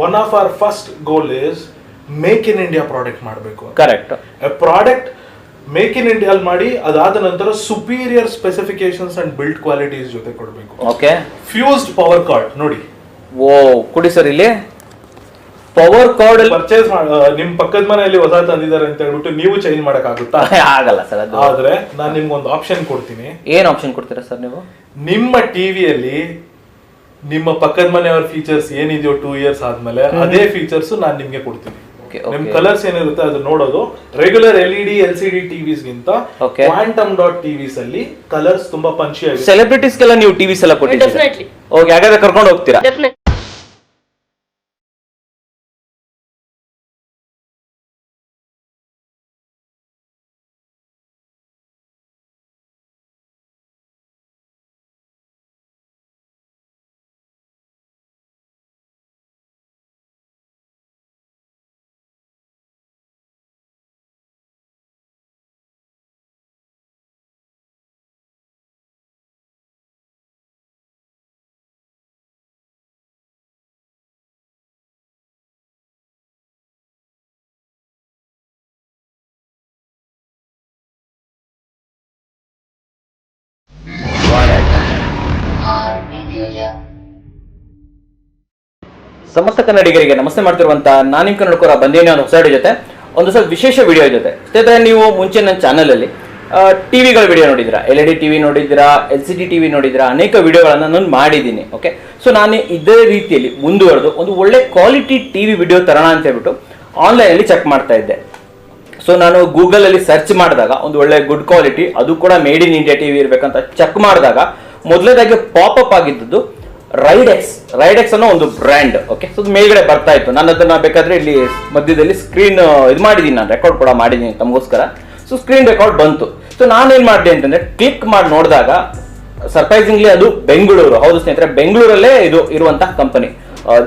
One of our first goal is make in India product ಮಾಡಬೇಕು. Correct. Product make in India ಮಾಡಿ ಅದಾದ ನಂತರ superior specifications and build qualities ಜೊತೆ ಕೊಡಬೇಕು. Okay. Fused power cord ನೋಡಿ. ಓ ಕುಡಿ ಸರ್, ಇಲ್ಲಿ ಪವರ್ ಕಾರ್ಡ್ ಪರ್ಚೇಸ್ ನಿಮ್ ಪಕ್ಕದ ಮನೆಯಲ್ಲಿ ಹೊಸ ತಂದಿದ್ದಾರೆ ಅಂತ ಹೇಳ್ಬಿಟ್ಟು ನೀವು ಚೇಂಜ್ ಮಾಡಕ್ ಆಗುತ್ತಾ? ಆಗಲ್ಲ ಸರ್ ಅದು. ಆದ್ರೆ ನಾನು ನಿಮ್ಗೊಂದು ಆಪ್ಷನ್ ಕೊಡ್ತೀನಿ. ಏನ್ ಆಪ್ಷನ್ ಕೊಡ್ತೀರಾ ಸರ್ ನೀವು? ನಿಮ್ಮ ಟಿವಿಯಲ್ಲಿ ನಿಮ್ಮ ಪಕ್ಕದ ಮನೆಯವರ ಫೀಚರ್ಸ್ ಏನಿದೆಯೋ 2 years ಆದ್ಮೇಲೆ ಅದೇ ಫೀಚರ್ಸ್ ನಾನು ನಿಮ್ಗೆ ಕೊಡ್ತೀನಿ. ನಿಮ್ ಕಲರ್ಸ್ ಏನಿರುತ್ತೆ ಅದು ನೋಡೋದು ರೆಗ್ಯುಲರ್ LED LCD ಟಿವಿಸ್ ಗಿಂತ ಕ್ವಾಂಟಮ್ ಡಾಟ್ ಟಿವಿಸ್ ಅಲ್ಲಿ ಕಲರ್ಸ್ ತುಂಬಾ ಪಂಚಿ ಆಗಿದೆ. ಸೆಲೆಬ್ರಿಟೀಸ್ಗೆಲ್ಲ ನೀವು ಟಿವಿಸ್ ಎಲ್ಲ ಕೊಟ್ಟಿದ್ದೀರಾ? ಓಕೆ, ಹಾಗಾದ್ರೆ ಕರ್ಕೊಂಡು ಹೋಗ್ತೀರಾ? ಸಮಸ್ತ ಕನ್ನಡಿಗರಿಗೆ ನಮಸ್ತೆ ಮಾಡ್ತಿರುವಂತ ನಾನು ನಿಮ್ಮ ಕನ್ನಡಕರ ಬಂದೇನೆ ಒಂದು ಹೊಸ ವಿಡಿಯೋ ಜೊತೆ, ಒಂದು ಸ್ವಲ್ಪ ವಿಶೇಷ ವಿಡಿಯೋ ಜೊತೆ. ಸ್ನೇಹಿತರೆ, ನೀವು ಮುಂಚೆ ನನ್ನ ಚಾನಲ್ ಅಲ್ಲಿ ಟಿವಿಗಳ ವಿಡಿಯೋ ನೋಡಿದ್ದೀರಾ, LED ಟಿವಿ ನೋಡಿದ್ದೀರಾ, LCD ಟಿವಿ ನೋಡಿದ್ದೀರಾ, ಅನೇಕ ವಿಡಿಯೋಗಳನ್ನ ನಾನು ಮಾಡಿದ್ದೀನಿ. ಓಕೆ, ಸೊ ನಾನು ಇದೇ ರೀತಿಯಲ್ಲಿ ಮುಂದುವರೆದು ಒಂದು ಒಳ್ಳೆ ಕ್ವಾಲಿಟಿ ಟಿವಿ ವಿಡಿಯೋ ತರೋಣ ಅಂತ ಹೇಳ್ಬಿಟ್ಟು ಆನ್ಲೈನ್ ಅಲ್ಲಿ ಚೆಕ್ ಮಾಡ್ತಾ ಇದ್ದೆ. ಸೊ ನಾನು ಗೂಗಲ್ ಅಲ್ಲಿ ಸರ್ಚ್ ಮಾಡಿದಾಗ ಒಂದು ಒಳ್ಳೆ ಗುಡ್ ಕ್ವಾಲಿಟಿ, ಅದು ಕೂಡ ಮೇಡ್ ಇನ್ ಇಂಡಿಯಾ ಟಿವಿ ಇರ್ಬೇಕಂತ ಚೆಕ್ ಮಾಡಿದಾಗ ಮೊದಲನೇದಾಗಿ ಪಾಪಪ್ ಆಗಿದ್ದು ರೈಡೆಕ್ಸ್ ಅನ್ನೋ ಒಂದು ಬ್ರ್ಯಾಂಡ್. ಓಕೆ, ಸೊ ಮೇಲ್ಗಡೆ ಬರ್ತಾ ಇತ್ತು. ನಾನು ಅದನ್ನ ಬೇಕಾದ್ರೆ ಇಲ್ಲಿ ಮಧ್ಯದಲ್ಲಿ ಸ್ಕ್ರೀನ್ ಇದು ಮಾಡಿದ್ದೀನಿ, ನಾನು ರೆಕಾರ್ಡ್ ಕೂಡ ಮಾಡಿದ್ದೀನಿ ತಮಗೋಸ್ಕರ. ಸೊ ಸ್ಕ್ರೀನ್ ರೆಕಾರ್ಡ್ ಬಂತು. ಸೊ ನಾನೇನ್ ಮಾಡಿದೆ ಅಂತಂದ್ರೆ ಕ್ಲಿಕ್ ಮಾಡಿ ನೋಡಿದಾಗ ಸರ್ಪ್ರೈಸಿಂಗ್ಲಿ ಅದು ಬೆಂಗಳೂರು. ಹೌದು ಸ್ನೇಹಿತರೆ, ಬೆಂಗಳೂರಲ್ಲೇ ಇದು ಇರುವಂತಹ ಕಂಪನಿ,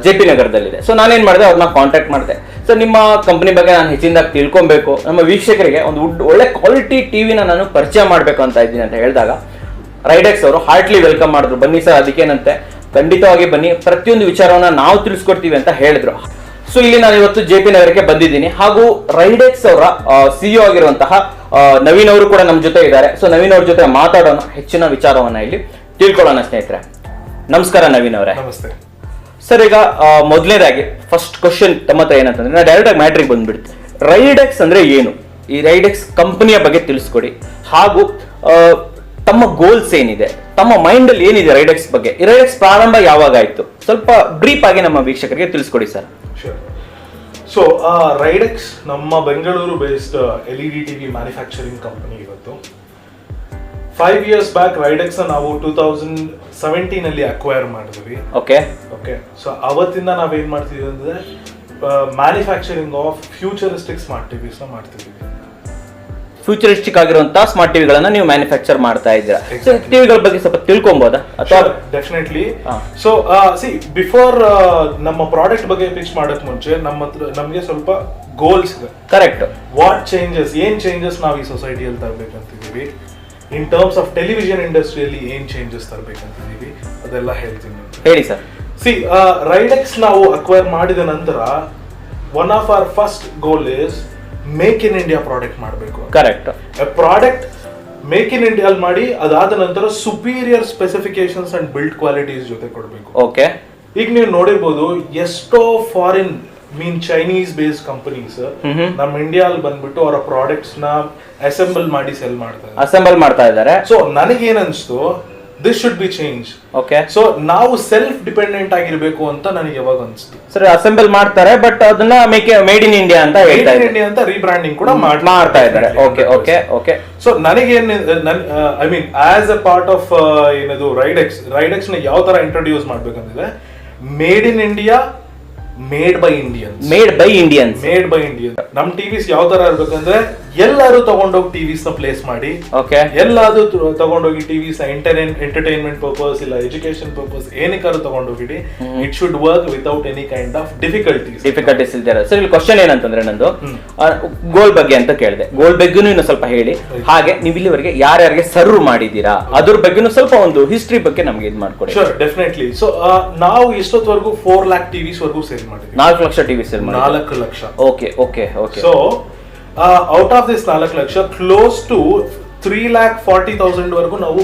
JP ನಗರದಲ್ಲಿದೆ. ಸೊ ನಾನೇನ್ ಮಾಡಿದೆ, ಅವ್ರನ್ನ ಕಾಂಟ್ಯಾಕ್ಟ್ ಮಾಡಿದೆ. ಸೊ ನಿಮ್ಮ ಕಂಪನಿ ಬಗ್ಗೆ ನಾನು ಹೆಚ್ಚಿನದಾಗಿ ತಿಳ್ಕೊಬೇಕು, ನಮ್ಮ ವೀಕ್ಷಕರಿಗೆ ಒಂದು ಒಳ್ಳೆ ಕ್ವಾಲಿಟಿ ಟಿವಿನ ನಾನು ಪರಿಚಯ ಮಾಡಬೇಕು ಅಂತ ಇದ್ದೀನಿ ಅಂತ ಹೇಳಿದಾಗ ರೈಡೆಕ್ಸ್ ಅವರು ಹಾರ್ಟ್ಲಿ ವೆಲ್ಕಮ್ ಮಾಡಿದ್ರು. ಬನ್ನಿ ಸರ್, ಅದಕ್ಕೇನಂತೆ, ಖಂಡಿತವಾಗಿ ಬನ್ನಿ, ಪ್ರತಿಯೊಂದು ವಿಚಾರವನ್ನ ನಾವು ತಿಳಿಸ್ಕೊಡ್ತೀವಿ ಅಂತ ಹೇಳಿದ್ರು. ಸೊ ಇಲ್ಲಿ ನಾನು ಇವತ್ತು JP ನಗರಕ್ಕೆ ಬಂದಿದ್ದೀನಿ. ಹಾಗೂ ರೈಡೆಕ್ಸ್ ಅವರ CEO ಆಗಿರುವಂತಹ ನವೀನ್ ಅವರು ಕೂಡ ನಮ್ಮ ಜೊತೆ ಇದ್ದಾರೆ. ಸೊ ನವೀನ್ ಅವ್ರ ಜೊತೆ ಮಾತಾಡೋಣ, ಹೆಚ್ಚಿನ ವಿಚಾರವನ್ನ ಇಲ್ಲಿ ತಿಳ್ಕೊಳ್ಳೋಣ. ಸ್ನೇಹಿತರೆ, ನಮಸ್ಕಾರ ನವೀನ್ ಅವರೇ. ನಮಸ್ತೆ ಸರ್. ಈಗ ಮೊದಲನೇದಾಗಿ ಫಸ್ಟ್ ಕ್ವಶನ್ ತಮ್ಮ ಹತ್ರ ಏನಂತಂದ್ರೆ, ನಾನು ಡೈರೆಕ್ಟ್ ಆಗಿ ಮ್ಯಾಟ್ರಿಗೆ ಬಂದ್ಬಿಡ್ತೀನಿ. ರೈಡೆಕ್ಸ್ ಅಂದ್ರೆ ಏನು? ಈ ರೈಡೆಕ್ಸ್ ಕಂಪನಿಯ ಬಗ್ಗೆ ತಿಳಿಸ್ಕೊಡಿ. ಹಾಗೂ ತಮ್ಮ ಗೋಲ್ಸ್ ಏನಿದೆ, ತಮ್ಮ ಮೈಂಡ್ ಅಲ್ಲಿ ಏನಿದೆ ರೈಡೆಕ್ಸ್ ಬಗ್ಗೆ, ಈ ರೈಡೆಕ್ಸ್ ಪ್ರಾರಂಭ ಯಾವಾಗ ಆಯ್ತು, ಸ್ವಲ್ಪ ಬ್ರೀಫ್ ಆಗಿ ನಮ್ಮ ವೀಕ್ಷಕರಿಗೆ ತಿಳಿಸ್ಕೊಡಿ ಸರ್. ಸೊ ರೈಡೆಕ್ಸ್ ನಮ್ಮ Bengaluru based LED TV manufacturing company. ಇವತ್ತು 5 years ಬ್ಯಾಕ್ ರೈಡೆಕ್ಸ್ ನಾವು 2017 ಅಲ್ಲಿ ಅಕ್ವೈರ್ ಮಾಡಿದ್ವಿ. ಓಕೆ. ಸೊ ಅವತ್ತಿಂದ ನಾವೇನ್ ಮಾಡ್ತಿದ್ವಿ ಅಂದ್ರೆ manufacturing of futuristic smart TVs ನ ಮಾಡ್ತಿದ್ವಿ. ಫ್ಯೂಚರಿಸ್ಟಿಕ್ ಆಗಿರುವಂತಹ ಸ್ಮಾರ್ಟ್ ಟಿವಿಗಳನ್ನ ನೀವು ಮ್ಯಾನುಫ್ಯಾಕ್ಚರ್ ಮಾಡ್ತಾ ಇದ್ದೀರಾ. ಟಿವಿಗಳ ಬಗ್ಗೆ ಸ್ವಲ್ಪ ತಿಳ್ಕೊಬಹುದಾ? ಅಥವಾ ಡೆಫಿನೆಟ್ಲಿ. ಸೊ ಬಿಫೋರ್ ನಮ್ಮ ಪ್ರಾಡಕ್ಟ್ ಬಗ್ಗೆ ಪಿಚ್ ಮಾಡಕ್ ಮುಂಚೆ ನಮ್ಗೆ ಸ್ವಲ್ಪ ಗೋಲ್ಸ್ ಇದೆ. ಕರೆಕ್ಟ್. ಏನ್ ಚೇಂಜಸ್ ನಾವು ಈ ಸೊಸೈಟಿಯಲ್ಲಿ ತರಬೇಕಂತಿದೀವಿ, ಇನ್ ಟರ್ಮ್ಸ್ ಆಫ್ ಟೆಲಿವಿಷನ್ ಇಂಡಸ್ಟ್ರಿಯಲ್ಲಿ ಏನ್ ಚೇಂಜಸ್ ತರಬೇಕಂತಿದೀವಿ, ಅದೆಲ್ಲ ಹೇಳ್ತೀನಿ. ಹೇಳಿ ಸರ್. ರೈಡೆಕ್ಸ್ ನಾವು ಅಕ್ವೈರ್ ಮಾಡಿದ ನಂತರ one of our first goal is make in India product ಮಾಡಬೇಕು. Correct. Product make in India ಮಾಡಿ ಅದಾದ ನಂತರ superior specifications and build qualities ಜೊತೆ ಕೊಡಬೇಕು. ಓಕೆ. ಈಗ ನೀವು ನೋಡಿರ್ಬೋದು, ಎಷ್ಟೋ ಫಾರಿನ್ ಚೈನೀಸ್ ಬೇಸ್ಡ್ ಕಂಪನೀಸ್ ನಮ್ಮ ಇಂಡಿಯಾಲ್ ಬಂದ್ಬಿಟ್ಟು ಅವರ ಪ್ರಾಡಕ್ಟ್ಸ್ ನ ಅಸೆಂಬಲ್ ಮಾಡಿ ಸೆಲ್ ಮಾಡ್ತಾ ಇದ್ದಾರೆ. ಸೊ ನನಗೇನ್ ಅನ್ಸ್ತು, this should be change. Okay. So ನಾವು ಸೆಲ್ಫ್ ಡಿಪೆಂಡೆಂಟ್ ಆಗಿರ್ಬೇಕು ಅಂತ ನನಗೆ ಯಾವಾಗ ಅನ್ಸ್ತು. ಸರ್, ಅಸೆಂಬಲ್ ಮಾಡ್ತಾರೆ, ಬಟ್ ಅದನ್ನ ಮೇಡ್ ಇನ್ ಇಂಡಿಯಾ ಅಂತ ಇಂಡಿಯಾ ಅಂತ ರೀಬ್ರಾಂಡಿಂಗ್ ಕೂಡ ಮಾಡ್ತಾ ಇದ್ದಾರೆ. Okay okay okay. ಸೊ ನನಗೇನ್ I mean as a part of ಏನದು ರೈಡೆಕ್ಸ್ ನ ಯಾವ ತರ ಇಂಟ್ರೊಡ್ಯೂಸ್ ಮಾಡ್ಬೇಕಂದ್ರೆ, made in India, made by Indians. Made by Indians. ನಮ್ ಟಿವಿಸ್ ಯಾವ ತರ ಇರ್ಬೇಕಂದ್ರೆ ಎಲ್ಲರೂ ತಗೊಂಡೋಗಿ ಟಿವಿಸ್ ನ ಪ್ಲೇಸ್ ಮಾಡಿ, ಓಕೆ, ಎಲ್ಲಾದ್ರೂ ತಗೊಂಡೋಗಿ ಟಿವಿಸ್ ಎಂಟರ್ಟೈನ್ಮೆಂಟ್ ಪರ್ಪಸ್ ಇಲ್ಲ ಎಜುಕೇಶನ್ ಪರ್ಪಸ್ ಏನಕ್ಕಾದ್ರೂ ತಗೊಂಡೋಗಿಡಿ. It should work without any kind of difficulties ಇದ್ದಾರೆ. ಸರ್ ಇಲ್ಲಿ ಕ್ವಶನ್ ಏನಂತಂದ್ರೆ ನಂದು ಗೋಲ್ ಬಗ್ಗೆ ಅಂತ ಕೇಳಿದೆ, ಗೋಲ್ ಬಗ್ಗೆನೂ ಇನ್ನು ಸ್ವಲ್ಪ ಹೇಳಿ. ಹಾಗೆ ನೀವು ಇಲ್ಲಿವರೆಗೆ ಯಾರ್ಯಾರಿಗೆ ಸರ್ವ್ ಮಾಡಿದೀರಾ ಅದ್ರ ಬಗ್ಗೆನೂ ಸ್ವಲ್ಪ ಒಂದು ಹಿಸ್ಟ್ರಿ ಬಗ್ಗೆ ನಮ್ಗೆ ಇದು ಮಾಡ್ಕೊಡಿ. Sure, definitely. ಸೊ ನಾವು ಇಷ್ಟೊತ್ತವರೆಗೂ 4 lakh ಟಿವಿಸ್ ವರ್ಗೂ ಸೇಲ್ ಮಾಡಿದ್ವಿ. 4 ಲಕ್ಷ ಟಿವಿ ಸೇಲ್ ಮಾಡಿ. 4 ಲಕ್ಷ. Okay okay okay. So out of this 4 ಲಕ್ಷ ಕ್ಲೋಸ್ ಟು 3,40,000 ವರೆಗೂ ನಾವು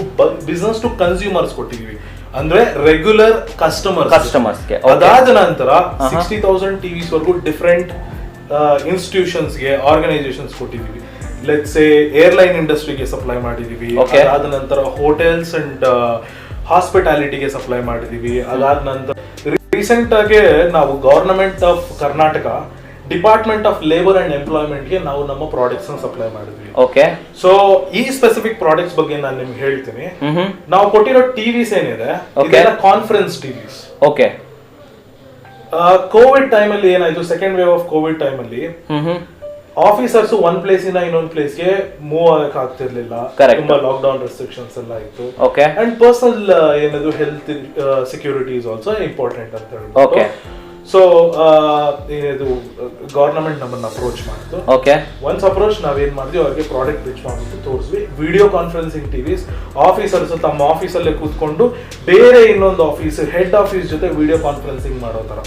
ಬಿಸ್ನೆಸ್ ಟು ಕನ್ಸ್ಯೂಮರ್ಸ್ ಕೊಟ್ಟಿದೀವಿ, ಅಂದ್ರೆ ರೆಗ್ಯುಲರ್ ಕಸ್ಟಮರ್ಸ್ಗೆ. ಅದಾದ ನಂತರ 60,000 ಟಿವಿಸ್ ವರೆಗೂ ಡಿಫರೆಂಟ್ ಇನ್ಸ್ಟಿಟ್ಯೂಷನ್ಸ್ಗೆ, ಆರ್ಗನೈಸೇಷನ್ಸ್ ಕೊಟ್ಟಿದೀವಿ. ಲೆಟ್ಸ್ ಸೇ ಏರ್ಲೈನ್ ಇಂಡಸ್ಟ್ರಿಗೆ ಸಪ್ಲೈ ಮಾಡಿದೀವಿ. ಅದಾದ ನಂತರ ಹೋಟೆಲ್ಸ್ ಅಂಡ್ ಹಾಸ್ಪಿಟಾಲಿಟಿಗೆ ಸಪ್ಲೈ ಮಾಡಿದೀವಿ. ಅದಾದ ನಂತರ ರೀಸೆಂಟ್ ಆಗಿ ನಾವು government of Karnataka department of labour and employment ಗೆ ನಾವು ನಮ್ಮ ಪ್ರಾಡಕ್ಟ್ಸ್ ಸಪ್ಲೈ ಮಾಡಿದ್ವಿ. ಓಕೆ. ಸೊ ಈ ಸ್ಪೆಸಿಫಿಕ್ ಪ್ರಾಡಕ್ಟ್ಸ್ ಬಗ್ಗೆ ನಾನು ನಿಮ್ಗೆ ಹೇಳ್ತೀನಿ. ನಾವು ಕೊಟ್ಟಿರೋ ಟಿವಿಸ್ ಏನಿದೆ conference TVs. Okay. Covid time ಅಲ್ಲಿ ಏನಾಯ್ತು, second wave of Covid time ಅಲ್ಲಿ ಆಫೀಸರ್ಸ್ ಒಂದ್ ಪ್ಲೇಸ್ ಇಂದ ಇನ್ನೊಂದ್ ಪ್ಲೇಸ್ ಗೆ ಮೂವ್ ಆಗಕ್ ಆಗ್ತಿರ್ಲಿಲ್ಲ. ತುಂಬಾ ಲಾಕ್ ಡೌನ್ ರೆಸ್ಟ್ರಿಕ್ಷನ್ಸ್ ಎಲ್ಲ ಇತ್ತು. ಅಂಡ್ ಪರ್ಸನಲ್ ಏನದು health security is also important ಅಂತ ಹೇಳಿ. ಸೊ ಇದು ಗವರ್ನಮೆಂಟ್ ನಮ್ಮನ್ನ ಅಪ್ರೋಚ್ ಮಾಡಿತು. ಓಕೆ. ಒನ್ಸ್ ಅಪ್ರೋಚ್ ನಾವೇನ್ ಮಾಡಿದ್ವಿ, ಅವ್ರಿಗೆ ಪ್ರಾಡಕ್ಟ್ ಪಿಚ್ ಮಾಡ್ಬಿಟ್ಟು ತೋರಿಸ್ವಿ. ವಿಡಿಯೋ ಕಾನ್ಫರೆನ್ಸಿಂಗ್ ಟಿವಿಸ್, ಆಫೀಸರ್ಸ್ ತಮ್ಮ ಆಫೀಸಲ್ಲೇ ಕೂತ್ಕೊಂಡು ಬೇರೆ ಇನ್ನೊಂದು ಆಫೀಸ್ ಹೆಡ್ ಆಫೀಸ್ ಜೊತೆ ವಿಡಿಯೋ ಕಾನ್ಫರೆನ್ಸಿಂಗ್ ಮಾಡೋ ತರ,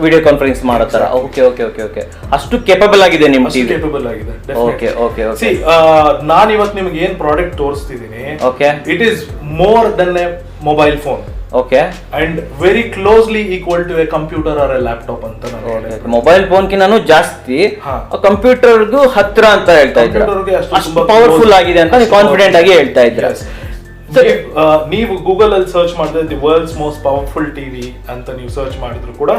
ವಿಡಿಯೋ ಕಾನ್ಫರೆನ್ಸ್ ಮಾಡೋ ತರ. Okay okay okay okay. ಅಷ್ಟು ಕೇಪಬಲ್ ಆಗಿದೆ ನಿಮ್ಮ ಟಿವಿ. ಕೇಪಬಲ್ ಆಗಿದೆ. Okay okay okay. ನಾನು ಇವತ್ತು ನಿಮ್ಗೆ ಏನ್ ಪ್ರಾಡಕ್ಟ್ ತೋರಿಸ್ತಿದ್ದೀನಿ, okay, it is more than a mobile phone. Okay. And very closely equal to a computer or a laptop ಅಂತ ನಾನು ಹೇಳಿದೆ. ಮೊಬೈಲ್ ಫೋನ್ ಕಿನ್ನೂ ಜಾಸ್ತಿ ಕಂಪ್ಯೂಟರ್ಗೂ ಹತ್ರ ಅಂತ ಹೇಳ್ತಾ ಇದ್ದಾರೆ. ಅಷ್ಟು ಪವರ್ಫುಲ್ ಆಗಿದೆ ಅಂತ ನೀವು ಕಾನ್ಫಿಡೆಂಟ್ ಆಗಿ ಹೇಳ್ತಾ ಇದ್ದೀರಾ. ನೀವು ಗೂಗಲ್ ಅಲ್ಲಿ ಸರ್ಚ್ ಮಾಡಿದ್ರೆ the world's most powerful TV ಅಂತ ನೀವು ಸರ್ಚ್ ಮಾಡಿದ್ರು ಕೂಡ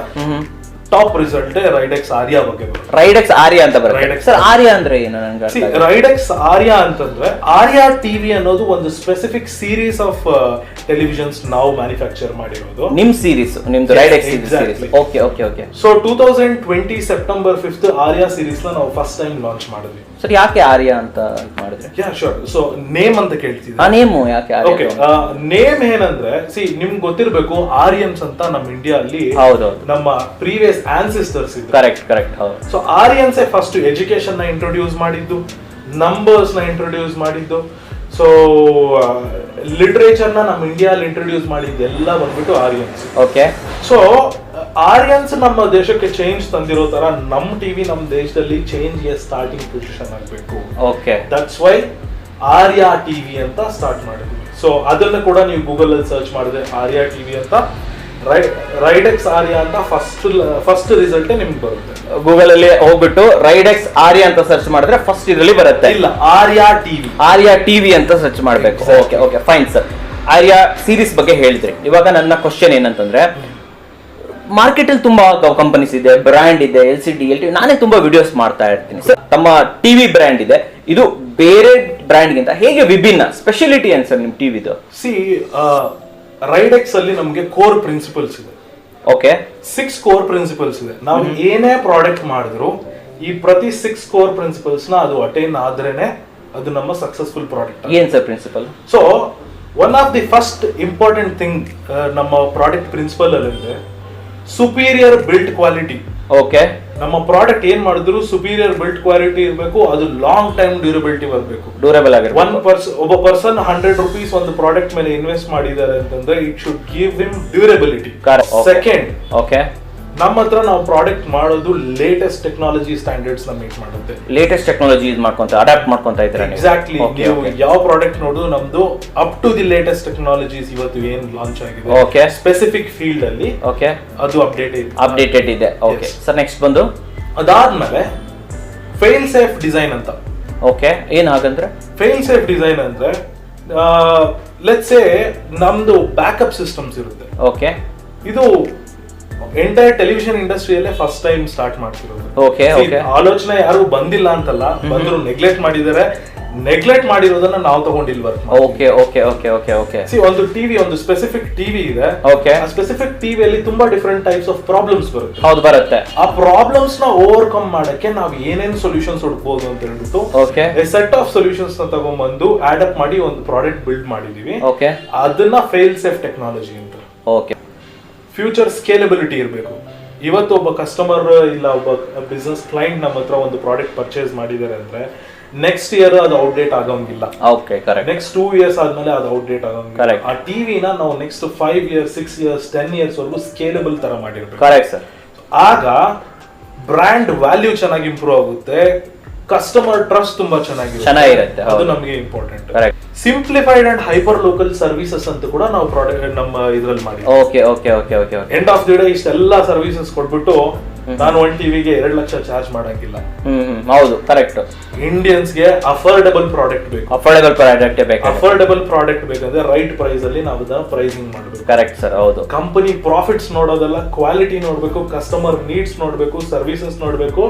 ಟಾಪ್ ರಿಸಲ್ಟ್ ರೈಡೆಕ್ಸ್ ಆರ್ಯಾ ಬಗ್ಗೆ. ರೈಡೆಕ್ಸ್ ಆರ್ಯಾ ಅಂತ ಬರುತ್ತೆ. ಸರ್ ಆರ್ಯಾ ಅಂದ್ರೆ ಏನು ನನಗೆ? ರೈಡೆಕ್ಸ್ ಆರ್ಯಾ ಅಂತಂದ್ರೆ ಆರ್ಯಾ ಟಿವಿ ಅನ್ನೋದು ಒಂದು ಸ್ಪೆಸಿಫಿಕ್ ಸೀರೀಸ್ ಆಫ್ ಟೆಲಿವಿಷನ್ಸ್ ನಾವು ಮ್ಯಾನುಫ್ಯಾಕ್ಚರ್ ಮಾಡಿರೋದು. ನಿಮ್ ಸೀರೀಸ್, ನಿಮ್ದು Ridex series. Okay okay okay. So 2020 September 5 Arya series ನ ನಾವು ಫಸ್ಟ್ ಟೈಮ್ ಲಾಂಚ್ ಮಾಡಿದ್ವಿ. ಸರ್ ಯಾಕೆ ಆರ್ಯಾ ಅಂತ ಮಾಡಿದ್ರೆ? Yeah sure. ಸೊ ನೇಮ್ ಅಂತ ಕೇಳ್ತಿದ್ದೆ. ನೇಮು ಯಾಕೆ ಆರ್ಯಾ? ಓಕೆ. ನೇಮ್ ಏನಂದ್ರೆ ನಿಮ್ಗೆ ಗೊತ್ತಿರಬೇಕು, ಆರ್ಯನ್ಸ್ ಅಂತ ನಮ್ಮ ಇಂಡಿಯಾ ಅಲ್ಲಿ ನಮ್ಮ ಪ್ರೀವಿಯಸ್ ಆನ್ಸಿಸ್ಟರ್ಸ್ ಇದ್ರು. Correct correct. ಹೌದು. ಸೊ ಆರ್ಯನ್ಸ್ ಫಸ್ಟ್ ಎಜುಕೇಶನ್ ನ ಇಂಟ್ರೊಡ್ಯೂಸ್ ಮಾಡಿದ್ದು, ನಂಬರ್ಸ್ ನ ಇಂಟ್ರೊಡ್ಯೂಸ್ ಮಾಡಿದ್ದು, ಸೊ ಲಿಟರೇಚರ್ ನ ನಮ್ಮ ಇಂಡಿಯಾದಲ್ಲಿ ಇಂಟ್ರೊಡ್ಯೂಸ್ ಮಾಡಿದ್ದು ಎಲ್ಲ ಬಂದ್ಬಿಟ್ಟು ಆರ್ಯನ್ಸ್. ಓಕೆ. ಸೊ ಆರ್ಯನ್ಸ್ ನಮ್ಮ ದೇಶಕ್ಕೆ ಚೇಂಜ್ ತಂದಿರೋ ತರ ನಮ್ಮ ಟಿವಿ ನಮ್ಮ ದೇಶದಲ್ಲಿ ಚೇಂಜ್ ಗೆ ಸ್ಟಾರ್ಟಿಂಗ್ ಪೊಸಿಷನ್ ಆಗ್ಬೇಕು. Okay. That's why Arya TV ಅಂತ ಸ್ಟಾರ್ಟ್ ಮಾಡಿದ್ವಿ. ಸೊ ಅದನ್ನ ಕೂಡ ನೀವು ಗೂಗಲ್ ಅಲ್ಲಿ ಸರ್ಚ್ ಮಾಡಿದ್ರೆ ಆರ್ಯಾ ಟಿವಿ ಅಂತ, ರೈಡೆಕ್ಸ್ ಆರ್ಯಾ ಅಂತ ಫಸ್ಟ್ ರಿಸಲ್ಟ್ ನಿಮ್ಗೆ ಬರುತ್ತೆ. ಗೂಗಲ್ ಅಲ್ಲಿ ಹೋಗ್ಬಿಟ್ಟು ರೈಡೆಕ್ಸ್ ಆರ್ಯಾ ಅಂತ ಸರ್ಚ್ ಮಾಡಿದ್ರೆ ಫಸ್ಟ್ ಇದರಲ್ಲಿ ಬರುತ್ತೆ. ಇಲ್ಲ, ಆರ್ಯಾ ಟಿವಿ ಅಂತ ಸರ್ಚ್ ಮಾಡ್ಬೇಕು. Okay okay fine sir. Arya series ಬಗ್ಗೆ ಹೇಳಿದ್ರಿ. ಇವಾಗ ನನ್ನ ಕ್ವಶನ್ ಏನಂತಂದ್ರೆ, ಮಾರ್ಕೆಟ್ ಅಲ್ಲಿ ತುಂಬಾ ಕಂಪನೀಸ್ ಇದೆ, ಬ್ರ್ಯಾಂಡ್ ಇದೆ, LCD, LTV. ನಾನೇ ತುಂಬಾ ವಿಡಿಯೋಸ್ ಮಾಡ್ತಾ ಇರ್ತೀನಿ ಸರ್. ತಮ್ಮ ಟಿವಿ ಬ್ರ್ಯಾಂಡ್ ಇದೆ, ಇದು ಬೇರೆ ಬ್ರ್ಯಾಂಡ್ ಗಿಂತ ಹೇಗೆ ವಿಭಿನ್ನ? ಸ್ಪೆಷಾಲಿಟಿ ಏನ್ ಸರ್ ನಿಮ್ ಟಿವಿದು? ರೈಡೆಕ್ಸ್ ಅಲ್ಲಿ ನಮಗೆ ಕೋರ್ ಪ್ರಿನ್ಸಿಪಲ್ಸ್ ಇದೆ. ಓಕೆ. 6 ಕೋರ್ ಪ್ರಿನ್ಸಿಪಲ್ಸ್ ಇದೆ. ನಾವು ಏನೇ ಪ್ರಾಡಕ್ಟ್ ಮಾಡಿದ್ರು ಈ ಪ್ರತಿ 6 ಕೋರ್ ಪ್ರಿನ್ಸಿಪಲ್ಸ್ ನ ಅದು ಅಟೈನ್ ಆದ್ರೇನೆ ಅದು ನಮ್ಮ ಸಕ್ಸಸ್ಫುಲ್ ಪ್ರಾಡಕ್ಟ್. ಏನ್ sir principal? So one of the first important thing ನಮ್ಮ ಪ್ರಾಡಕ್ಟ್ ಪ್ರಿನ್ಸಿಪಲ್ ಅಲ್ಲಿ ಇದೆ ಸುಪೀರಿಯರ್ ಬಿಲ್ಟ್ ಕ್ವಾಲಿಟಿ. ಓಕೆ. ನಮ್ಮ ಪ್ರಾಡಕ್ಟ್ ಏನ್ ಮಾಡಿದ್ರು ಸುಪೀರಿಯರ್ ಬಿಲ್ಟ್ ಕ್ವಾಲಿಟಿ ಇರಬೇಕು, ಅದು ಲಾಂಗ್ ಟೈಮ್ ಡ್ಯೂರಬಿಲಿಟಿ ಬರಬೇಕು, ಡ್ಯೂರಬಲ್ ಆಗಿರಬೇಕು. ಒಬ್ಬ ಪರ್ಸನ್ 100 rupees ಒಂದು ಪ್ರಾಡಕ್ಟ್ ಮೇಲೆ ಇನ್ವೆಸ್ಟ್ ಮಾಡಿದ್ದಾರೆ ಅಂತಂದ್ರೆ it should give him durability. Second, okay, ನಮ್ಮ ಹತ್ರ ನಾವು ಪ್ರಾಡಕ್ಟ್ ಮಾಡೋದು ಲೇಟೆಸ್ಟ್ ಟೆಕ್ನಾಲಜಿ ಸ್ಟ್ಯಾಂಡರ್ಡ್ಸ್ ನ ಮೀಟ್ ಮಾಡುತ್ತೆ. ಲೇಟೆಸ್ಟ್ ಟೆಕ್ನಾಲಜಿ ಯೂಸ್ ಮಾಡ್ಕೊಂತ ಅಡಾಪ್ಟ್ ಮಾಡ್ಕೊಂತ ಇದ್ದೀರಾ ನೀವು? ಎಕ್ಸಾಕ್ಟ್ಲಿ. ನೀವು ಯಾವ ಪ್ರಾಡಕ್ಟ್ ನೋಡಿದ್ರು ನಮ್ದು up to the latest technologies ಇವತ್ತು ಏನ್ ಲಾಂಚ್ ಆಗಿದೆ. ಓಕೆ. ಸ್ಪೆಸಿಫಿಕ್ ಫೀಲ್ಡ್ ಅಲ್ಲಿ. ಓಕೆ. ಅದು ಅಪ್ಡೇಟೆಡ್ ಇದೆ. Okay sir. ನೆಕ್ಸ್ಟ್ ಬಂದು ಅದಾದ್ಮೇಲೆ ಫೇಲ್ ಸೇಫ್ ಡಿಸೈನ್ ಅಂತ. ಓಕೆ. ಏನ್ ಹಾಗಂದ್ರೆ ಫೇಲ್ ಸೇಫ್ ಡಿಸೈನ್ ಅಂದ್ರೆ ಲೆಟ್ಸ್ ಸೇ ನಮ್ದು ಬ್ಯಾಕಪ್ ಸಿಸ್ಟಮ್ಸ್ ಇರುತ್ತೆ. ಓಕೆ. ಇದು ಎಂಟೈರ್ ಟೆಲಿವಿಷನ್ ಇಂಡಸ್ಟ್ರಿಯಲ್ಲೇ ಫಸ್ಟ್ ಟೈಮ್ ಸ್ಟಾರ್ಟ್ ಮಾಡ್ತಿರೋದು. ಓಕೆ. ಆಲೋಚನೆ ಯಾರು ಬಂದಿಲ್ಲ ಅಂತಲ್ಲ, ಬಂದ್ರು ನೆಗ್ಲೆಕ್ಟ್ ಮಾಡಿದ್ದಾರೆ. ನೆಗ್ಲೆಕ್ಟ್ ಮಾಡಿರೋದನ್ನ ನಾವು ತಗೊಂಡಿಲ್ work. Okay okay okay okay okay ಒಂದು ಟಿವಿ, ಒಂದು ಸ್ಪೆಸಿಫಿಕ್ ಟಿವಿ ಇದೆ. ಓಕೆ. ಆ ಸ್ಪೆಸಿಫಿಕ್ ಟಿವಿಯಲ್ಲಿ ತುಂಬಾ ಡಿಫರೆಂಟ್ ಟೈಪ್ಸ್ ಆಫ್ ಪ್ರಾಬ್ಲಮ್ಸ್ ಬರುತ್ತೆ. ಹೌದು, ಬರುತ್ತೆ. ಆ ಪ್ರಾಬ್ಲಮ್ಸ್ ನ ಓವರ್ಕಮ್ ಮಾಡಕ್ಕೆ ನಾವು ಏನೇನ್ ಸೊಲ್ಯೂಷನ್ಸ್ ಹುಡುಕ್ಬೋದು ಅಂತ ಹೇಳ್ಬಿಟ್ಟು ಓಕೆ ಸೆಟ್ ಆಫ್ ಸೊಲ್ಯೂಷನ್ಸ್ ನ ತಗೊಂಡ್ಬಂದು ಆಡಪ್ ಮಾಡಿ ಒಂದು ಪ್ರಾಡಕ್ಟ್ ಬಿಲ್ಡ್ ಮಾಡಿದೀವಿ. ಓಕೆ. ಅದನ್ನ ಫೇಲ್ ಸೇಫ್ ಟೆಕ್ನಾಲಜಿ ಅಂತ. ಓಕೆ. ಫ್ಯೂಚರ್ ಸ್ಕೇಲೆಬಿಲಿಟಿ ಇರಬೇಕು. ಇವತ್ತು ಒಬ್ಬ ಕಸ್ಟಮರ್ ಇಲ್ಲ ಒಬ್ಬ ಬಿಸ್ನೆಸ್ ಕ್ಲೈಂಟ್ ನಮ್ಮ ಹತ್ರ ಒಂದು ಪ್ರಾಡಕ್ಟ್ ಪರ್ಚೇಸ್ ಮಾಡಿದ್ದಾರೆ ಅಂದ್ರೆ ನೆಕ್ಸ್ಟ್ ಇಯರ್ ಅದು ಔಟ್ಡೇಟ್ ಆಗೋಂಗಿಲ್ಲ. Okay, correct. ನೆಕ್ಸ್ಟ್ 2 years ಆದ್ಮೇಲೆ ಅದು ಔಟ್ಡೇಟ್ ಆಗೋಂಗಿಲ್ಲ. ಕರೆಕ್ಟ್. ಆ ಟಿವಿನ ನಾವು ನೆಕ್ಸ್ಟ್ 5 years 6 years 10 years ವರೆಗೂ ಸ್ಕೇಲೆಬಲ್ ತರ ಮಾಡಿರ್ಬೇಕು. Correct sir. ಆಗ ಬ್ರ್ಯಾಂಡ್ ವ್ಯಾಲ್ಯೂ ಚೆನ್ನಾಗಿ ಇಂಪ್ರೂವ್ ಆಗುತ್ತೆ, ಕಸ್ಟಮರ್ ಟ್ರಸ್ಟ್ ತುಂಬಾ ಚೆನ್ನಾಗಿರುತ್ತೆ. ಅದು ನಮಗೆ important. Simplified and hyper local services ಅಂತ ಕೂಡ ನಾವು ಪ್ರಾಡಕ್ಟ್ ನಮ್ಮ ಇದ್ರಲ್ಲಿ ಮಾಡಿ. Okay okay okay okay okay. End of the day ಇಷ್ಟೆಲ್ಲ ಸರ್ವಿಸಸ್ ಕೊಟ್ಬಿಟ್ಟು ನಾನು ಒಂದು ಟಿವಿಗೆ 2 ಲಕ್ಷ ಚಾರ್ಜ್ ಮಾಡಂಗಿಲ್ಲ. ಹೌದು, ಕರೆಕ್ಟ್. ಇಂಡಿಯನ್ಸ್ಗೆ ಅಫೋರ್ಡೆಬಲ್ ಪ್ರಾಡಕ್ಟ್ ಬೇಕು. ಅಫೋರ್ಡೆಬಲ್ ಪ್ರಾಡಕ್ಟ್ ಬೇಕು. ಅಫೋರ್ಡೆಬಲ್ ಪ್ರಾಡಕ್ಟ್ ಬೇಕಂದ್ರೆ ರೈಟ್ ಪ್ರೈಸ್ ಅಲ್ಲಿ ನಾವು ಅದನ್ನ ಪ್ರೈಸಿಂಗ್ ಮಾಡಬೇಕು. ಕರೆಕ್ಟ್ ಸರ್, ಹೌದು. ಕಂಪನಿ ಪ್ರಾಫಿಟ್ಸ್ ನೋಡೋದಲ್ಲ, ಕ್ವಾಲಿಟಿ ನೋಡ್ಬೇಕು, ಕಸ್ಟಮರ್ ನೀಡ್ಸ್ ನೋಡ್ಬೇಕು, ಸರ್ವಿಸಸ್ ನೋಡ್ಬೇಕು,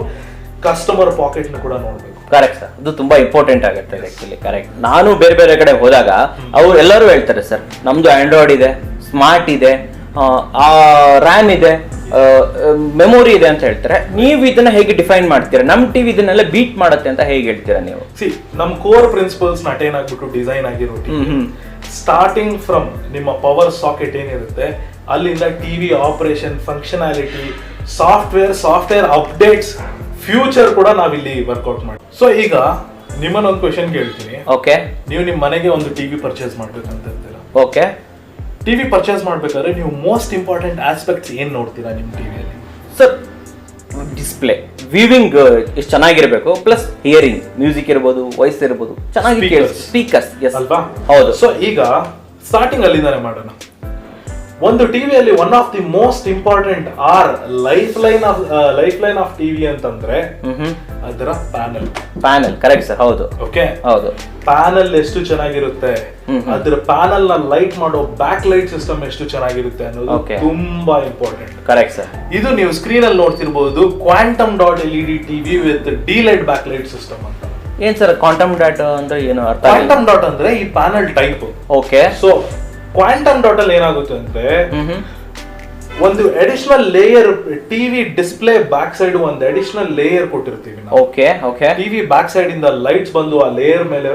ಕಸ್ಟಮರ್ ಪಾಕೆಟ್ ನ ಕೂಡ ನೋಡ್ಬೇಕು. ಕರೆಕ್ಟ್ ಸರ್, ಅದು ತುಂಬಾ ಇಂಪಾರ್ಟೆಂಟ್ ಆಗುತ್ತೆ ಆಕ್ಚುಲಿ. ಕರೆಕ್ಟ್. ನಾನು ಬೇರೆ ಬೇರೆ ಕಡೆ ಹೋದಾಗ ಅವ್ರು ಎಲ್ಲರೂ ಹೇಳ್ತಾರೆ ಸರ್, ನಮ್ದು ಆಂಡ್ರಾಯ್ಡ್ ಇದೆ, ಸ್ಮಾರ್ಟ್ ಇದೆ, ರ್ಯಾಮ್ ಇದೆ, ಮೆಮೊರಿ ಇದೆ ಅಂತ ಹೇಳ್ತಾರೆ. ನೀವು ಇದನ್ನ ಹೇಗೆ ಡಿಫೈನ್ ಮಾಡ್ತೀರಾ? ನಮ್ ಟಿವಿ ಇದನ್ನೆಲ್ಲ ಬೀಟ್ ಮಾಡುತ್ತೆ ಅಂತ ಹೇಗೆ ಹೇಳ್ತೀರಾ ನೀವು? ನಮ್ ಕೋರ್ ಪ್ರಿನ್ಸಿಪಲ್ಸ್ ನ ಅಟೈನ್ ಆಗ್ಬಿಟ್ಟು ಡಿಸೈನ್ ಆಗಿರೋ ಸ್ಟಾರ್ಟಿಂಗ್ ಫ್ರಮ್ ನಿಮ್ಮ ಪವರ್ ಸಾಕೆಟ್ ಏನಿರುತ್ತೆ ಅಲ್ಲಿಂದ TV operation, functionality, software updates, future ಕೂಡ ನಾವಿಲ್ಲಿ ವರ್ಕೌಟ್ ಮಾಡಿ. ಸೊ ಈಗ ನಿಮ್ಮನ್ನ ಒಂದು ಕ್ವೆಶನ್ ಕೇಳ್ತೀನಿ. ಓಕೆ. ನೀವು ನಿಮ್ ಮನೆಗೆ ಒಂದು ಟಿವಿ ಪರ್ಚೇಸ್ ಮಾಡ್ಬೇಕಂತ ಇರ್ತೀರಾ. ಓಕೆ. ಟಿವಿ ಪರ್ಚೇಸ್ ಮಾಡ್ಬೇಕಾದ್ರೆ ನೀವು ಮೋಸ್ಟ್ ಇಂಪಾರ್ಟೆಂಟ್ ಆಸ್ಪೆಕ್ಟ್ಸ್ ಏನ್ ನೋಡ್ತೀರಾ ನಿಮ್ ಟಿವಿಯಲ್ಲಿ? ಸರ್, ಡಿಸ್ಪ್ಲೇ, ವಿವಿಂಗ್ ಎಷ್ಟು ಚೆನ್ನಾಗಿರ್ಬೇಕು, ಪ್ಲಸ್ ಹಿಯರಿಂಗ್, ಮ್ಯೂಸಿಕ್ ಇರ್ಬೋದು, ವಾಯ್ಸ್ ಇರ್ಬೋದು, ಚೆನ್ನಾಗಿ ಸ್ಪೀಕರ್ಸ್ ಅಲ್ವಾ? ಹೌದು. ಸೊ ಈಗ ಸ್ಟಾರ್ಟಿಂಗ್ ಅಲ್ಲಿಂದಾನೆ ಮಾಡೋಣ. ಒಂದು ಟಿವಿಯಲ್ಲಿ one of the most important life line of TV ಅಂತಂದ್ರೆ ಅದರ ಪ್ಯಾನಲ್. ಕರೆಕ್ಟ್ ಸರ್, ಹೌದು. ಓಕೆ, ಹೌದು. ಪ್ಯಾನಲ್ ಎಷ್ಟು ಚೆನ್ನಾಗಿರುತ್ತೆ, ಅದ್ರ ಪ್ಯಾನಲ್ ನ ಲೈಟ್ ಮಾಡೋ ಬ್ಯಾಕ್ ಲೈಟ್ ಸಿಸ್ಟಮ್ ಎಷ್ಟು ಚೆನ್ನಾಗಿರುತ್ತೆ ಅನ್ನೋದು ತುಂಬಾ ಇಂಪಾರ್ಟೆಂಟ್. Correct sir. ಇದು ನೀವು ಸ್ಕ್ರೀನ್ ಅಲ್ಲಿ ನೋಡ್ತಿರ್ಬಹುದು, quantum dot LED TV with D light back light system ಅಂತ. ಏನ್ ಸರ್ ಕ್ವಾಂಟಮ್ ಡಾಟ್ ಅಂದ್ರೆ ಏನು ಅರ್ಥ? ಕ್ವಾಂಟಮ್ ಡಾಟ್ ಅಂದ್ರೆ ಈ panel type. Okay. So quantum dot ಅಲ್ಲಿ ಏನಾಗುತ್ತೆ ಅಂದ್ರೆ ಒಂದು additional layer, TV display back side ಒಂದು ಅಡಿಷನಲ್ ಲೇಯರ್ ಕೊಟ್ಟಿರ್ತೀವಿ ನಾವು. Okay okay. TV back side ಇಂದ ಲೈಟ್ಸ್ ಬಂದು ಆ ಲೇಯರ್ ಮೇಲೆ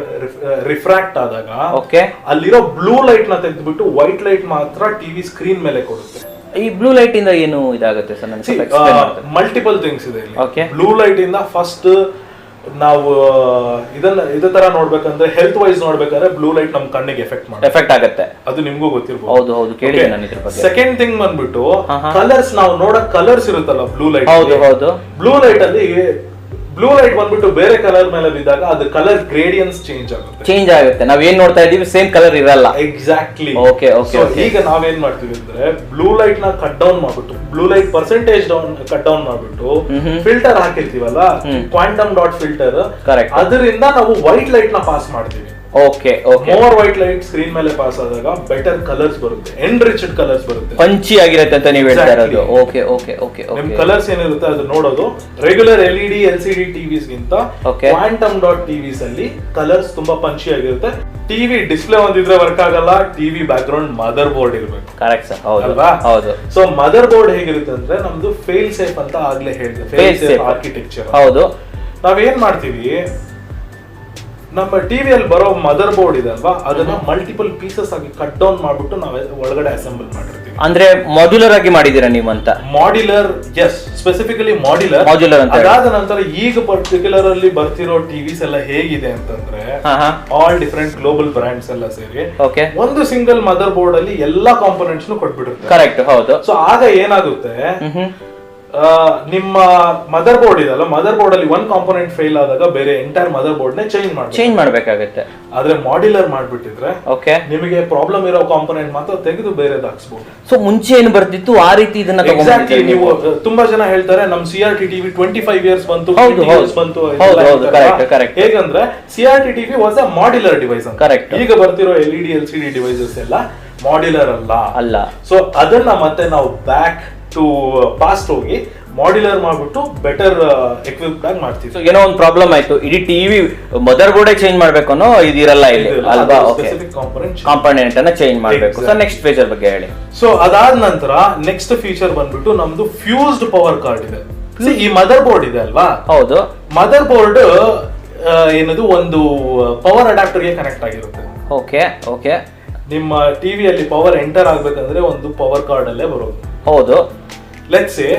ರಿಫ್ರಾಕ್ಟ್ ಆದಾಗ ಓಕೆ ಅಲ್ಲಿರೋ ಬ್ಲೂ ಲೈಟ್ ನ ತೆಗೆದ್ಬಿಟ್ಟು ವೈಟ್ ಲೈಟ್ ಮಾತ್ರ ಟಿವಿ ಸ್ಕ್ರೀನ್ ಮೇಲೆ ಕೊಡುತ್ತೆ. ಈ ಬ್ಲೂ ಲೈಟ್ ಇಂದ ಏನು ಇದಾಗುತ್ತೆ ಸರ್? ಮಲ್ಟಿಪಲ್ ಥಿಂಗ್ಸ್ ಇದೆ ಇಲ್ಲಿ. ಓಕೆ. ಬ್ಲೂ ಲೈಟ್ ಇಂದ ಫಸ್ಟ್ ನಾವು ಇದೇ ತರ ನೋಡ್ಬೇಕಂದ್ರೆ ಹೆಲ್ತ್ ವೈಸ್ ನೋಡ್ಬೇಕಾದ್ರೆ ಬ್ಲೂ ಲೈಟ್ ನಮ್ ಕಣ್ಣಿಗೆ ಎಫೆಕ್ಟ್ ಆಗುತ್ತೆ. ಅದು ನಿಮ್ಗೂ ಗೊತ್ತಿರ್ಬೋದು. ಹೌದು ಹೌದು, ಕೇಳಿದ್ದೀನಿ ನಾನು ಇದ್ರ ಬಗ್ಗೆ. ಸೆಕೆಂಡ್ ಥಿಂಗ್ ಬಂದ್ಬಿಟ್ಟು ಕಲರ್ಸ್, ನಾವು ನೋಡೋ ಕಲರ್ಸ್ ಇರುತ್ತಲ್ಲ ಬ್ಲೂ ಲೈಟ್. ಹೌದು ಹೌದು. ಬ್ಲೂ ಲೈಟ್ ಅಲ್ಲಿ ಬ್ಲೂ ಲೈಟ್ ಬಂದ್ಬಿಟ್ಟು ಬೇರೆ ಕಲರ್ ಮೇಲೆ ಬಿದ್ದಾಗ ಅದು ಕಲರ್ ಗ್ರೇಡಿಯನ್ಸ್ ಚೇಂಜ್ ಆಗುತ್ತೆ. ನಾವ್ ಏನ್ ನೋಡ್ತಾ ಇದೀವಿ ಸೇಮ್ ಕಲರ್ ಇರಲ್ಲ. ಎಕ್ಸಾಕ್ಟ್ಲಿ. Okay okay. ಈಗ ನಾವೇನ್ ಮಾಡ್ತೀವಿ ಅಂದ್ರೆ ಬ್ಲೂ ಲೈಟ್ ನ ಕಟ್ ಡೌನ್ ಮಾಡ್ಬಿಟ್ಟು, blue light percentage cut down ಮಾಡ್ಬಿಟ್ಟು ಫಿಲ್ಟರ್ ಹಾಕಿರ್ತೀವಲ್ಲ, ಕ್ವಾಂಟಮ್ ಡಾಟ್ ಫಿಲ್ಟರ್, ಅದರಿಂದ ನಾವು ವೈಟ್ ಲೈಟ್ ನ ಪಾಸ್ ಮಾಡ್ತೀವಿ. Okay okay. More white light screen ಮೇಲೆ ಪಾಸ್ ಆದಾಗ ಬೆಟರ್ ಕಲರ್ಸ್ ಬರುತ್ತೆ, ಎನ್ರಿಚ್ಡ್ ಕಲರ್ಸ್ ಬರುತ್ತೆ, ಪಂಚಿ ಆಗಿರುತ್ತೆ ಅಂತ ನೀವು ಹೇಳ್ತಾ ಇರೋದು. Okay okay okay. ನಿಮ್ ಕಲರ್ಸ್ ಏನಿರುತ್ತೆ ಅದು ನೋಡೋದು ರೆಗ್ಯುಲರ್ LED LCD ಟಿವಿಸ್ ಗಿಂತ ಕ್ವಾಂಟಮ್ ಡಾಟ್ ಟಿವಿಸ್ ಅಲ್ಲಿ ಕಲರ್ಸ್ ತುಂಬಾ ಪಂಚಿ ಆಗಿರುತ್ತೆ. ಟಿವಿ ಡಿಸ್ಪ್ಲೇ ಒಂದಿದ್ರೆ ವರ್ಕ್ ಆಗಲ್ಲ, TV back ground mother board ಇರಬೇಕು. ಕರೆಕ್ಟ್ ಸರ್, ಹೌದು ಅಲ್ವಾ? ಹೌದು. ಸೊ ಮದರ್ ಬೋರ್ಡ್ ಹೇಗಿರುತ್ತೆ ಅಂದ್ರೆ ನಮ್ದು ಫೇಲ್ ಸೇಫ್ ಅಂತ ಆಗ್ಲೇ ಹೇಳಿದೆ, ಫೇಲ್ ಸೇಫ್ ಆರ್ಕಿಟೆಕ್ಚರ್. ಹೌದು. ನಾವೇನ್ ಮಾಡ್ತೀವಿ, ನಮ್ಮ ಟಿವಿಯಲ್ಲಿ ಬರೋ ಮದರ್ ಬೋರ್ಡ್ ಇದೆ ಅಲ್ವಾ, ಅದನ್ನ ಮಲ್ಟಿಪಲ್ ಪೀಸಸ್ ಆಗಿ ಕಟ್ ಡೌನ್ ಮಾಡ್ಬಿಟ್ಟು ನಾವು ಒಳಗಡೆ ಅಸೆಂಬಲ್ ಮಾಡಿರ್ತೀವಿ. ಅಂದ್ರೆ ಮಾಡ್ಯುಲರ್ ಆಗಿ ಮಾಡಿದೀರಾ ನೀವು ಅಂತ? ಮಾಡ್ಯುಲರ್, ಎಸ್, ಸ್ಪೆಸಿಫಿಕಲಿ ಮಾಡ್ಯುಲರ್ ಅಂತ. ಅದಾದ ನಂತರ ಈಗ ಪರ್ಟಿಕ್ಯುಲರ್ ಅಲ್ಲಿ ಬರ್ತಿರೋ ಟಿವಿಸ್ ಎಲ್ಲ ಹೇಗಿದೆ ಅಂತಂದ್ರೆ ಆಲ್ ಡಿಫರೆಂಟ್ ಗ್ಲೋಬಲ್ ಬ್ರಾಂಡ್ಸ್ ಎಲ್ಲ ಸೇರಿ ಒಂದು ಸಿಂಗಲ್ ಮದರ್ ಬೋರ್ಡ್ ಅಲ್ಲಿ ಎಲ್ಲಾ ಕಾಂಪೋನೆಂಟ್ಸ್ ಕೊಟ್ಬಿಡುತ್ತೆ. ಕರೆಕ್ಟ್, ಹೌದು. ಸೊ ಆಗ ಏನಾಗುತ್ತೆ, ನಿಮ್ಮ ಮದರ್ ಬೋರ್ಡ್ ಇದಲ್ಲ, ಮದರ್ ಬೋರ್ಡ್ ಅಲ್ಲಿ ಒಂದ್ ಕಾಂಪೋನೆಂಟ್ ಫೇಲ್ ಆದಾಗ ಬೇರೆ ಎಂಟೈರ್ ಮದರ್ ಬೋರ್ಡ್ ನೇ ಚೇಂಜ್ ಮಾಡ್ಬೇಕಾಗುತ್ತೆ. ಆದ್ರೆ ಮಾಡ್ಯುಲರ್ ಮಾಡ್ಬಿಟ್ಟಿದ್ರೆ ಓಕೆ, ನಿಮಗೆ ಪ್ರಾಬ್ಲಮ್ ಇರೋ ಕಾಂಪೋನೆಂಟ್ ಮಾತ್ರ ತೆಗೆದು ಬೇರೆದು ಹಾಕ್ಸ್ಬೋದು. ಸೊ ಮುಂಚೆ ಏನು ಬರ್ತಿತ್ತು ಆ ರೀತಿ ಇದನ್ನ ಎಕ್ಸಾಕ್ಟ್ಲಿ. ನೀವು ತುಂಬಾ ಜನ ಹೇಳ್ತಾರೆ ನಮ್ CRT ಟಿವಿ 25 years ಬಂತು, ಬಂತು. ಹೇಗಂದ್ರೆ CRT TV was a modular device ಅಂತ. ಕರೆಕ್ಟ್. ಈಗ ಬರ್ತಿರೋ LED LCD ಡಿವೈಸಸ್ ಎಲ್ಲ ಮಾಡ್ಯುಲರ್ ಅಲ್ಲ. ಸೊ ಅದನ್ನ ಮತ್ತೆ ನಾವು ಬ್ಯಾಕ್ ಟು ಪಾಸ್ಟ್ ಹೋಗಿ ಮಾಡ್ಯುಲರ್ ಮಾಡ್ಬಿಟ್ಟು ಬೆಟರ್ ಎಕ್ವಿಪ್ಡ್ ಆಗಿ ಮಾಡ್ತೀವಿ. ಸೊ ಏನೋ ಒಂದು ಪ್ರಾಬ್ಲಮ್ ಆಯ್ತು, ಇಡೀ ಟಿವಿ ಮದರ್ ಬೋರ್ಡ್ ಚೇಂಜ್ ಮಾಡ್ಬೇಕು ಅನ್ನೋ ಇದಿರಲ್ಲ ಇಲ್ಲಿ ಅಲ್ವಾ? ಕಾಂಪೋನೆಂಟ್ ಅನ್ನ ಚೇಂಜ್ ಮಾಡ್ಬೇಕು. ಸೊ ನೆಕ್ಸ್ಟ್ ಫೀಚರ್ ಬಗ್ಗೆ ಹೇಳಿ. ಸೊ ಅದಾದ ನಂತರ ನೆಕ್ಸ್ಟ್ ಫೀಚರ್ ಬಂದ್ಬಿಟ್ಟು ನಮ್ದು ಫ್ಯೂಸ್ಡ್ ಪವರ್ ಕಾರ್ಡ್ ಇದೆ. ಈ ಮದರ್ ಬೋರ್ಡ್ ಇದೆ ಅಲ್ವಾ? ಹೌದು. ಮದರ್ ಬೋರ್ಡ್ ಏನದು ಒಂದು ಪವರ್ ಅಡಾಪ್ಟರ್ ಗೆ ಕನೆಕ್ಟ್ ಆಗಿರುತ್ತೆ. Okay okay. ನಿಮ್ಮ ಟಿವಿಯಲ್ಲಿ ಪವರ್ ಎಂಟರ್ ಆಗ್ಬೇಕಂದ್ರೆ ಒಂದು ಪವರ್ ಕಾರ್ಡ್ ಅಲ್ಲೇ ಬರೋದು. ಹೌದು. ಲೆಟ್ಸ್ ಸೇ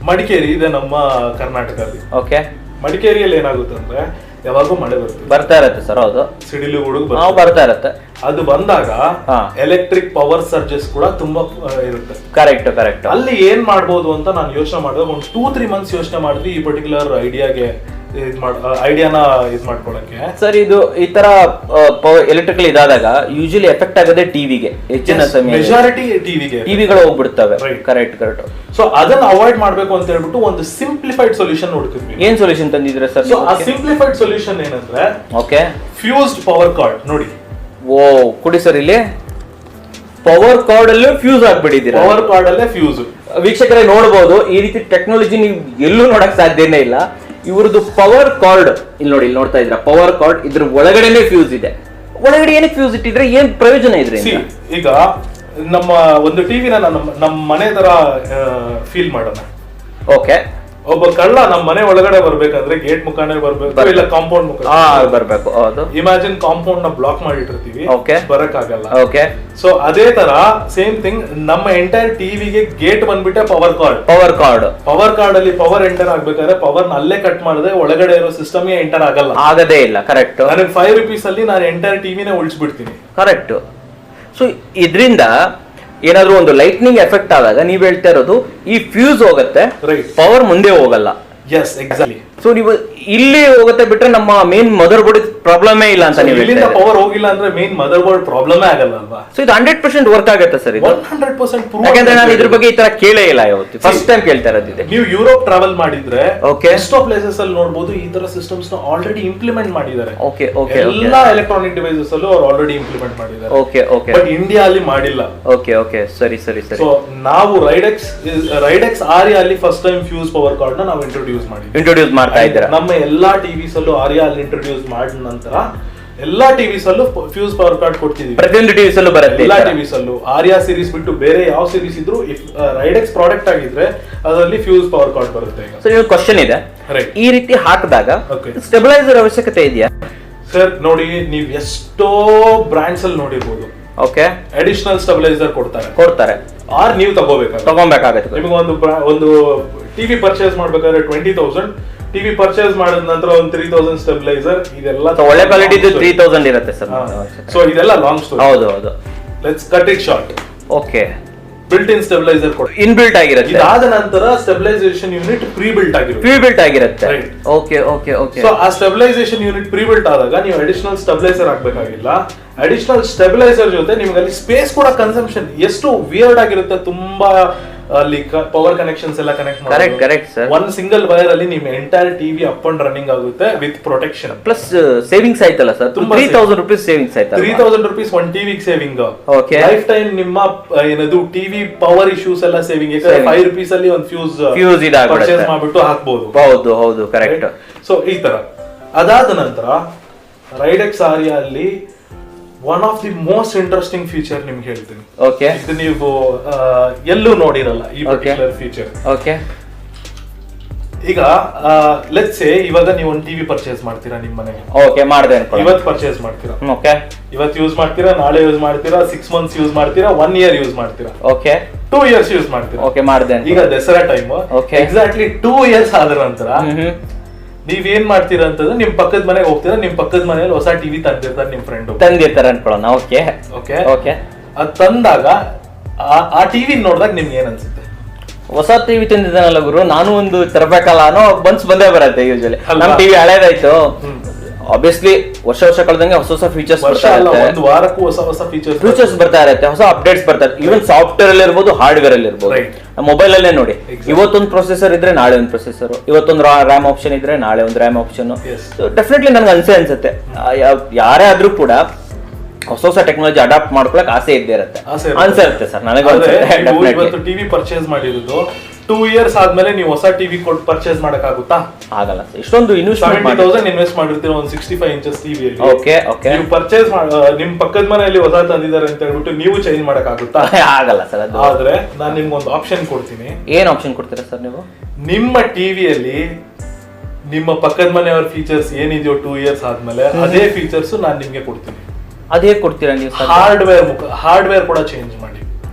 ಮಡಿಕೇರಿ ಇದೆ ನಮ್ಮ ಕರ್ನಾಟಕದಲ್ಲಿ. ಓಕೆ. ಮಡಿಕೇರಿಯಲ್ಲಿ ಏನಾಗುತ್ತೆ ಅಂದ್ರೆ ಯಾವಾಗೂ ಮಳೆ ಬರ್ತಾ ಇರತ್ತೆ ಸರ್. ಹೌದು. ಸಿಡಿಲು ಗುಡುಗು ಬರ್ತಾ ಇರತ್ತೆ. ಅದು ಬಂದಾಗ ಎಲೆಕ್ಟ್ರಿಕ್ ಪವರ್ ಸರ್ಜಸ್ ಕೂಡ ತುಂಬಾ ಇರುತ್ತೆ. Correct correct. ಅಲ್ಲಿ ಏನ್ ಮಾಡ್ಬೋದು ಅಂತ ನಾನು ಯೋಚನೆ ಮಾಡಿದ್ರೆ ಒಂದು 2-3 ಮಂತ್ಸ್ ಯೋಚನೆ ಮಾಡಿದ್ವಿ ಈ ಪರ್ಟಿಕ್ಯುಲರ್ ಐಡಿಯಾನ ಇದ್ ಮಾಡ್ಕೊಳಕ್ಕೆ. ಸರ್ ಇದು ಈ ತರ ಎಲೆಕ್ಟ್ರಿಕಲ್ ಇದಾದಾಗ ಯೂಶಲಿ ಎಫೆಕ್ಟ್ ಆಗೋದೇ ಟಿವಿಗೆ, ಹೆಚ್ಚಿನ ಸಮಯ ಮೆಜಾರಿಟಿ ಟಿವಿಗಳು ಹೋಗ್ಬಿಡ್ತವೆ. Correct correct. ಸೊ ಅದನ್ನ ಅವಾಯ್ಡ್ ಮಾಡ್ಬೇಕು ಅಂತ ಹೇಳ್ಬಿಟ್ಟು ಒಂದು ಸಿಂಪ್ಲಿಫೈಡ್ ಸೊಲ್ಯೂಷನ್ ನೋಡ್ತಿದ್ವಿ. ಏನ್ ಸೊಲ್ಯೂಷನ್ ತಂದಿದ್ರೆ ಸರ್? ಆ ಸಿಂಪ್ಲಿಫೈಡ್ ಸೊಲ್ಯೂಷನ್ ಏನಂದ್ರೆ ಓಕೆ ಫ್ಯೂಸ್ಡ್ ಪವರ್ ಕಾರ್ಡ್ ನೋಡಿ. ಓ ಕೊಡಿ ಸರ್, ಇಲ್ಲಿ ಪವರ್ ಕಾರ್ಡ್ ಅಲ್ಲೇ ಫ್ಯೂಸ್ ಆಗ್ಬಿಟ್ಟಿದ್ದೀರಾ. ಪವರ್ ಕಾರ್ಡ್ ಅಲ್ಲೇ ಫ್ಯೂಸ್. ವೀಕ್ಷಕರೇ ನೋಡಬಹುದು, ಈ ರೀತಿ ಟೆಕ್ನಾಲಜಿ ನೀವು ಎಲ್ಲೂ ನೋಡಕ್ ಸಾಧ್ಯನೇ ಇಲ್ಲ. ಇವ್ರದ್ದು ಪವರ್ ಕಾರ್ಡ್ ಇಲ್ಲಿ ನೋಡಿ, ಇಲ್ಲಿ ನೋಡ್ತಾ ಇದ್ರ ಪವರ್ ಕಾರ್ಡ್, ಇದ್ರ ಒಳಗಡೆನೆ ಫ್ಯೂಸ್ ಇದೆ. ಒಳಗಡೆ ಏನಕ್ಕೆ ಫ್ಯೂಸ್ ಇಟ್ಟಿದ್ರೆ ಏನ್ ಪ್ರಯೋಜನ ಇದ್ರೆ? ಈಗ ನಮ್ಮ ಒಂದು ಟಿವಿನ ನಮ್ಮ ಮನೆ ತರ ಫೀಲ್ ಮಾಡೋಣ. ಓಕೆ. ಒಬ್ಬ ಕಳ್ಳ ನಮ್ಮ ಮನೆ ಒಳಗಡೆ ಬರ್ಬೇಕಂದ್ರೆ ಗೇಟ್ ಮುಖಾನೇ ಬರ್ಬೇಕು, ಇಲ್ಲ ಕಾಂಪೌಂಡ್ ಮುಖ ಬರ್ಬೇಕು. ಹೌದು. ಇಮ್ಯಾಜಿನ್ ಕಾಂಪೌಂಡ್ ನ ಬ್ಲಾಕ್ ಮಾಡಿಟ್ಟಿರ್ತೀವಿ, ಬರಕ್ ಆಗಲ್ಲ. ಓಕೆ. ಸೊ ಅದೇ ತರ ಸೇಮ್ ಥಿಂಗ್ ನಮ್ಮ ಎಂಟೈರ್ ಟಿವಿಗೆ ಗೇಟ್ ಬಂದ್ಬಿಟ್ಟೆ ಪವರ್ ಕಾರ್ಡ್. ಪವರ್ ಕಾರ್ಡ್ ಅಲ್ಲಿ ಪವರ್ ಎಂಟರ್ ಆಗ್ಬೇಕಾದ್ರೆ ಪವರ್ ನ ಅಲ್ಲೇ ಕಟ್ ಮಾಡಿದ್ರೆ ಒಳಗಡೆ ಇರೋ ಸಿಸ್ಟಮ್ ಎಂಟರ್ ಆಗದೇ ಇಲ್ಲ. ಕರೆಕ್ಟ್. ನನಗೆ 5 ರೂಪೀಸ್ ಅಲ್ಲಿ ನಾನು ಎಂಟೈರ್ ಟಿವಿನೇ ಉಳಿಸ್ಬಿಡ್ತೀನಿ. ಕರೆಕ್ಟ್. ಸೊ ಇದರಿಂದ ಏನಾದ್ರೂ ಒಂದು ಲೈಟ್ನಿಂಗ್ ಎಫೆಕ್ಟ್ ಆದಾಗ ನೀವ್ ಹೇಳ್ತಾ ಇರೋದು ಈ ಫ್ಯೂಸ್ ಹೋಗುತ್ತೆ, ಪವರ್ ಮುಂದೆ ಹೋಗಲ್ಲ. Yes exactly. ಸೊ ನೀವು ಇಲ್ಲಿ ಹೋಗುತ್ತೆ ಬಿಟ್ರೆ ನಮ್ಮ ಮೇನ್ ಮದರ್ ಬೋರ್ಡ್ ಪ್ರಾಬ್ಲಮೇ ಇಲ್ಲ ಅಂತ ನೀವು ಇಲ್ಲಿಂದ ಪವರ್ ಹೋಗಿಲ್ಲ ಅಂದ್ರೆ ಮೇನ್ ಮದರ್ ಬೋರ್ಡ್ ಪ್ರಾಬ್ಲಮೇ ಆಗಲ್ಲ ಅಲ್ವಾ? ಸೊ ಇದು 100% ವರ್ಕ್ ಆಗುತ್ತೆ ಸರ್. ಇದು 100% ಪ್ರೂವ್. ಯಾಕಂದ್ರೆ ನಾನು ಇದ್ರ ಬಗ್ಗೆ ಈ ತರ ಕೇಳೇ ಇಲ್ಲ ಇವತ್ತು, ಫಸ್ಟ್ ಟೈಮ್ ಕೇಳ್ತಾ ಇರೋದಿದೆ. ನೀವು ಯುರೋಪ್ ಟ್ರಾವೆಲ್ ಮಾಡಿದ್ರೆ ಓಕೆ, ಎಷ್ಟೋ ಪ್ಲೇಸಸ್ ಅಲ್ಲಿ ನೋಡಬಹುದು ಈ ತರ ಸಿಸ್ಟಮ್ಸ್ ನ ಆಲ್ರೆಡಿ ಇಂಪ್ಲಿಮೆಂಟ್ ಮಾಡಿದ್ದಾರೆ. Okay okay. ಎಲ್ಲಾ ಎಲೆಕ್ಟ್ರಾನಿಕ್ ಡಿವೈಸಸ್ ಅಲ್ಲೂ ಅವರು ಆಲ್ರೆಡಿ ಇಂಪ್ಲಿಮೆಂಟ್ ಮಾಡಿದ್ದಾರೆ. Okay okay. ಬಟ್ ಇಂಡಿಯಾ ಅಲ್ಲಿ ಮಾಡಿಲ್ಲ. Okay okay. ಸರಿ ಸರಿ ಸರಿ. ಸೊ ನಾವು ರೈಡೆಕ್ಸ್ ಆರಿಯಾ ಅಲ್ಲಿ first time fuse power card ನ ನಾವು ಇಂಟ್ರೊಡ್ಯೂಸ್ ಮಾಡ್ತಾ ಇದ್ದೀರಾ. ನಮ್ಮ ಎಲ್ಲಾ ಟಿವಿಸ್ ಅಲ್ಲೂ ಆರಿಯಾ ಅಲ್ಲಿ ಇಂಟ್ರೊಡ್ಯೂಸ್ ಮಾಡಿದ ನಂತರ ಎಲ್ಲಾ ಟಿವಿಸ್ ಅಲ್ಲೂ ಫ್ಯೂಸ್ ಪವರ್ ಕಾರ್ಡ್ ಕೊಡ್ತಿದೀವಿ. ಪ್ರತಿಯೊಂದು ಟಿವಿಸ್ ಅಲ್ಲೂ ಬರುತ್ತೆ. ಎಲ್ಲಾ ಟಿವಿಸ್ ಅಲ್ಲೂ ಆರಿಯಾ ಸೀರೀಸ್ ಬಿಟ್ಟು ಬೇರೆ ಯಾವ ಸೀರೀಸ್ ಇದ್ರು ರೈಡೆಕ್ಸ್ ಪ್ರಾಡಕ್ಟ್ ಆಗಿದ್ರೆ ಅದರಲ್ಲಿ ಫ್ಯೂಸ್ ಪವರ್ ಕಾರ್ಡ್ ಬರುತ್ತೆ. ಸರ್ ಒಂದು ಕ್ವಶನ್ ಇದೆ, ಈ ರೀತಿ ಹಾಕಿದಾಗ ಸ್ಟೆಬಿಲೈಸರ್ ಅವಶ್ಯಕತೆ ಇದೆಯಾ? ಸರ್ ನೋಡಿ, ನೀವು ಎಷ್ಟೋ ಬ್ರಾಂಡ್ಸ್ ಅಲ್ಲಿ ನೋಡಿರ್ಬೋದು. ಓಕೆ. ಅಡಿಷನಲ್ ಸ್ಟೆಬಿಲೈಸರ್ ಕೊಡ್ತಾರೆ. ಆರ್ ನೀವು ತಗೋಬೇಕಾಗುತ್ತೆ. ನಿಮಗೆ ಒಂದು ಟಿವಿ ಪರ್ಚೇಸ್ ಮಾಡ್ಬೇಕಾದ್ರೆ 20,000, ಟಿವಿ ಪರ್ಚೇಸ್ ಮಾಡಿದ ನಂತರ ಒಂದು 3,000 ಸ್ಟೆಬಿಲೈಸರ್, ಇದೆಲ್ಲ ಒಳ್ಳೆ ಕ್ವಾಲಿಟಿ 3,000 ಇರುತ್ತೆ ಸರ್. ಸೊ ಇದೆಲ್ಲ ಲಾಂಗ್ ಸ್ಟೋರಿ. ಹೌದು ಹೌದು. Let's cut it short. Okay. Built in stabiliser inbuilt ಆಗಿರುತ್ತೆ. ಇದಾದ ನಂತರ ಸ್ಟೆಬಿಲೈಸೇಷನ್ ಯೂನಿಟ್ ಪ್ರೀ ಬಿಲ್ಟ್ ಆಗಿರುತ್ತೆ. Okay okay okay. ಸೊ ಆ ಸ್ಟೆಬಿಲೈಸೇಷನ್ ಯೂನಿಟ್ ಪ್ರೀ ಬಿಲ್ಟ್ ಆದಾಗ ನೀವು ಅಡಿಷನಲ್ ಸ್ಟೆಬಿಲೈಸರ್ ಹಾಕ್ಬೇಕಾಗಿಲ್ಲ. ಅಡಿಷನಲ್ ಸ್ಟೆಬಿಲೈಸರ್ ಜೊತೆ ನಿಮ್ಗೆ ಅಲ್ಲಿ ಸ್ಪೇಸ್ ಕೂಡ ಕನ್ಸಂಪ್ಷನ್ ಎಷ್ಟು ವಿಯರ್ಡ್ ಆಗಿರುತ್ತೆ. ತುಂಬಾ ಅಲ್ಲಿ ಪವರ್ ಕನೆಕ್ಷನ್ಸ್ ಎಲ್ಲ ಕನೆಕ್ಟ್ ಮಾಡಿ ಒನ್ ಸಿಂಗಲ್ ವೈರ್ ಅಲ್ಲಿ ನಿಮ್ಮ entire TV up and running ಆಗುತ್ತೆ ವಿತ್ ಪ್ರೊಟೆಕ್ಷನ್. ಪ್ಲಸ್ ಸೇವಿಂಗ್ಸ್ ಆಯ್ತಲ್ಲ ಸರ್, 3,000 ರೂಪೀಸ್ ಸೇವಿಂಗ್ಸ್ ಆಯ್ತಲ್ಲ. 3,000 ರೂಪೀಸ್ ಒನ್ ಟಿವಿಗೆ ಸೇವಿಂಗ್. ಓಕೆ. ಲೈಫ್ ಟೈಮ್ ನಿಮ್ಮ ಏನದು ಟಿವಿ ಪವರ್ ಇಶ್ಯೂಸ್ ಎಲ್ಲ ಸೇವಿಂಗ್. 5 ರೂಪೀಸ್ ಅಲ್ಲಿ ಒಂದು ಫ್ಯೂಸ್ ಪರ್ಚೇಸ್ ಮಾಡ್ಬಿಟ್ಟು ಹಾಕ್ಬಹುದು. ಹೌದು ಹೌದು ಕರೆಕ್ಟ್. ಸೊ ಈ ತರ ಅದಾದ ನಂತರ ರೈಡೆಕ್ಸ್ ಆರಿಯಾ ಅಲ್ಲಿ one of the most interesting feature ನಿಮ್ಗೆ ಹೇಳ್ತೀನಿ. ಓಕೆ. ಇದು ನೀವು ಎಲ್ಲೂ ನೋಡಿರಲ್ಲ ಈ ಪರ್ಟಿಕ್ಯುಲರ್ ಫೀಚರ್. ಓಕೆ. ಈಗ ಲೆಟ್ಸ್ ಸೇ ಇವಾಗ ನೀವು ಒಂದು ಟಿವಿ ಪರ್ಚೇಸ್ ಮಾಡ್ತೀರಾ ನಿಮ್ಮ ಮನೆಗೆ. ಓಕೆ, ಮಾಡಿದೆ. ಇವತ್ತು ಪರ್ಚೇಸ್ ಮಾಡ್ತೀರಾ. ಓಕೆ. ಇವತ್ತು ಯೂಸ್ ಮಾಡ್ತೀರಾ, ನಾಳೆ ಯೂಸ್ ಮಾಡ್ತೀರಾ, 6 ಮಂತ್ಸ್ ಯೂಸ್ ಮಾಡ್ತೀರಾ, 1 ಇಯರ್ ಯೂಸ್ ಮಾಡ್ತೀರಾ. ಓಕೆ. 2 ಇಯರ್ಸ್ ಯೂಸ್ ಮಾಡ್ತೀರಾ. ಓಕೆ, ಮಾಡಿದೆ. ಈಗ ದಸರಾ ಟೈಮ್ ಎಕ್ಸಾಕ್ಟ್ಲಿ 2 ಇಯರ್ಸ್ ಆದ ನಂತರ ನೀವೇನ್ ಮಾಡ್ತೀರಾ ಅಂತಂದ್ರೆ ನಿಮ್ ಪಕ್ಕದ ಮನೆಗೆ ಹೋಗ್ತೀರಾ, ನಿಮ್ ಪಕ್ಕದ ಮನೆಯಲ್ಲಿ ಹೊಸ ಟಿವಿ ತಂದಿರ್ತಾರೆ, ನಿಮ್ ಫ್ರೆಂಡ್ ತಂದಿರ್ತಾರೆ ಅನ್ಕೊಳ್ಳೋಣ. Okay okay okay. ಅದ್ ತಂದಾಗ ಆ ಟಿವಿ ನೋಡಿದಾಗ ನಿಮ್ಗೆ ಏನ್ ಅನ್ಸುತ್ತೆ? ಹೊಸ ಟಿವಿ ತಂದಿದ್ದಾನಲ್ಲ ಗುರು, ನಾನು ಒಂದು ತರಬೇಕಲ್ಲ ಅನ್ನೋ ಬಂದೇ ಬರುತ್ತೆ. ಯೂಶಲಿ ನಮ್ ಟಿವಿ ಹಳೇದಾಯ್ತು, ಆಬ್ವಿಯಸ್ಲಿ ವರ್ಷ ಕಳೆದಂಗೆ ಹೊಸ ಫೀಚರ್ಸ್ ಒಂದು ವಾರಕ್ಕೂ ಹೊಸ ಫೀಚರ್ಸ್ ಬರ್ತಾ ಇರುತ್ತೆ, ಹೊಸ ಅಪ್ಡೇಟ್ಸ್ ಬರ್ತಾ ಇರುತ್ತೆ. ಈವನ್ ಸಾಫ್ಟ್ವೇರ್ ಅಲ್ಲಿ ಇರ್ಬೋದು, ಹಾರ್ಡ್ವೇರ್ ಅಲ್ಲಿ ಇರ್ಬೋದು. ಮೊಬೈಲ್ ಅಲ್ಲೇ ನೋಡಿ, ಇವತ್ತೊಂದು ಪ್ರೊಸೆಸರ್ ಇದ್ರೆ ನಾಳೆ ಒಂದು ಪ್ರೊಸೆಸರ್, ಇವತ್ತೊಂದು ರ್ಯಾಮ್ ಆಪ್ಷನ್ ಇದ್ರೆ ನಾಳೆ ಒಂದು ರ್ಯಾಮ್ ಆಪ್ಷನ್. ಡೆಫಿನೆಟ್ಲಿ ನನ್ಗೆ ಅನ್ಸುತ್ತೆ ಯಾರೇ ಆದ್ರೂ ಕೂಡ ಹೊಸ ಟೆಕ್ನಾಲಜಿ ಅಡಾಪ್ಟ್ ಮಾಡ್ಕೊಳಕ್ ಆಸೆ ಇದ್ದೇ ಇರುತ್ತೆ ಅನ್ಸುತ್ತೆ ಸರ್ ನನಗೆ. ಟಿವಿ ಪರ್ಚೇಸ್ ಮಾಡಿರೋದು 2 years ಆದ್ಮೇಲೆ ನೀವು ಹೊಸ ಟಿವಿ ಕೊಟ್ಟು ಪರ್ಚೇಸ್ ಮಾಡಕ್ಕಾಗುತ್ತಾ? ಆಗಲ್ಲ ಸರ್. ಇಷ್ಟೊಂದು ಇನ್ವೆಸ್ಟ್ಮೆಂಟ್ 70,000 ಇನ್ವೆಸ್ಟ್ ಮಾಡಿರ್ತೀರ ಒಂದು 65 ಇಂಚಸ್ ಟಿವಿಯಲ್ಲಿ. Okay okay. ನೀವು ಪರ್ಚೇಸ್ ನಿಮ್ ಪಕ್ಕದ ಮನೆಯಲ್ಲಿ ಹೊಸ ತಂದಿದ್ದಾರೆ ಅಂತ ಹೇಳ್ಬಿಟ್ಟು ನೀವು ಚೇಂಜ್ ಮಾಡಕ್ಕಾಗುತ್ತಾ? ಆಗಲ್ಲ ಸರ್ ಅದು. ಆದ್ರೆ ನಾನು ನಿಮ್ಗೆ ಒಂದು ಆಪ್ಷನ್ ಕೊಡ್ತೀನಿ. ಏನ್ ಆಪ್ಷನ್ ಕೊಡ್ತೀರಾ ಸರ್ ನೀವು? ನಿಮ್ಮ ಟಿವಿಯಲ್ಲಿ ನಿಮ್ಮ ಪಕ್ಕದ ಮನೆಯವರ ಫೀಚರ್ಸ್ ಏನಿದೆಯೋ 2 years ಆದ್ಮೇಲೆ ಅದೇ ಫೀಚರ್ಸ್ ನಾನು ನಿಮ್ಗೆ ಕೊಡ್ತೀನಿ. ಅದೇ ಕೊಡ್ತೀರಾ ನೀವು? ಹಾರ್ಡ್ವೇರ್ ಕೂಡ ಚೇಂಜ್ ಮಾಡಿ.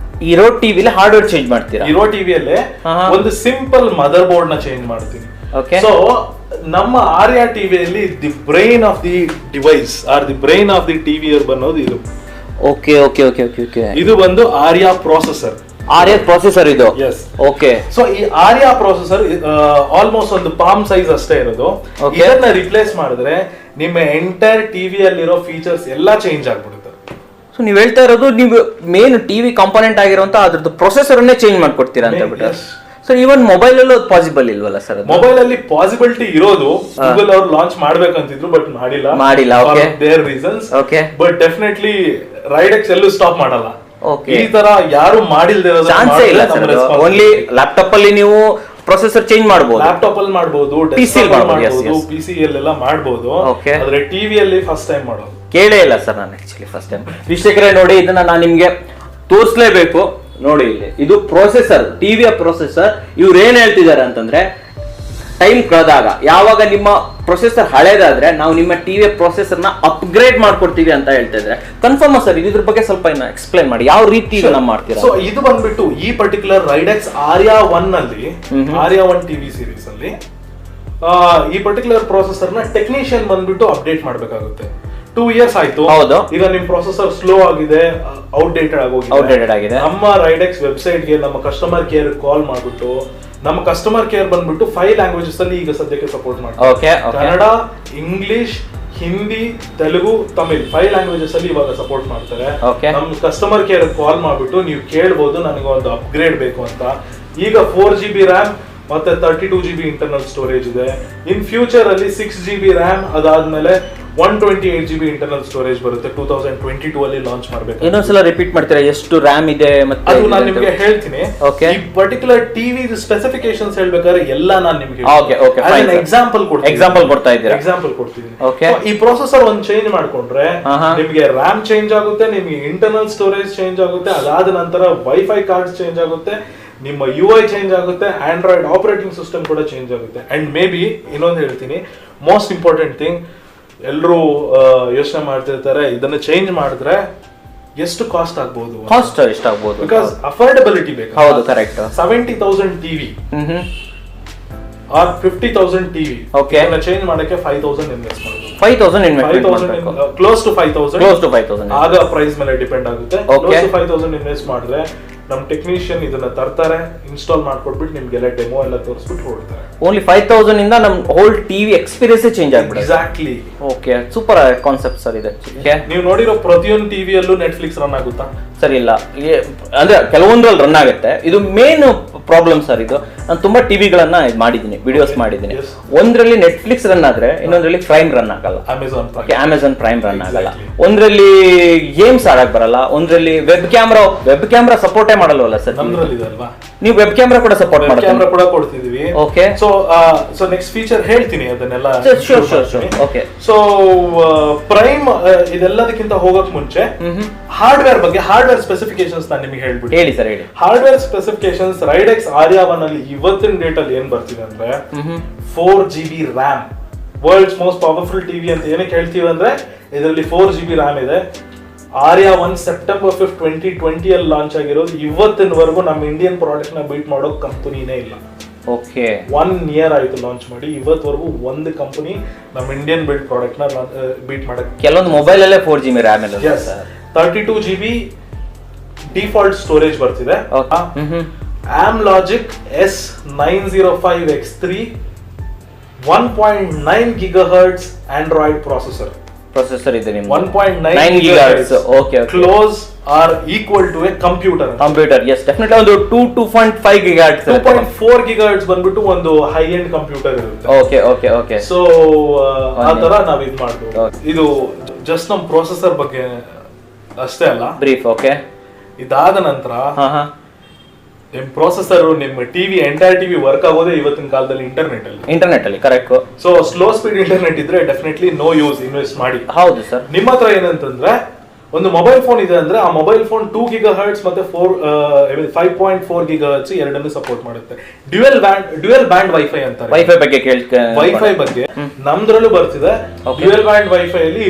ಇರೋ ಟಿವಿಲಿ ಹಾರ್ಡ್ವೇರ್ ಚೇಂಜ್ ಮಾಡ್ತೀರಾ? ಇರೋ ಟಿವಿಯಲ್ಲೇ ಒಂದು ಸಿಂಪಲ್ ಮದರ್ ಬೋರ್ಡ್ ನ ಚೇಂಜ್ ಮಾಡ್ತೀನಿ. ಸೊ ನಮ್ಮ ಆರ್ಯ ಟಿವಿಯಲ್ಲಿ the brain of the device R the brain of the TV ಅನ್ನೋದು ಇದು. Okay okay okay okay okay. ಇದು ಒಂದು ಆರ್ಯ ಪ್ರೊಸೆಸರ್. ಆರ್ಯ ಪ್ರೊಸೆಸರ್ ಇದು? ಎಸ್. ಓಕೆ. ಸೊ ಈ ಆರ್ಯ ಪ್ರೊಸೆಸರ್ ಆಲ್ಮೋಸ್ಟ್ ಒಂದು ಪಾಮ್ ಸೈಜ್ ಅಷ್ಟೇ ಇರೋದು. ಇದನ್ನ ರಿಪ್ಲೇಸ್ ಮಾಡಿದ್ರೆ ನಿಮ್ಮ ಎಂಟೈರ್ ಟಿವಿಯಲ್ಲಿರೋ ಫೀಚರ್ಸ್ ಎಲ್ಲ ಚೇಂಜ್ ಆಗ್ಬಿಡುತ್ತೆ. ಸೊ ನೀವು ಹೇಳ್ತಾ ಇರೋದು ನೀವು ಮೇನ್ ಟಿವಿ ಕಾಂಪೋನೆಂಟ್ ಆಗಿರುವಂತ ಅದ್ರದ್ದು ಪ್ರೊಸೆಸರ್ ಅನ್ನೇ ಚೇಂಜ್ ಮಾಡ್ಕೊಡ್ತೀರಾ ಅಂತ ಬಿಟ್ಟು. ಸೊ ಇವನ್ ಮೊಬೈಲ್ ಅಲ್ಲೂ ಪಾಸಿಬಲ್ ಇಲ್ವಲ್ಲ ಸರ್? ಮೊಬೈಲ್ ಅಲ್ಲಿ ಪಾಸಿಬಿಲಿಟಿ ಇರೋದು. ಗೂಗಲ್ ಅವರು ಲಾಂಚ್ ಮಾಡ್ಬೇಕಂತಿದ್ರು ಬಟ್ ಮಾಡಿಲ್ಲ. Okay. There reasons. Okay. But definitely Ridex ಎಲ್ಲೂ ಸ್ಟಾಪ್ ಮಾಡಲ್ಲ. ಓಕೆ. ಈ ತರ ಯಾರು ಮಾಡಿಲ್ದೇ ಇರೋದು ಚಾನ್ಸೇ ಇಲ್ಲ ಸರ್. ಓನ್ಲಿ ಲ್ಯಾಪ್ಟಾಪ್ ಅಲ್ಲಿ ನೀವು ಪ್ರೊಸೆಸರ್ ಚೇಂಜ್ ಮಾಡಬಹುದು. ಲ್ಯಾಪ್ಟಾಪ್ ಅಲ್ಲಿ ಮಾಡಬಹುದು, ಪಿಸಿ ಎಲ್ಲ ಮಾಡಬಹುದು. ಆದ್ರೆ ಟಿವಿಯಲ್ಲಿ ಫಸ್ಟ್ ಟೈಮ್ ಮಾಡೋದು. ಕೇಳೇ ಇಲ್ಲ ಸರ್ ನಾನು ಆಕ್ಚುಲಿ ಫಸ್ಟ್ ಟೈಮ್. ವೀಕ್ಷಕರೇ ನೋಡಿ, ಇದನ್ನ ನಾನು ನಿಮ್ಗೆ ತೋರಿಸಲೇಬೇಕು. ನೋಡಿ ಇಲ್ಲಿ ಇದು ಪ್ರೊಸೆಸರ್, ಟಿವಿಯ ಪ್ರೊಸೆಸರ್. ಇವ್ರು ಏನ್ ಹೇಳ್ತಿದ್ದಾರೆ ಅಂತಂದ್ರೆ, ಟೈಮ್ ಕಳೆದಾಗ ಯಾವಾಗ ನಿಮ್ಮ ಪ್ರೊಸೆಸರ್ ಹಳೇದಾದ್ರೆ ನಾವು ನಿಮ್ಮ ಟಿವಿಯ ಪ್ರೊಸೆಸರ್ ನ ಅಪ್ಗ್ರೇಡ್ ಮಾಡ್ಕೊಡ್ತೀವಿ ಅಂತ ಹೇಳ್ತಾ ಇದ್ರೆ ಕನ್ಫರ್ಮ್ ಸರ್? ಇದ್ರ ಬಗ್ಗೆ ಸ್ವಲ್ಪ ಎಕ್ಸ್ಪ್ಲೈನ್ ಮಾಡಿ, ಯಾವ ರೀತಿ ಇದನ್ನ ಮಾಡ್ತೀರಾ? ಸೊ ಇದು ಬಂದ್ಬಿಟ್ಟು ಈ ಪರ್ಟಿಕ್ಯುಲರ್ ರೈಡೆಕ್ಸ್ ಆರ್ಯ 1 ನಲ್ಲಿ, ಆರ್ಯ 1 ಟಿವಿ ಸೀರೀಸ್ ಅಲ್ಲಿ ಈ ಪರ್ಟಿಕ್ಯುಲರ್ ಪ್ರೊಸೆಸರ್ ನ ಟೆಕ್ನಿಷಿಯನ್ ಬಂದ್ಬಿಟ್ಟು ಅಪ್ಡೇಟ್ ಮಾಡ್ಬೇಕಾಗುತ್ತೆ. 2 years ಆಯ್ತು. ಹೌದು. ಈಗ ನಿಮ್ ಪ್ರೊಸೆಸರ್ ಸ್ಲೋ ಆಗಿದೆ, ಔಟ್ಡೇಟೆಡ್ ಆಗಿದೆ. ನಮ್ಮ ರೈಡೆಕ್ಸ್ ವೆಬ್ಸೈಟ್ ಗೆ ನಮ್ಮ ಕಸ್ಟಮರ್ ಕೇರ್ ಕಾಲ್ ಮಾಡ್ಬಿಟ್ಟು, ನಮ್ಮ ಕಸ್ಟಮರ್ ಕೇರ್ ಬಂದ್ಬಿಟ್ಟು 5 languages ಅಲ್ಲಿ ಈಗ ಸದ್ಯಕ್ಕೆ ಸಪೋರ್ಟ್ ಮಾಡ್ತಾರೆ. ಕನ್ನಡ, ಇಂಗ್ಲಿಷ್, ಹಿಂದಿ, ತೆಲುಗು, ತಮಿಳ್ 5 languages ಅಲ್ಲಿ ಇವಾಗ ಸಪೋರ್ಟ್ ಮಾಡ್ತಾರೆ. ನಮ್ಮ ಕಸ್ಟಮರ್ ಕೇರ್ ಕಾಲ್ ಮಾಡ್ಬಿಟ್ಟು ನೀವು ಕೇಳ್ಬೋದು ನನಗೆ ಒಂದು ಅಪ್ಗ್ರೇಡ್ ಬೇಕು ಅಂತ. ಈಗ 4GB RAM ಮತ್ತೆ 32GB ಇಂಟರ್ನಲ್ ಸ್ಟೋರೇಜ್ ಇದೆ. ಇನ್ ಫ್ಯೂಚರ್ ಅಲ್ಲಿ 6GB RAM, ಅದಾದ್ಮೇಲೆ 128GB ಇಂಟರ್ನಲ್ ಸ್ಟೋರೇಜ್ ಬರುತ್ತೆ. 2022 ಅಲ್ಲಿ ಲಾಂಚ್ ಮಾಡಬೇಕು. ಇನ್ನೊಂದ್ಸಲ ರಿಪೀಟ್ ಮಾಡ್ತೀರಾ ಎಷ್ಟು RAM ಇದೆ ಮತ್ತೆ? ಅದು ನಾನು ನಿಮಗೆ ಹೇಳ್ತೀನಿ. ಈ ಪರ್ಟಿಕ್ಯುಲರ್ ಟಿವಿ ಸ್ಪೆಸಿಫಿಕೇಶನ್ಸ್ ಹೇಳ್ಬೇಕಾದ್ರೆ ಎಲ್ಲ ನಾನು ನಿಮಗೆ ಎಕ್ಸಾಂಪಲ್ ಕೊಡ್ತೀನಿ. ಈ ಪ್ರೊಸೆಸರ್ ಒಂದು ಚೇಂಜ್ ಮಾಡ್ಕೊಂಡ್ರೆ ನಿಮಗೆ RAM ಚೇಂಜ್ ಆಗುತ್ತೆ, ನಿಮಗೆ ಇಂಟರ್ನಲ್ ಸ್ಟೋರೇಜ್ ಚೇಂಜ್ ಆಗುತ್ತೆ, ಅದಾದ ನಂತರ ವೈಫೈ ಕಾರ್ಡ್ಸ್ ಚೇಂಜ್ ಆಗುತ್ತೆ, ನಿಮ್ಮ UI ಚೇಂಜ್ ಆಗುತ್ತೆ, ಆಂಡ್ರಾಯ್ಡ್ ಆಪರೇಟಿಂಗ್ ಸಿಸ್ಟಮ್ ಕೂಡ ಚೇಂಜ್ ಆಗುತ್ತೆ. ಅಂಡ್ ಮೇ ಬಿ ಇನ್ನೊಂದು ಹೇಳ್ತೀನಿ, ಮೋಸ್ಟ್ ಇಂಪಾರ್ಟೆಂಟ್ ಥಿಂಗ್, ಎಲ್ಲರೂ ಯೋಚನೆ ಮಾಡ್ತಿರ್ತಾರೆ ಇದನ್ನ ಚೇಂಜ್ ಮಾಡಿದ್ರೆ ಎಷ್ಟು ಕಾಸ್ಟ್ ಆಗ್ಬಹುದು, ಕಾಸ್ಟ್ ಎಷ್ಟಾಗಬಹುದು, ಬಿಕಾಸ್ ಅಫೋರ್ಡಬಿಲಿಟಿ ಬೇಕು. ಹೌದು, correct. 70,000 TV or 50,000 TV change ಮಾಡಕ್ಕೆ 5,000 ಇನ್ವೆಸ್ಟ್ ಮಾಡಬೇಕು. 5,000 ಇನ್ವೆಸ್ಟ್, ಕ್ಲೋಸ್ ಟು 5,000 ಆಗ ಪ್ರೈಸ್ ಮೇಲೆ ಡಿಪೆಂಡ್ ಆಗುತ್ತೆ. ಕ್ಲೋಸ್ ಟು 5,000 ಇನ್ವೆಸ್ಟ್ ಮಾಡಿದ್ರೆ ನಮ್ಮ ಟೆಕ್ನಿಷಿಯನ್ ಇದನ್ನ ತರ್ತಾರೆ, ಇನ್ಸ್ಟಾಲ್ ಮಾಡ್ಕೊಟ್ಬಿಟ್ಟು ನಿಮ್ಗೆಲ್ಲ ಡೆಮೋ ಎಲ್ಲ ತೋರಿಸ್ಬಿಟ್ಟು ಹೊರಡ್ತಾರೆ. ಓನ್ಲಿ 5,000 ಇಂದ ನಮ್ ಹೋಲ್ ಟಿವಿ ಎಕ್ಸ್ಪೀರಿಯನ್ಸ್ ಚೇಂಜ್ ಆಗ್ಬಿಡುತ್ತೆ. Exactly. Okay, super concept sir ಇದು. ನೀವು ನೋಡಿರೋ ಪ್ರತಿಯೊಂದು ಟಿವಿಯಲ್ಲೂ ನೆಟ್ಫ್ಲಿಕ್ಸ್ ರನ್ ಆಗುತ್ತಾ? ಸರ್ ಇಲ್ಲ, ಅಂದ್ರೆ ಕೆಲವೊಂದ್ರಲ್ಲಿ ರನ್ ಆಗುತ್ತೆ. ಇದು ಮೇನ್ ಪ್ರಾಬ್ಲಮ್ ಸರ್. ಇದು ನಾನು ತುಂಬಾ ಟಿವಿಗಳನ್ನ ಮಾಡಿದ್ದೀನಿ, ವಿಡಿಯೋಸ್ ಮಾಡಿದ್ದೀನಿ. ಒಂದ್ರಲ್ಲಿ ನೆಟ್ಫ್ಲಿಕ್ಸ್ ರನ್ ಆದ್ರೆ ಇನ್ನೊಂದ್ರಲ್ಲಿ ಪ್ರೈಮ್ ರನ್ ಆಗಲ್ಲ, ಅಮೆಝಾನ್ ಪ್ರೈಮ್ ರನ್ ಆಗಲ್ಲ. ಒಂದ್ರಲ್ಲಿ ಗೇಮ್ಸ್ ಆಡಕ್ ಬರಲ್ಲ, ಒಂದ್ರಲ್ಲಿ ವೆಬ್ ಕ್ಯಾಮ್ರಾ ಸಪೋರ್ಟೇ ಮಾಡಲ್ವಲ್ಲ ಸರ್? ನೀವು ವೆಬ್ ಕ್ಯಾಮ್ರಾ ಕೂಡ ಸಪೋರ್ಟ್ ಕೊಡ್ತಿದೀವಿ. ಓಕೆ. ಸೊ ನೆಕ್ಸ್ಟ್ ಫೀಚರ್ ಹೇಳ್ತೀನಿ ಅದನ್ನೆಲ್ಲ. ಓಕೆ. ಸೊ ಪ್ರೈಮ್ ಇದೆಲ್ಲದಕ್ಕಿಂತ ಹೋಗಕ್ ಮುಂಚೆ ಹಾರ್ಡ್ವೇರ್ ಬಗ್ಗೆ, ಹಾರ್ಡ್ವೇರ್ ಸ್ಪೆಸಿಫಿಕೇಶನ್ಸ್ ನಾನು ನಿಮಗೆ ಹೇಳ್ಬಿಟ್ಟು. ಹೇಳಿ ಸರ್, ಹೇಳಿ. ಹಾರ್ಡ್ವೇರ್ ಸ್ಪೆಸಿಫಿಕೇಶನ್ಸ್ ರೈಡೆಕ್ಸ್ ಆರ್ಯ 1 ಅಲ್ಲಿ ಇವತ್ತಿನ ಡೇಟ್ ಅಲ್ಲಿ ಏನ್ ಬರ್ತಿದೆ ಅಂದ್ರೆ 4GB RAM, world's most powerful TV ಅಂತ ಏನಕ್ಕೆ ಹೇಳ್ತೀವಿ ಅಂದ್ರೆ ಇದರಲ್ಲಿ 4GB RAM ಇದೆ. ಆರ್ಯ 1 September 5th 2020 ಅಲ್ಲಿ ಲಾಂಚ್ ಆಗಿರೋದು. ಇವತ್ತಿನವರೆಗೂ ನಮ್ಮ ಇಂಡಿಯನ್ ಪ್ರಾಡಕ್ಟ್ ನ ಬೀಟ್ ಮಾಡೋ ಕಂಪನಿನೇ ಇಲ್ಲ. ಓಕೆ. 1 year ಆಯ್ತು ಲಾಂಚ್ ಮಾಡಿ, ಇವತ್ತವರೆಗೂ ಒಂದು ಕಂಪನಿ ನಮ್ಮ ಇಂಡಿಯನ್ ಬಿಲ್ಡ್ ಪ್ರಾಡಕ್ಟ್ ನ ಬೀಟ್ ಮಾಡಕ್. ಕೆಲವೊಂದು ಮೊಬೈಲ್ ಅಲ್ಲೇ 4GB RAM ಇದೆ. 32GB ಡಿಫಾಲ್ಟ್ ಸ್ಟೋರೇಜ್ ಬರ್ತಿದೆ. AMLogic S905X3 1.9 GHz Android processor ಇದೆ ನಿಮ್ಗೆ. 1.9 GHz. Okay. Close or equal to a computer. Yes, definitely ಒಂದು 2.5 GHz, 2.4 GHz ಬಂದ್ಬಿಟ್ಟು ಒಂದು ಹೈ ಎಂಡ್ ಕಂಪ್ಯೂಟರ್ ಇರುತ್ತೆ. ಓಕೆ. ಸೊ ಆ ತರ ನಾವ್ ಇದು ಮಾಡ್ಬೋದು. ಇದು ಜಸ್ಟ್ ನಮ್ ಪ್ರೊಸೆಸರ್ ಬಗ್ಗೆ ಅಷ್ಟೇ ಅಲ್ಲ, ಬ್ರೀಫ್. ಓಕೆ. ಇದಾದ ನಂತರ ನಿಮ್ ಪ್ರೊಸೆಸರ್ ನಿಮ್ಮ ಟಿವಿ ಎಂಟೈರ್ ಟಿವಿ ವರ್ಕ್ ಆಗೋದೇ ಇವತ್ತಿನ ಕಾಲದಲ್ಲಿ ಇಂಟರ್ನೆಟ್ ಅಲ್ಲಿ correct. So slow speed internet ಇದ್ರೆ ಡೆಫಿನೆಟ್ಲಿ ನೋ ಯೂಸ್ ಇನ್ವೆಸ್ಟ್ ಮಾಡಿ. ಹೌದು ಸರ್. ನಿಮ್ಮ ಹತ್ರ ಏನಂತಂದ್ರೆ ಒಂದು ಮೊಬೈಲ್ ಫೋನ್ ಇದೆ ಅಂದ್ರೆ ಆ ಮೊಬೈಲ್ ಫೋನ್ 2 GHz ಮತ್ತೆ 5.4 GHz ಎರಡನ್ನೂ ಸಪೋರ್ಟ್ ಮಾಡುತ್ತೆ. ಡ್ಯುಯಲ್ ಬ್ಯಾಂಡ್ ವೈಫೈ ಅಂತಾರೆ. ವೈಫೈ ಬಗ್ಗೆ ವೈಫೈ ಬಗ್ಗೆ ನಮ್ದ್ರಲ್ಲೂ ಬರ್ತಿದೆ. ಡ್ಯುಯಲ್ ಬ್ಯಾಂಡ್ ವೈಫೈ ಅಲ್ಲಿ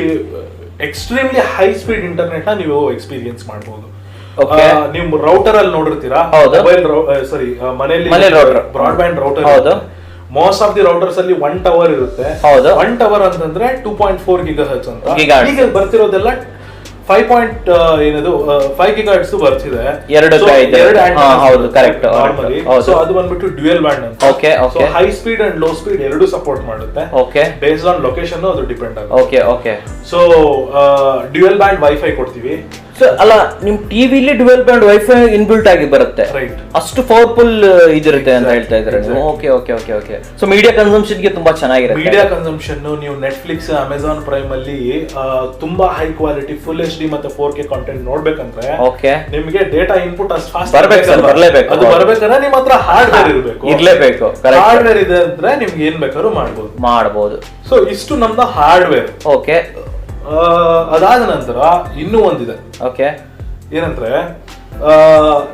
ಎಕ್ಸ್ಟ್ರೀಮ್ಲಿ ಹೈ ಸ್ಪೀಡ್ ಇಂಟರ್ನೆಟ್ ನ ನೀವು ಎಕ್ಸ್ಪೀರಿಯನ್ಸ್ ಮಾಡಬಹುದು. ನೀವು ರೌಟರ್ ಅಲ್ಲಿ ನೋಡಿರ್ತೀರಾ, ಮೊಬೈಲ್ ಸಾರಿ ಮನೆಯಲ್ಲಿ broadband router. Most of the routers ಅಲ್ಲಿ 1 ಟವರ್ ಇರುತ್ತೆ. 1 ಟವರ್ ಅಂತಂದ್ರೆ 2.4 GHz ಅಂತ. ಈಗ ಬರ್ತಿರೋದೆಲ್ಲ 5 GHz ಬರ್ತಿದೆ. ಸೊ ಅದು ಬಂದ್ಬಿಟ್ಟು ಡ್ಯುಯಲ್ ಬ್ಯಾಂಡ್ ಅಂತ. High speed and low speed ಎರಡು ಸಪೋರ್ಟ್ ಮಾಡುತ್ತೆ. ಬೇಸ್ಡ್ ಆನ್ ಲೊಕೇಶನ್ ಅದು ಡಿಪೆಂಡ್ ಆಗುತ್ತೆ. ಸೊ ಡ್ಯುಯಲ್ ಬ್ಯಾಂಡ್ ವೈಫೈ ಕೊಡ್ತೀವಿ. ಅಲ್ಲ, ನಿಮ್ ಟಿವಿಲಿ ಡ್ಯುಯಲ್ ಬ್ಯಾಂಡ್ ವೈಫೈ ಇನ್ಬಿಲ್ಟ್ ಆಗಿ ಬರುತ್ತೆ. ಅಷ್ಟು ಪವರ್ಫುಲ್ ಇದಿರುತ್ತೆ ಅಂತ ಹೇಳ್ತಾ ಇದ್ರೆ. ಓಕೆ. ಸೊ ಮೀಡಿಯಾ ಕನ್ಸಂಪ್ಷನ್ ಗೆ ತುಂಬಾ ಚೆನ್ನಾಗಿರುತ್ತೆ. ಮೀಡಿಯಾ ಕನ್ಸಂಪ್ಷನ್ ನೀವು ನೆಟ್ಫ್ಲಿಕ್ಸ್, ಅಮೆಜಾನ್ ಪ್ರೈಮ್ ಅಲ್ಲಿ ತುಂಬಾ ಹೈ ಕ್ವಾಲಿಟಿ ಫುಲ್ HD ಮತ್ತೆ 4K ಕಾಂಟೆಂಟ್ ನೋಡ್ಬೇಕಂದ್ರೆ ನಿಮಗೆ ಡೇಟಾ ಇನ್ಪುಟ್ ಅಷ್ಟು ಫಾಸ್ಟ್ ಬರಲೇಬೇಕು. ಅದು ಬರ್ಬೇಕಂದ್ರೆ ನಿಮ್ಮ ಹತ್ರ ಹಾರ್ಡ್ವೇರ್ ಇರ್ಲೇಬೇಕು. ಹಾರ್ಡ್ವೇರ್ ಇದೆ ಅಂದ್ರೆ ನಿಮ್ಗೆ ಏನ್ ಬೇಕಾದ್ರೂ ಮಾಡಬಹುದು. ಸೊ ಇಷ್ಟು ನಮ್ದು ಹಾರ್ಡ್ವೇರ್. ಓಕೆ. ಅದಾದ ನಂತರ ಇನ್ನೂ ಒಂದಿದೆ. ಓಕೆ. ಏನಂದ್ರೆ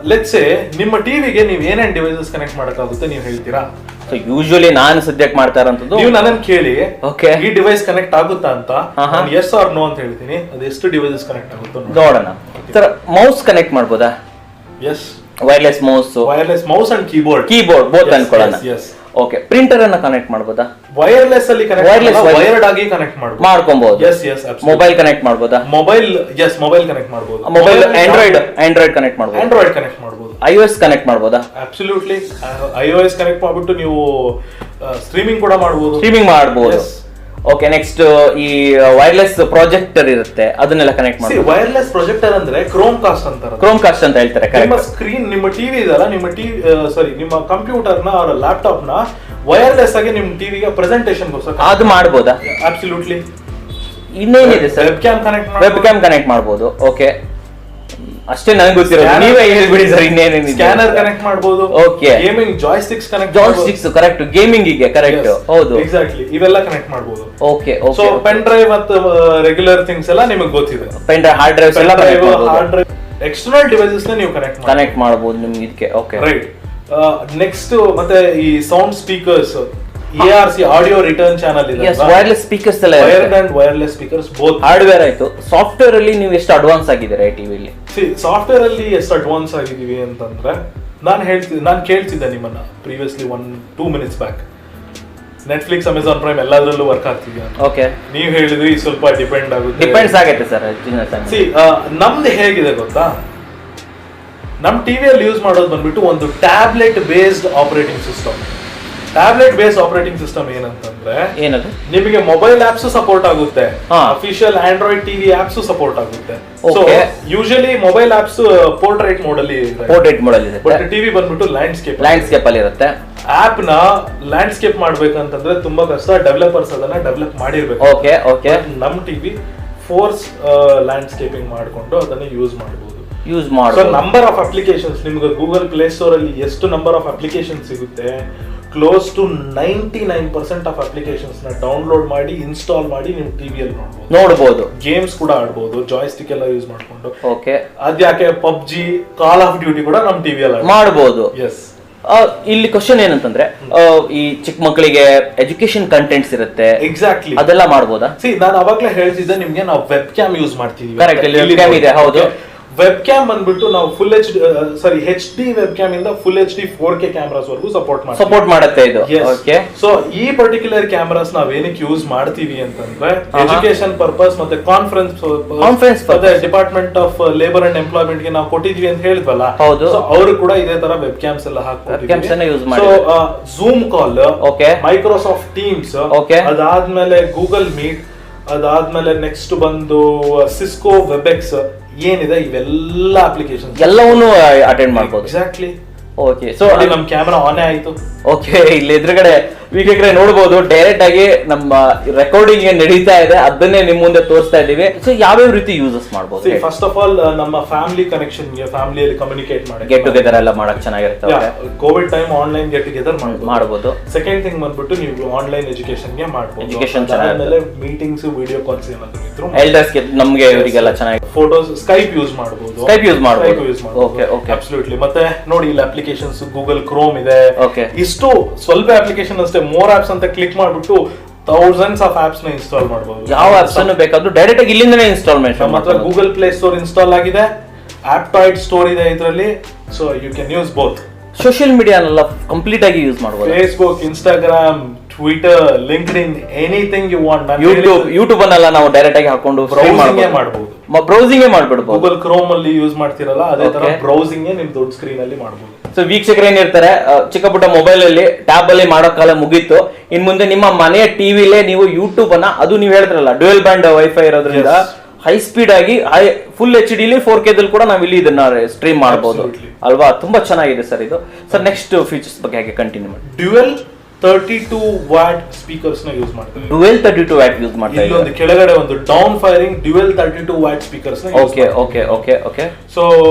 ಲೆಟ್ಸ್ ಸೇ ನಿಮ್ಮ ಟಿವಿಗೆ ನೀವು ಏನೇನ್ ಡಿವೈಸಸ್ ಕನೆಕ್ಟ್ ಮಾಡಕ್ಕಾಗುತ್ತೆ ನೀವು ಹೇಳ್ತೀರಾ? ಸೊ ಯೂಶುವಲಿ ನಾನು ಸದ್ಯಕ್ಕೆ ಮಾಡ್ತಾ ಇರೋಂಥದ್ದು, ನೀವು ನನ್ನನ್ನು ಕೇಳಿ ಓಕೆ ಈ ಡಿವೈಸ್ ಕನೆಕ್ಟ್ ಆಗುತ್ತಾ ಅಂತ, ಎಸ್ ಆರ್ ನೋ ಅಂತ ಹೇಳ್ತೀನಿ. ಅದು ಎಷ್ಟು ಡಿವೈಸಸ್ ಕನೆಕ್ಟ್ ಆಗುತ್ತೋ ನೋಡೋಣ. ಸರ್ ಮೌಸ್ ಕನೆಕ್ಟ್ ಮಾಡ್ಬೋದಾ? Yes. Wireless mouse and keyboard both ಅನ್ಕೊಳ್ಳೋಣ. ಓಕೆ. ಪ್ರಿಂಟರ್ ಅನ್ನ ಕನೆಕ್ಟ್ ಮಾಡ್ಬೋದಾ? ವೈರ್ಲೆಸ್ ಅಲ್ಲಿ ವೈರ್ಡ್ ಆಗಿ ಕನೆಕ್ಟ್ ಮಾಡ್ಕೊಬಹುದು. ಮೊಬೈಲ್ ಕನೆಕ್ಟ್ ಮಾಡ್ಬೋದಾ? ಮೊಬೈಲ್ ಕನೆಕ್ಟ್ ಮಾಡ್ಬೋದು. ಮೊಬೈಲ್ ಆಂಡ್ರಾಯ್ಡ್ ಕನೆಕ್ಟ್ ಮಾಡ್ಬೋದು. iOS ಕನೆಕ್ಟ್ ಮಾಡ್ಬೋದಾ? ಅಬ್ಸಲ್ಯೂಟ್ಲಿ. iOS ಕನೆಕ್ಟ್ ಮಾಡ್ಬಿಟ್ಟು ನೀವು ಸ್ಟ್ರೀಮಿಂಗ್ ಕೂಡ ಮಾಡ್ಬೋದು. ಓಕೆ. ನೆಕ್ಸ್ಟ್ ಈ ವೈರ್ಲೆಸ್ ಪ್ರೊಜೆಕ್ಟರ್ ಇರುತ್ತೆ, ಅದನ್ನೆಲ್ಲ ಕನೆಕ್ಟ್ ಮಾಡಿ. ವೈರ್ಲೆಸ್ ಪ್ರೊಜೆಕ್ಟರ್ ಅಂದ್ರೆ ಕ್ರೋಮ್ ಕಾಸ್ಟ್ ಅಂತ ಹೇಳ್ತಾರೆ. ನಿಮ್ಮ ಸ್ಕ್ರೀನ್, ನಿಮ್ಮ ಟಿವಿ ಇದಲ್ಲ, ನಿಮ್ಮ ಕಂಪ್ಯೂಟರ್ ನ ಅವರ ಲ್ಯಾಪ್ಟಾಪ್ ನ ವೈರ್ಲೆಸ್ ಆಗಿ ನಿಮ್ಮ ಟಿವಿಗೆ ಪ್ರೆಸೆಂಟೇಷನ್ ಅದು ಮಾಡ್ಬೋದಾ? ಅಬ್ಸಲ್ಯೂಟ್ಲಿ. ಇನ್ನೇನಿದೆ ಸರ್? ವೆಬ್ ಕ್ಯಾಮ್ ಕನೆಕ್ಟ್ ಮಾಡ್ಬೋದು. ಓಕೆ, ಅಷ್ಟೇ ನನಗೆ ಗೊತ್ತಿರೋದು. ನೀವೇ ಹೇಳ್ಬಿಡಿ ಸರ್ ಇನ್ನೇನೇನಿದೆ. ಸ್ಕ್ಯಾನರ್ ಕನೆಕ್ಟ್ ಮಾಡ್ಬೋದು. Okay. Gaming joysticks correct. Gaming ಗೆ ಕರೆಕ್ಟ್. ಹೌದು, ಎಕ್ಸಾಕ್ಟ್ಲಿ. ಇವೆಲ್ಲ ಕನೆಕ್ಟ್ ಮಾಡ್ಬೋದು. ಓಕೆ. ಸೊ ಪೆನ್ ಡ್ರೈವ್ ಮತ್ತು ರೆಗ್ಯುಲರ್ ಥಿಂಗ್ಸ್ ಎಲ್ಲ ನಿಮಗೆ ಗೊತ್ತಿದೆ. Pen drive, hard drive, external devices ನ ನೀವು ಕನೆಕ್ಟ್ ಮಾಡಬಹುದು ನಿಮ್ಗೆ ಇದಕ್ಕೆ. Okay, right. ನೆಕ್ಸ್ಟ್ ಮತ್ತೆ ಈ sound speakers, ARC audio return channel ಇದೆ. ವೈರ್ಲೆಸ್ ಸ್ಪೀಕರ್ಸ್ ಎಲ್ಲ wired and wireless speakers both. Hardware ಆಯ್ತು. ಸಾಫ್ಟ್ವೇರ್ ಅಲ್ಲಿ ನೀವು ಎಷ್ಟು ಅಡ್ವಾನ್ಸ್ ಆಗಿದ್ದೀರಾ ಟಿವಿಲಿ? ಸಾಫ್ಟ್ವೇರ್ ಅಲ್ಲಿ ಎಷ್ಟು ಅಡ್ವಾನ್ಸ್ ಆಗಿದೀವಿ ಅಂತಂದ್ರೆ, ನಾನು ಕೇಳ್ತಿದ್ದೆ ನಿಮ್ಮನ್ನ previously 1-2 minutes back, Netflix, Amazon prime ಎಲ್ಲದರಲ್ಲೂ ವರ್ಕ್ ಆಗ್ತಿದ್ಯಾ? ಓಕೆ. ನೀವು ಹೇಳಿದ್ರಿ ಸ್ವಲ್ಪ ಡಿಪೆಂಡ್ಸ್ ಆಗುತ್ತೆ ಸರ್. ನಮ್ದು ಹೇಗಿದೆ ಗೊತ್ತಾ? ನಮ್ ಟಿವಿಯಲ್ಲಿ ಯೂಸ್ ಮಾಡೋದು ಬಂದ್ಬಿಟ್ಟು ಒಂದು tablet based operating system. Tablet based operating system ಏನಂತಂದ್ರೆ, ಏನದು? ನಿಮಗೆ ಮೊಬೈಲ್ ಆಪ್ಸ್ ಸಪೋರ್ಟ್ ಆಗುತ್ತೆ, official Android TV apps support ಆಗುತ್ತೆ. So usually mobile apps portrait mode ಅಲ್ಲಿ ಇದೆ, ಬಟ್ ಟಿವಿ ಬಂದ್ಬಿಟ್ಟು ಲ್ಯಾಂಡ್ಸ್ಕೇಪ್ ಅಲ್ಲಿ ಇರುತ್ತೆ. ಆಪ್ ನ ಲ್ಯಾಂಡ್ಸ್ಕೇಪ್ ಮಾಡ್ಬೇಕಂತಂದ್ರೆ ತುಂಬಾ ಕಷ್ಟ. ಡೆವಲಪರ್ಸ್ ಅದನ್ನ ಡೆವಲಪ್ ಮಾಡಿರ್ಬೇಕು. ಓಕೆ. ನಮ್ ಟಿವಿ ಫೋರ್ಸ್ ಲ್ಯಾಂಡ್ಸ್ಕೇಪಿಂಗ್ ಮಾಡ್ಕೊಂಡು ಅದನ್ನ ಯೂಸ್ ಮಾಡಬಹುದು. ನಂಬರ್ ಆಫ್ ಅಪ್ಲಿಕೇಶನ್ಸ್ ನಿಮ್ಗೆ ಗೂಗಲ್ ಪ್ಲೇ ಸ್ಟೋರ್ ಅಲ್ಲಿ ಎಷ್ಟು ನಂಬರ್ ಆಫ್ ಅಪ್ಲಿಕೇಶನ್ ಸಿಗುತ್ತೆ, ಕ್ಲೋಸ್ ಟು 99% ಆಫ್ ಅಪ್ಲಿಕೇಶನ್ಸ್ ನ ಡೌನ್ಲೋಡ್ ಮಾಡಿ ಇನ್ಸ್ಟಾಲ್ ಮಾಡಿ ನೀವು ಟಿವಿಯಲ್ಲಿ ನೋಡಬಹುದು. ಗೇಮ್ಸ್ ಕೂಡ ಆಡಬಹುದು, ಜಾಯ್ಸ್ಟಿಕ್ ಎಲ್ಲ ಯೂಸ್ ಮಾಡ್ಕೊಂಡು. ಓಕೆ. ಅದ್ಯಾಕೆ ಪಬ್ಜಿ, ಕಾಲ್ ಆಫ್ ಡ್ಯೂಟಿ ಕೂಡ ನಮ್ ಟಿವಿಯಲ್ಲಿ ಮಾಡಬಹುದು. ಎಸ್. ಇಲ್ಲಿ ಕ್ವಶನ್ ಏನಂತಂದ್ರೆ, ಈ ಚಿಕ್ಕ ಮಕ್ಕಳಿಗೆ ಎಜುಕೇಶನ್ ಕಂಟೆಂಟ್ಸ್ ಇರುತ್ತೆ, ಎಕ್ಸಾಕ್ಟ್ಲಿ, ಅದೆಲ್ಲ ಮಾಡಬಹುದಾ? ನಾನು ಅವಾಗ್ಲೇ ಹೇಳ್ತಿದ್ದೆ ನಿಮ್ಗೆ, ನಾವು ವೆಬ್ ಕ್ಯಾಮ್ ಯೂಸ್ ಮಾಡ್ತೀವಿ. ಕರೆಕ್ಟ್ ಇದೆ. ಹೌದು. ವೆಬ್ ಕ್ಯಾಮ್ ಬಂದ್ಬಿಟ್ಟು ನಾವು HD ವೆಬ್ ಕ್ಯಾಮ್ ಇಂದ ಫುಲ್ HD 4K ಕ್ಯಾಮ್ರಾಸ್ ವರೆಗೂ ಸಪೋರ್ಟ್ ಮಾಡುತ್ತೆ ಇದು. ಸೊ ಈ ಪರ್ಟಿಕ್ಯುಲರ್ ಕ್ಯಾಮ್ರಾಸ್ ನಾವ್ ಏನಕ್ಕೆ ಯೂಸ್ ಮಾಡ್ತೀವಿ ಅಂತಂದ್ರೆ, ಎಜುಕೇಶನ್ ಪರ್ಪಸ್ ಮತ್ತೆ ಕಾನ್ಫರೆನ್ಸ್ ಮತ್ತೆ department of labour and employment ಗೆ ನಾವು ಕೊಟ್ಟಿದ್ವಿ ಅಂತ ಹೇಳಿದ್ವಲ್ಲ, ಸೊ ಅವರು ಕೂಡ ಇದೇ ತರ ವೆಬ್ ಕ್ಯಾಮ್ಸ್ ಎಲ್ಲ ಹಾಕ್ತಿವಿ. ಸೊ ಝೂಮ್ ಕಾಲ್, ಮೈಕ್ರೋಸಾಫ್ಟ್ ಟೀಮ್ಸ್, ಅದಾದ್ಮೇಲೆ ಗೂಗಲ್ ಮೀಟ್, ಅದಾದ್ಮೇಲೆ ನೆಕ್ಸ್ಟ್ ಬಂದು ಸಿಸ್ಕೋ ವೆಬೆಕ್ಸ್ ಏನಿದೆ, ಇವೆಲ್ಲ ಅಪ್ಲಿಕೇಶನ್ ಎಲ್ಲವನ್ನೂ ಅಟೆಂಡ್ ಮಾಡಬಹುದು. ಎಕ್ಸಾಕ್ಟ್ಲಿ. ಓಕೆ. ಸೊ ನಮ್ ಕ್ಯಾಮೆರಾ ಆನ್ ಆಯ್ತು. ಓಕೆ. ಇಲ್ಲಿ ಎದುರುಗಡೆ ವೀಕ್ಷಕರೇ ನೋಡಬಹುದು ಡೈರೆಕ್ಟ್ ಆಗಿ ನಮ್ಮ ರೆಕಾರ್ಡಿಂಗ್ ಏನ್ ನಡೀತಾ ಇದೆ ಅದನ್ನೇ ನಿಮ್ ಮುಂದೆ ತೋರಿಸ್ತಾ ಇದೀವಿ. ಸೊ ಯಾವ್ಯಾವ ರೀತಿ ಯೂಸಸ್ ಮಾಡಬಹುದು? ಫಸ್ಟ್ ಆಫ್ ಆಲ್ ನಮ್ಮ ಫ್ಯಾಮಿಲಿ ಕನೆಕ್ಷನ್ ಗೆ, ಫ್ಯಾಮಿಲಿಯಲ್ಲಿ ಕಮ್ಯುನಿಕೇಟ್ ಮಾಡಿ ಗೆಟ್ ಟುಗೆದರ್ ಎಲ್ಲ ಮಾಡಕ್ ಚೆನ್ನಾಗಿರುತ್ತೆ. Covid time online get together ಮಾಡಬಹುದು. ಸೆಕೆಂಡ್ ಥಿಂಗ್ ಬಂದ್ಬಿಟ್ಟು ನೀವು ಆನ್ಲೈನ್ ಎಜುಕೇಶನ್ ಗೆ ಮಾಡಬಹುದು. ಎಜುಕೇಶನ್ ಆಮೇಲೆ ಮೀಟಿಂಗ್ಸ್, ವಿಡಿಯೋ ಕಾಲ್ಸ್ ಏನಾದ್ರು ಇದ್ರು ಎಲ್ಡರ್ಸ್ ಗೆ, ನಮ್ಗೆ ಇವರಿಗೆಲ್ಲ ಚೆನ್ನಾಗಿ ಫೋಟೋಸ್, ಸ್ಕೈಪ್ ಯೂಸ್ ಮಾಡಬಹುದು. ಸ್ಕೈಪ್ ಯೂಸ್ ಮಾಡಬಹುದು. Okay okay absolutely. ಮತ್ತೆ ನೋಡಿ ಇಲ್ಲಿ ಅಪ್ಲಿಕೇಶನ್ಸ್ ಗೂಗಲ್ ಕ್ರೋಮ್ ಇದೆ. ಓಕೆ, ಇಷ್ಟು ಸ್ವಲ್ಪ ಅಪ್ಲಿಕೇಶನ್ ಅಷ್ಟೇ, ಮೋರ್ ಆಪ್ಸ್ ಅಂತ ಕ್ಲಿಕ್ ಮಾಡ್ಬಿಟ್ಟು ಥೌಸಂಡ್ಸ್ ಆಫ್ ಆಪ್ಸ್ ನ ಇನ್ಸ್ಟಾಲ್ ಮಾಡಬಹುದು. ಯಾವ ಆಪ್ಸ್ ಅನ್ನು ಬೇಕಾದ್ರೂ ಡೈರೆಕ್ಟ್ ಆಗಿ ಇಲ್ಲಿಂದನೇ ಇನ್ಸ್ಟಾಲ್ಮೆಂಟ್ ನಮ್ಮ ಹತ್ರ ಗೂಗಲ್ ಪ್ಲೇ ಸ್ಟೋರ್ ಇನ್ಸ್ಟಾಲ್ ಆಗಿದೆ, ಆಪ್ಟಾಯ್ಡ್ ಸ್ಟೋರ್ ಇದೆ ಇದರಲ್ಲಿ. So you can use both. Social ಮೀಡಿಯಾನೆಲ್ಲ ಕಂಪ್ಲೀಟ್ ಆಗಿ ಯೂಸ್ ಮಾಡಬಹುದು. Facebook, Instagram, Twitter, LinkedIn, anything you want. YouTube ಅನ್ನೆಲ್ಲ ನಾವು ಡೈರೆಕ್ಟ್ ಆಗಿ ಹಾಕೊಂಡು ಬ್ರೌಸಿಂಗ್ ಮಾಡಬಹುದು. ಬ್ರೌಸಿಂಗ್ ಮಾಡ್ಬಿಡಬಹುದು. ಗೂಗಲ್ ಕ್ರೋಮ್ ಅಲ್ಲಿ ಯೂಸ್ ಮಾಡ್ತಿರಲ್ಲ ಅದೇ ತರ ಬ್ರೌಸಿಂಗ್ ನಿಮ್ ದೊಡ್ಡ ಸ್ಕ್ರೀನ್ ಅಲ್ಲಿ ಮಾಡಬಹುದು. ಸೊ ವೀಕ್ಷಕರು ಏನಿರ್ತಾರೆ, ಚಿಕ್ಕ ಪುಟ್ಟ ಮೊಬೈಲ್ ಅಲ್ಲಿ ಟ್ಯಾಬ್ ಅಲ್ಲಿ ಮಾಡೋ ಕಾಲ ಮುಗೀತು. ಇನ್ ಮುಂದೆ ನಿಮ್ಮ ಮನೆಯ ಟಿವಿಲೇ ನೀವು ಯೂಟ್ಯೂಬ್ ಅನ್ನ, ಅದು ನೀವು ಹೇಳಿದ್ರಲ್ಲ ಡ್ಯುಯಲ್ ಬ್ಯಾಂಡ್ ವೈಫೈ ಇರೋದ್ರಿಂದ ಹೈ ಸ್ಪೀಡ್ ಆಗಿ ಫುಲ್ HD 4K ದಲ್ಲಿ ಕೂಡ ನಾವು ಇಲ್ಲಿ ಇದನ್ನ ಸ್ಟ್ರೀಮ್ ಮಾಡಬಹುದು ಅಲ್ವಾ? ತುಂಬಾ ಚೆನ್ನಾಗಿದೆ ಸರ್ ಇದು. ಸರ್ ನೆಕ್ಸ್ಟ್ ಫೀಚರ್ಸ್ ಬಗ್ಗೆ ಹಾಗೆ ಕಂಟಿನ್ಯೂ ಮಾಡಿ. ಡ್ಯುಯಲ್ 32 ವಾಟ್ ಸ್ಪೀಕರ್ಸ್ ನ ಯೂಸ್ ಮಾಡ್ತಾರೆ. ಡ್ಯುಯಲ್ 32 ವಾಟ್ ಯೂಸ್ ಮಾಡ್ತಾರೆ. ಇಲ್ಲಿ ಒಂದು ಕೆಳಗಡೆ ಒಂದು down firing dual 32 watt speakers ನ. Okay okay okay okay. So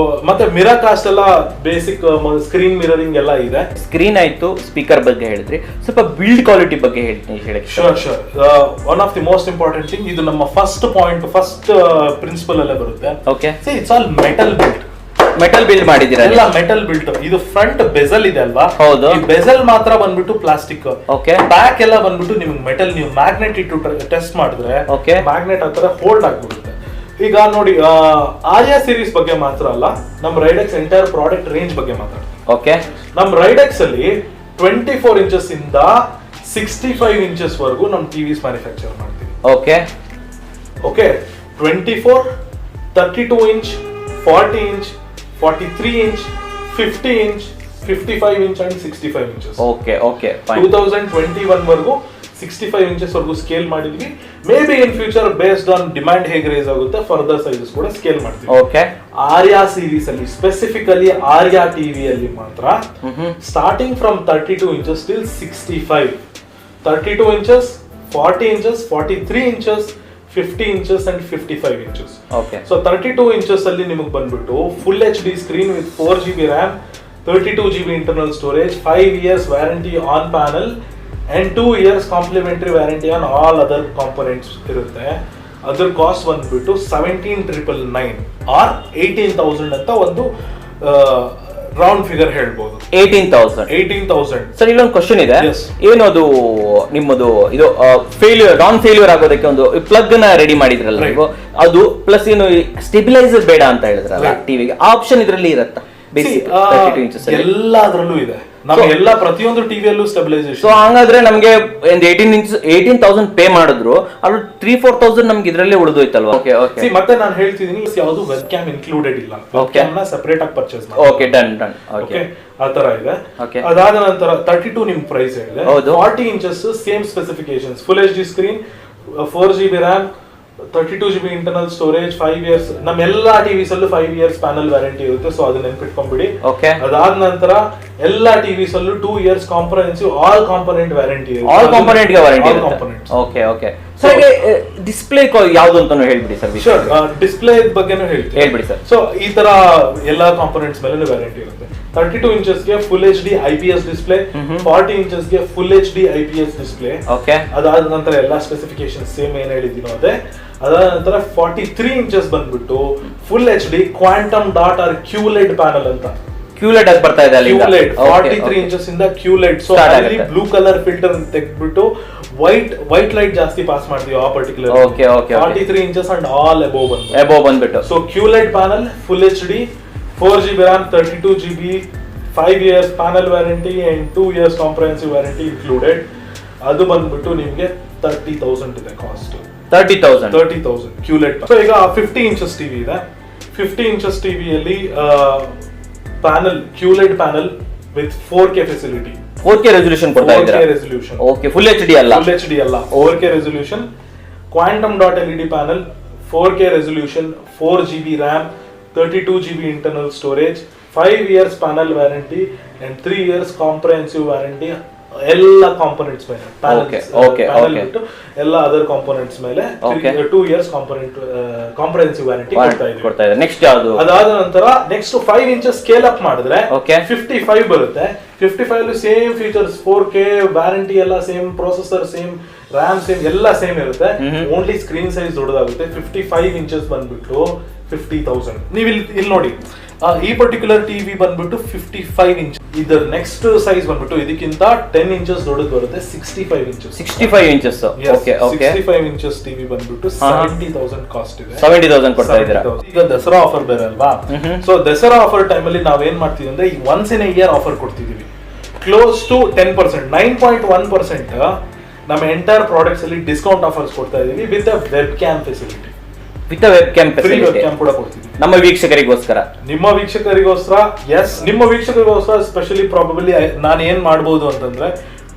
ಮತ್ತೆ ಮಿರರ್ಕಾಸ್ಟ್ ಎಲ್ಲ ಬೇಸಿಕ್ ಸ್ಕ್ರೀನ್ ಮಿರರಿಂಗ್ ಎಲ್ಲ ಇದೆ. ಸ್ಕ್ರೀನ್ ಆಯ್ತು, ಸ್ಪೀಕರ್ ಬಗ್ಗೆ ಹೇಳಿದ್ರಿ, ಸ್ವಲ್ಪ ಬಿಲ್ಡ್ ಕ್ವಾಲಿಟಿ ಬಗ್ಗೆ ಹೇಳಿ. Sure sure. One of the most important thing, ಇದು ನಮ್ಮ ಫಸ್ಟ್ ಪಾಯಿಂಟ್, ಫಸ್ಟ್ ಪ್ರಿನ್ಸಿಪಲ್ ಅಲ್ಲೇ ಬರುತ್ತೆ. Okay, it's all metal built. Metal build ಮಾಡಿದಿರಾ? ಎಲ್ಲ ಮೆಟಲ್ ಬಿಲ್ಟ್. ಇದು ಫ್ರಂಟ್ ಬೆಸಲ್ ಇದೆ ಅಲ್ವಾ? ಹೌದು. ಈ ಬೆಸಲ್ ಮಾತ್ರ ಬಂದ್ಬಿಟ್ಟು ಪ್ಲಾಸ್ಟಿಕ್. ಓಕೆ. ಬ್ಯಾಕ್ ಎಲ್ಲ ಬಂದ್ಬಿಟ್ಟು ನಿಮ್ಗೆ ಮೆಟಲ್. ನೀವು ಮ್ಯಾಗ್ನೆಟ್ ಇಟ್ಟು ಟೆಸ್ಟ್ ಮಾಡಿದ್ರೆ ಮ್ಯಾಗ್ನೆಟ್ ಆತರ ಹೋಲ್ಡ್ ಆಗ್ಬಿಡುತ್ತೆ. ಈಗ ನೋಡಿ, ಆರ್ಯಾ ಸೀರೀಸ್ ಬಗ್ಗೆ ಮಾತ್ರ ಅಲ್ಲ, ನಮ್ ರೈಡೆಕ್ಸ್ ಎಂಟೈರ್ ಪ್ರಾಡಕ್ಟ್ ರೇಂಜ್ ಬಗ್ಗೆ ಮಾತಾಡ್ತೀವಿ. ಓಕೆ. ನಮ್ ರೈಡೆಕ್ಸ್ ಅಲ್ಲಿ 24 ಇಂಚಸ್ ಇಂದ 65 ಇಂಚಸ್ ವರೆಗೂ ನಮ್ ಟಿವಿಸ್ ಮ್ಯಾನುಫ್ಯಾಕ್ಚರ್ ಮಾಡ್ತೀವಿ. Okay okay. 24, 32 inch, 40 inch, 43 inch, 50 inch, 55 inch and 65 inches. Okay okay. 2021 ವರೆಗೂ 65 ಇಂಚಸ್ ವರೆಗೂ ಸ್ಕೇಲ್ ಮಾಡಿದ್ವಿ. May be in future based on demand ಹೇಗೆ ರೇಸ್ ಆಗುತ್ತೆ ಫರ್ದರ್ ಸೈಜಸ್ ಕೂಡ ಸ್ಕೇಲ್ ಮಾಡ್ತೀವಿ. ಓಕೆ. ಆರ್ಯಾ ಸೀರೀಸ್ ಅಲ್ಲಿ, ಸ್ಪೆಸಿಫಿಕಲಿ ಆರ್ಯಾ ಟಿವಿ ಅಲ್ಲಿ ಮಾತ್ರ starting from 32 inches till 65, 32 inches, 40 inches, 43 inches, 50 inches and 55 inches. Okay. So 32 inches ಅಲ್ಲಿ ನಿಮಗೆ ಬಂದ್ಬಿಟ್ಟು full HD screen with 4GB RAM, 32GB internal storage, 5 years warranty on panel and 2 years complementary warranty on all other components ಇರುತ್ತೆ. ಅದರ cost ಬಂದ್ಬಿಟ್ಟು 17,999 R 18,000 ಅಂತ ಒಂದು round figure ಹೇಳ್ಬೋದು. 18,000. Sir ಇಲ್ಲೊಂದು ಕ್ವಶನ್ ಇದೆ. ಏನು ಅದು ನಿಮ್ಮದು ಇದು ನಾನ್ ಫೇಲ್ಯೂರ್ ಆಗೋದಕ್ಕೆ ಒಂದು ಪ್ಲಗ್ ನ ರೆಡಿ ಮಾಡಿದ್ರಲ್ಲ ನೀವು, ಅದು ಪ್ಲಸ್ ಏನು ಸ್ಟೆಬಿಲೈಸರ್ ಬೇಡ ಅಂತ ಹೇಳಿದ್ರಲ್ಲ ಟಿವಿಗೆ, ಆಪ್ಷನ್ ಇದರಲ್ಲಿ ಇರುತ್ತಾ? ಎಲ್ಲಾದ್ರಲ್ಲೂ ಇದೆ. ನಮ್ಮ ಎಲ್ಲ ಪ್ರತಿಯೊಂದು ಟಿವಿಯಲ್ಲೂ ಸ್ಟೆಬಿಲೈಸೇಷನ್. ಸೊ ಹಂಗಾದ್ರೆ ನಮ್ಗೆ ಒಂದು 18,000 ಪೇ ಮಾಡಿದ್ರು, ಅದು 3-4,000 ನಮ್ಗೆ ಇದರಲ್ಲೇ ಉಳಿದೋಯ್ತಲ್ವಾ? Okay okay. ಮತ್ತೆ ನಾನು ಹೇಳ್ತಿದ್ದೀನಿ, ಯಾವುದು ವೆಬ್ ಕ್ಯಾಮ್ ಇನ್ಕ್ಲೂಡೆಡ್ ಇಲ್ಲ. ವೆಬ್ ಕ್ಯಾಮ್ ನ ಸೆಪರೇಟ್ ಆಗಿ ಪರ್ಚೇಸ್ ಮಾಡಿ. Okay, done. ಓಕೆ, ಆ ತರ ಇದೆ. ಓಕೆ. ಅದಾದ ನಂತರ 32 ನಿಮ್ ಪ್ರೈಸ್ ಹೇಳಿದೆ. ಹೌದು. 40 inches same specifications, full HD screen, 4GB RAM, 32GB internal storage, 5 years. ನಮ್ಮ ಎಲ್ಲಾ ಟಿವಿಸ್ ಅಲ್ಲೂ 5 years ಪ್ಯಾನಲ್ ವ್ಯಾರಂಟಿ ಇರುತ್ತೆ. ಸೊ ಅದನ್ನ ನೆನ್ಪಿಟ್ಕೊಂಡ್ಬಿಡಿ. ಓಕೆ. ಅದಾದ ನಂತರ ಎಲ್ಲಾ ಟಿವಿಸ್ ಅಲ್ಲೂ 2 years comprehensive all component warranty ಇರುತ್ತೆ. ಆಲ್ ಕಾಂಪೋನೆಂಟ್ ಗೆ ವ್ಯಾರಂಟಿ ಇರುತ್ತೆ. Okay okay. ಸರ್ ಡಿಸ್ಪ್ಲೇ ಯಾವುದು ಅಂತಾನು ಹೇಳ್ಬಿಡಿ ಸರ್. ಶೋರ್. ಡಿಸ್ಪ್ಲೇ ಬಗ್ಗೆನೂ ಹೇಳ್ಬಿಡಿ ಸರ್. ಸೊ ಈ ತರ ಎಲ್ಲಾ ಕಾಂಪೋನೆಂಟ್ಸ್ ಮೇಲೆ ವ್ಯಾರಂಟಿ ಇರುತ್ತೆ. 32 ಇಂಚಸ್ ಗೆ full HD IPS display, 40 inches ಗೆ full HD IPS display. Okay. ಅದಾದ ನಂತರ ಎಲ್ಲಾ ಸ್ಪೆಸಿಫಿಕೇಶನ್ ಸೇಮ್ ಏನ್ ಹೇಳಿದೀನೋ ಅದೇ. ಅದಾದ ನಂತರ 43 ಇಂಚಸ್ ಬಂದ್ಬಿಟ್ಟು full HD quantum dot or QLED panel ಅಂತ. QLED ಆಗಿ ಬರ್ತಾ ಇದೆ ಅಲ್ಲಿ. QLED 43 ಇಂಚಸ್ ಇಂದ QLED. ಸೊ ಅಲ್ಲಿ ಬ್ಲೂ ಕಲರ್ ಫಿಲ್ಟರ್ ತೆಗೆದ್ಬಿಟ್ಟು ವೈಟ್ ಲೈಟ್ ಜಾಸ್ತಿ ಪಾಸ್ ಮಾಡ್ತೀವಿ ಆ particular. Okay okay. 43 inches and all above ಬಂದ್ಬಿಟ್ಟು. So QLED panel, full HD, 4GB RAM, 32GB, 5 years panel warranty and 2 years comprehensive warranty included. ಅದು ಬಂದ್ಬಿಟ್ಟು ನಿಮ್ಗೆ 30,000 ಇದೆ ಕಾಸ್ಟ್. 30,000 QLED. ಸೊ ಈಗ 50 ಇಂಚಸ್ ಟಿವಿ ಇದೆ. 50 ಇಂಚಸ್ ಟಿವಿಯಲ್ಲಿ panel, QLED panel with 4K facility, 4K resolution ಕೊಡ್ತಾ ಇದ್ದೀರಾ? 4K resolution. Okay, full HD ಅಲ್ಲ. 4K resolution, quantum dot LED panel, 4K resolution, 4GB RAM, 32GB internal storage, 5 years panel warranty and 3 years comprehensive warranty ಎಲ್ಲ components ಮೇಲೆ Okay. ಬಿಟ್ಟು ಎಲ್ಲ other components ಮೇಲೆ 2 years comprehensive warranty ಕೊಡ್ತಾ ಇದೆ. Next ಯಾವುದು? ಅದಾದ ನಂತರ ನೆಕ್ಸ್ಟ್ 5 inches ಸ್ಕೇಲ್ ಅಪ್ ಮಾಡಿದ್ರೆ 55 ಬರುತ್ತೆ. 55 ಸೇಮ್ ಫೀಚರ್ಸ್ 4K ವ್ಯಾರಂಟಿ ಎಲ್ಲ same, processor same, RAM same, ಎಲ್ಲ ಸೇಮ್ ಇರುತ್ತೆ. ಓನ್ಲಿ ಸ್ಕ್ರೀನ್ ಸೈಜ್ ದೊಡ್ಡದಾಗುತ್ತೆ. 55 inches ಬಂದ್ಬಿಟ್ಟು 50,000. ನೀವು ಇಲ್ಲಿ ನೋಡಿ, ಈ ಪರ್ಟಿಕ್ಯುಲರ್ ಟಿವಿ ಬಂದ್ಬಿಟ್ಟು 55 inch. ಇದರ ನೆಕ್ಸ್ಟ್ ಸೈಜ್ ಬಂದ್ಬಿಟ್ಟು ಇದಕ್ಕಿಂತ 10 inches ದೊಡ್ಡದು ಬರುತ್ತೆ, 65 inches. 65 inches. Okay okay. 65 inches TV ಬಂದ್ಬಿಟ್ಟು 70,000 ಕಾಸ್ಟ್ ಇದೆ. 70,000 ಕೊಡ್ತಾ ಇದ್ದೀರಾ. ಈಗ ದಸರಾ ಆಫರ್ ಬೇರೆ ಅಲ್ವಾ? ಸೊ ದಸರಾ ಆಫರ್ ಟೈಮ್ ಅಲ್ಲಿ ನಾವೇನ್ ಮಾಡ್ತೀವಿ ಅಂದ್ರೆ once in a year offer ಕೊಡ್ತಿದೀವಿ. ಕ್ಲೋಸ್ ಟು 10%, 9.1% ನಮ್ಮ ಎಂಟೈರ್ ಪ್ರಾಡಕ್ಟ್ಸ್ ಅಲ್ಲಿ ಡಿಸ್ಕೌಂಟ್ ಆಫರ್ಸ್ ಕೊಡ್ತಾ ಇದೀವಿ with a web cam facility. With web cam facility ಕೂಡ ಕೊಡ್ತೀವಿ ನಮ್ಮ ವೀಕ್ಷಕರಿಗೋಸ್ಕರ. ನಿಮ್ಮ ವೀಕ್ಷಕರಿಗೋಸ್ಕರ ಸ್ಪೆಷಲಿ ಪ್ರಾಬಬಲಿ ನಾನು ಏನ್ ಮಾಡಬಹುದು ಅಂತಂದ್ರೆ